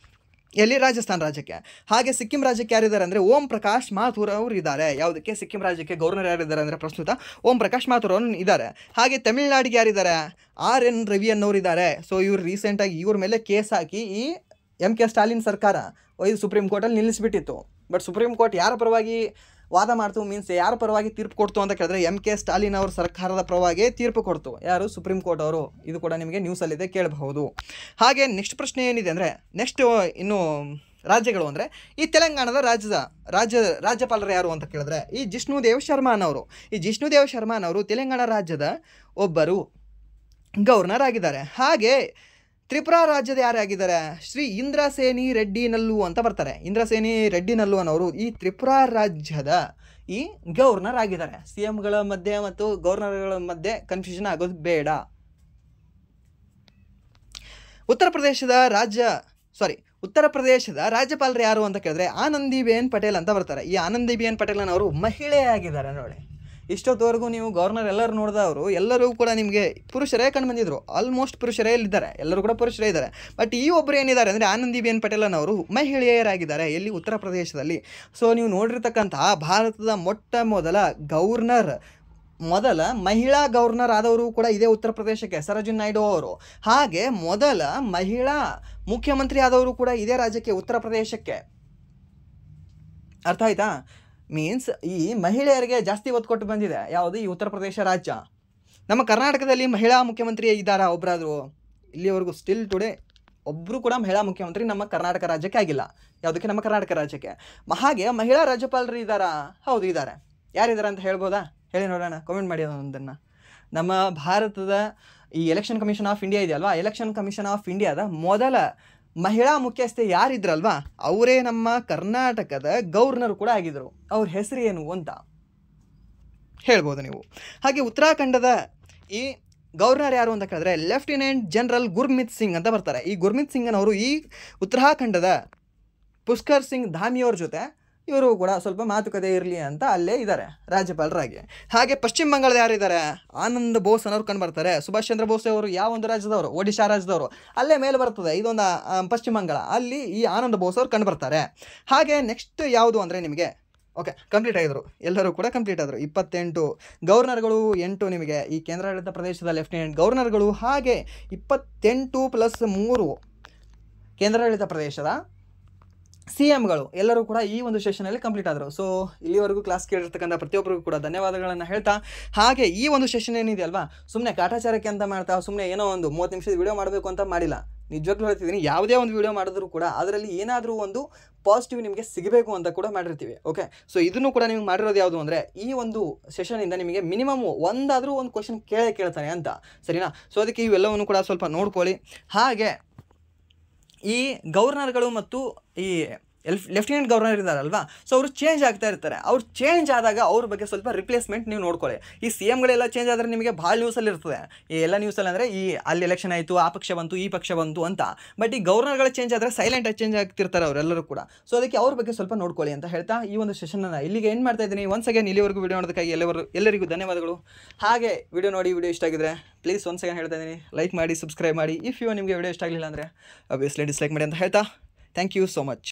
ಎಲ್ಲಿ? ರಾಜಸ್ಥಾನ ರಾಜ್ಯಕ್ಕೆ. ಹಾಗೆ ಸಿಕ್ಕಿಂ ರಾಜ್ಯಕ್ಕೆ ಯಾರಿದ್ದಾರೆ ಅಂದರೆ ಓಂ ಪ್ರಕಾಶ್ ಮಾಥುರ್ ಅವರು ಇದ್ದಾರೆ. ಯಾವುದಕ್ಕೆ? ಸಿಕ್ಕಿಂ ರಾಜ್ಯಕ್ಕೆ ಗವರ್ನರ್ ಯಾರಿದ್ದಾರೆ ಅಂದರೆ ಪ್ರಸ್ತುತ ಓಂ ಪ್ರಕಾಶ್ ಮಾಥುರ್ ಅವರು ಇದ್ದಾರೆ. ಹಾಗೆ ತಮಿಳುನಾಡಿಗೆ ಯಾರಿದ್ದಾರೆ? RN ರವಿ ಅನ್ನೋರು ಇದ್ದಾರೆ. ಸೊ ಇವರು ರೀಸೆಂಟಾಗಿ ಇವ್ರ ಮೇಲೆ ಕೇಸ್ ಹಾಕಿ ಈ MK ಸ್ಟಾಲಿನ್ ಸರ್ಕಾರ ಇದು ಸುಪ್ರೀಂ ಕೋರ್ಟಲ್ಲಿ ನಿಲ್ಲಿಸಿಬಿಟ್ಟಿತ್ತು. ಬಟ್ ಸುಪ್ರೀಂ ಕೋರ್ಟ್ ಯಾರ ಪರವಾಗಿ ವಾದ ಮಾಡ್ತು? ಮೀನ್ಸ್ ಯಾರ ಪರವಾಗಿ ತೀರ್ಪು ಕೊಡ್ತು ಅಂತ ಕೇಳಿದ್ರೆ MK ಸ್ಟಾಲಿನ್ ಅವ್ರ ಸರ್ಕಾರದ ಪರವಾಗಿ ತೀರ್ಪು ಕೊಡ್ತು. ಯಾರು? ಸುಪ್ರೀಂ ಕೋರ್ಟ್ ಅವರು. ಇದು ಕೂಡ ನಿಮಗೆ ನ್ಯೂಸಲ್ಲಿದೆ, ಕೇಳಬಹುದು. ಹಾಗೆ ನೆಕ್ಸ್ಟ್ ಪ್ರಶ್ನೆ ಏನಿದೆ ಅಂದರೆ, ನೆಕ್ಸ್ಟ್ ಇನ್ನು ರಾಜ್ಯಗಳು ಅಂದರೆ ಈ ತೆಲಂಗಾಣದ ರಾಜ್ಯಪಾಲರು ಯಾರು ಅಂತ ಕೇಳಿದ್ರೆ ಈ ಜಿಷ್ಣುದೇವ್ ಶರ್ಮಾನ್ ಅವರು. ಈ ಜಿಷ್ಣುದೇವ್ ಶರ್ಮಾನ್ ಅವರು ತೆಲಂಗಾಣ ರಾಜ್ಯದ ಒಬ್ಬರು ಗವರ್ನರ್ ಆಗಿದ್ದಾರೆ. ಹಾಗೆ ತ್ರಿಪುರಾ ರಾಜ್ಯದ ಯಾರಾಗಿದ್ದಾರೆ? ಶ್ರೀ ಇಂದ್ರಸೇನಿ ರೆಡ್ಡಿ ನಲ್ಲು ಅಂತ ಬರ್ತಾರೆ. ಇಂದ್ರಸೇನಿ ರೆಡ್ಡಿ ನಲ್ಲು ಅನ್ನೋರು ಈ ತ್ರಿಪುರಾ ರಾಜ್ಯದ ಈ ಗವರ್ನರ್ ಆಗಿದ್ದಾರೆ. CMಗಳ ಮಧ್ಯೆ ಮತ್ತು ಗವರ್ನರ್ಗಳ ಮಧ್ಯೆ ಕನ್ಫ್ಯೂಷನ್ ಆಗೋದು ಬೇಡ. ಉತ್ತರ ಪ್ರದೇಶದ ರಾಜ್ಯಪಾಲರು ಯಾರು ಅಂತ ಕೇಳಿದ್ರೆ ಆನಂದಿಬೇನ್ ಪಟೇಲ್ ಅಂತ ಬರ್ತಾರೆ. ಈ ಆನಂದಿಬೇನ್ ಪಟೇಲ್ ಅನ್ನೋರು ಮಹಿಳೆ ಆಗಿದ್ದಾರೆ. ನೋಡಿ, ಇಷ್ಟೊತ್ತವರೆಗೂ ನೀವು ಗವರ್ನರ್ ಎಲ್ಲರೂ ನೋಡಿದವರು ಎಲ್ಲರೂ ಕೂಡ ನಿಮಗೆ ಪುರುಷರೇ ಕಂಡು ಬಂದಿದ್ರು. ಆಲ್ಮೋಸ್ಟ್ ಪುರುಷರೇ ಇಲ್ಲಿದ್ದಾರೆ, ಎಲ್ಲರೂ ಕೂಡ ಪುರುಷರೇ ಇದ್ದಾರೆ. ಬಟ್ ಈ ಒಬ್ಬರು ಏನಿದ್ದಾರೆ ಅಂದರೆ ಆನಂದಿಬೇನ್ ಪಟೇಲ್ ಅನ್ನೋರು ಮಹಿಳೆಯರಾಗಿದ್ದಾರೆ. ಎಲ್ಲಿ? ಉತ್ತರ ಪ್ರದೇಶದಲ್ಲಿ. ಸೊ ನೀವು ನೋಡಿರ್ತಕ್ಕಂತಹ ಭಾರತದ ಮೊದಲ ಮಹಿಳಾ ಗವರ್ನರ್ ಆದವರು ಕೂಡ ಇದೇ ಉತ್ತರ ಪ್ರದೇಶಕ್ಕೆ, ಸರೋಜಿನಿ ನಾಯ್ಡು ಅವರು. ಹಾಗೆ ಮೊದಲ ಮಹಿಳಾ ಮುಖ್ಯಮಂತ್ರಿ ಆದವರು ಕೂಡ ಇದೇ ರಾಜ್ಯಕ್ಕೆ, ಉತ್ತರ ಪ್ರದೇಶಕ್ಕೆ. ಅರ್ಥ ಆಯ್ತಾ? ಮೀನ್ಸ್ ಈ ಮಹಿಳೆಯರಿಗೆ ಜಾಸ್ತಿ ಒತ್ತು ಕೊಟ್ಟು ಬಂದಿದೆ ಯಾವುದು? ಈ ಉತ್ತರ ಪ್ರದೇಶ ರಾಜ್ಯ. ನಮ್ಮ ಕರ್ನಾಟಕದಲ್ಲಿ ಮಹಿಳಾ ಮುಖ್ಯಮಂತ್ರಿ ಇದ್ದಾರಾ ಒಬ್ಬರಾದರೂ? ಇಲ್ಲಿವರೆಗೂ ಸ್ಟಿಲ್ ಟುಡೇ ಒಬ್ಬರು ಕೂಡ ಮಹಿಳಾ ಮುಖ್ಯಮಂತ್ರಿ ನಮ್ಮ ಕರ್ನಾಟಕ ರಾಜ್ಯಕ್ಕೆ ಆಗಿಲ್ಲ. ಯಾವುದಕ್ಕೆ? ನಮ್ಮ ಕರ್ನಾಟಕ ರಾಜ್ಯಕ್ಕೆ. ಹಾಗೆ ಮಹಿಳಾ ರಾಜ್ಯಪಾಲರು ಇದ್ದಾರಾ? ಹೌದು, ಇದ್ದಾರೆ. ಯಾರಿದ್ದಾರೆ ಅಂತ ಹೇಳ್ಬೋದಾ? ಹೇಳಿ ನೋಡೋಣ, ಕಾಮೆಂಟ್ ಮಾಡಿ ಅದನ್ನು. ನಮ್ಮ ಭಾರತದ ಈ ಎಲೆಕ್ಷನ್ ಕಮಿಷನ್ ಆಫ್ ಇಂಡಿಯಾ ಇದೆಯಲ್ವಾ, ಎಲೆಕ್ಷನ್ ಕಮಿಷನ್ ಆಫ್ ಇಂಡಿಯಾದ ಮೊದಲ ಮಹಿಳಾ ಮುಖ್ಯಸ್ಥೆ ಯಾರಿದ್ರಲ್ವಾ ಅವರೇ ನಮ್ಮ ಕರ್ನಾಟಕದ ಗವರ್ನರ್ ಕೂಡ ಆಗಿದ್ದರು. ಅವ್ರ ಹೆಸರು ಏನು ಅಂತ ಹೇಳ್ಬೋದು ನೀವು. ಹಾಗೆ ಉತ್ತರಾಖಂಡದ ಈ ಗವರ್ನರ್ ಯಾರು ಅಂತ ಕೇಳಿದ್ರೆ ಲೆಫ್ಟಿನೆಂಟ್ ಜನರಲ್ ಗುರ್ಮಿತ್ ಸಿಂಗ್ ಅಂತ ಬರ್ತಾರೆ. ಈ ಗುರ್ಮಿತ್ ಸಿಂಗ್ ಅವರು ಈ ಉತ್ತರಾಖಂಡದ ಪುಷ್ಕರ್ ಸಿಂಗ್ ಧಾಮಿಯವ್ರ ಜೊತೆ ಇವರು ಕೂಡ ಸ್ವಲ್ಪ ಮಾತುಕತೆ ಇರಲಿ ಅಂತ ಅಲ್ಲೇ ಇದ್ದಾರೆ ರಾಜ್ಯಪಾಲರಾಗಿ. ಹಾಗೆ ಪಶ್ಚಿಮ ಬಂಗಾಳದ ಯಾರಿದ್ದಾರೆ? ಆನಂದ್ ಬೋಸ್ ಅನ್ನೋರು ಕಂಡು ಬರ್ತಾರೆ. ಸುಭಾಷ್ ಚಂದ್ರ ಬೋಸ್ ಅವರು ಯಾವ ಒಂದು ರಾಜ್ಯದವರು? ಒಡಿಶಾ ರಾಜ್ಯದವರು. ಅಲ್ಲೇ ಮೇಲೆ ಬರ್ತದೆ ಇದೊಂದು ಪಶ್ಚಿಮ ಬಂಗಾಳ, ಅಲ್ಲಿ ಈ ಆನಂದ್ ಬೋಸ್ ಅವರು ಕಂಡು ಬರ್ತಾರೆ. ಹಾಗೆ ನೆಕ್ಸ್ಟ್ ಯಾವುದು ಅಂದರೆ ನಿಮಗೆ ಕಂಪ್ಲೀಟ್ ಆಗಿದ್ರು, ಎಲ್ಲರೂ ಕೂಡ ಕಂಪ್ಲೀಟ್ ಆದರು. 28 ಗವರ್ನರ್ಗಳು, 8 ನಿಮಗೆ ಈ ಕೇಂದ್ರಾಡಳಿತ ಪ್ರದೇಶದ ಲೆಫ್ಟಿನೆಂಟ್ ಗವರ್ನರ್ಗಳು, ಹಾಗೆ 28 + 3 ಕೇಂದ್ರಾಡಳಿತ ಪ್ರದೇಶದ CMಗಳು ಎಲ್ಲರೂ ಕೂಡ ಈ ಒಂದು ಸೆಷನಲ್ಲಿ ಕಂಪ್ಲೀಟ್ ಆದರು. ಸೊ ಇಲ್ಲಿವರೆಗೂ ಕ್ಲಾಸ್ ಕೇಳಿರ್ತಕ್ಕಂಥ ಪ್ರತಿಯೊಬ್ಬರಿಗೂ ಕೂಡ ಧನ್ಯವಾದಗಳನ್ನು ಹೇಳ್ತಾ, ಹಾಗೆ ಈ ಒಂದು ಸೆಷನ್ ಏನಿದೆ ಅಲ್ವಾ, ಸುಮ್ಮನೆ ಕಾಟಾಚಾರಕ್ಕೆ ಅಂತ ಮಾಡ್ತಾ ಸುಮ್ಮನೆ ಏನೋ ಒಂದು 30 ನಿಮಿಷದ ವಿಡಿಯೋ ಮಾಡಬೇಕು ಅಂತ ಮಾಡಿಲ್ಲ. ನಿಜವಾಗ್ಲೂ ಹೇಳ್ತಿದ್ದೀನಿ, ಯಾವುದೇ ಒಂದು ವಿಡಿಯೋ ಮಾಡಿದ್ರು ಕೂಡ ಅದರಲ್ಲಿ ಏನಾದರೂ ಒಂದು ಪಾಸಿಟಿವ್ ನಿಮಗೆ ಸಿಗಬೇಕು ಅಂತ ಕೂಡ ಮಾಡಿರ್ತೀವಿ. ಓಕೆ, ಸೊ ಇದನ್ನು ಕೂಡ ನಿಮಗೆ ಮಾಡಿರೋದು ಯಾವುದು ಅಂದರೆ ಈ ಒಂದು ಸೆಷನಿಂದ ನಿಮಗೆ ಮಿನಿಮಮ್ ಒಂದಾದರೂ ಒಂದು ಕ್ವಶನ್ ಕೇಳ್ತಾನೆ ಅಂತ, ಸರಿನಾ? ಸೊ ಅದಕ್ಕೆ ಇವೆಲ್ಲವನ್ನು ಕೂಡ ಸ್ವಲ್ಪ ನೋಡ್ಕೊಳ್ಳಿ. ಹಾಗೆ ಈ ಗವರ್ನರ್ಗಳು ಮತ್ತು ಈ ಲೆಫ್ಟಿನೆಂಟ್ ಗವರ್ನರ್ ಇದ್ದಾರಲ್ವಾ, ಸೊ ಅವರು ಚೇಂಜ್ ಆಗ್ತಾ ಇರ್ತಾರೆ. ಅವ್ರು ಚೇಂಜ್ ಆದಾಗ ಅವ್ರ ಬಗ್ಗೆ ಸ್ವಲ್ಪ ರಿಪ್ಲೇಸ್ಮೆಂಟ್ ನೀವು ನೋಡ್ಕೊಳ್ಳಿ. ಈ ಸಿ ಎಮ್ಗಳೆಲ್ಲ ಚೇಂಜ್ ಆದರೆ ನಿಮಗೆ ಭಾಳ ನ್ಯೂಸಲ್ಲಿ ಇರ್ತದೆ, ಈ ಎಲ್ಲ ನ್ಯೂಸಲ್ಲಿ ಅಂದರೆ ಈ ಅಲ್ಲಿ ಎಲೆಕ್ಷನ್ ಆಯಿತು, ಆ ಪಕ್ಷ ಬಂತು, ಈ ಪಕ್ಷ ಬಂತು ಅಂತ. ಬಟ್ ಈ ಗವರ್ನರ್ಗಳು ಚೇಂಜ್ ಆದರೆ ಸೈಲೆಂಟಾಗಿ ಚೇಂಜ್ ಆಗ್ತಿರ್ತಾರೆ ಅವರೆಲ್ಲರೂ ಕೂಡ. ಸೊ ಅದಕ್ಕೆ ಅವ್ರ ಬಗ್ಗೆ ಸ್ವಲ್ಪ ನೋಡ್ಕೊಳ್ಳಿ ಅಂತ ಹೇಳ್ತಾ ಈ ಒಂದು ಸೆಷನ್ನ ಇಲ್ಲಿಗೆ ಏನು ಮಾಡ್ತಾ ಇದ್ದೀನಿ. ಒನ್ಸ್ ಅಗೇನ್ ಇಲ್ಲಿವರೆಗೂ ವಿಡಿಯೋ ನೋಡೋದಕ್ಕಾಗಿ ಎಲ್ಲರಿಗೂ ಧನ್ಯವಾದಗಳು. ಹಾಗೆ ವಿಡಿಯೋ ಇಷ್ಟ ಆಗಿದ್ರೆ ಪ್ಲೀಸ್ ಒನ್ಸ್ ಅಗೇನ್ ಹೇಳ್ತಾ ಇದ್ದೀನಿ, ಲೈಕ್ ಮಾಡಿ, ಸಬ್ಸ್ಕ್ರೈಬ್ ಮಾಡಿ. ಇಫ್ ನಿಮಗೆ ವಿಡಿಯೋ ಇಷ್ಟ ಆಗಲಿಲ್ಲ ಅಂದರೆ ಅಬ್ವಿಯಸ್ಲಿ ಡಿಸ್ಲೈಕ್ ಮಾಡಿ ಅಂತ ಹೇಳ್ತಾ ಥ್ಯಾಂಕ್ ಯು ಸೋ ಮಚ್.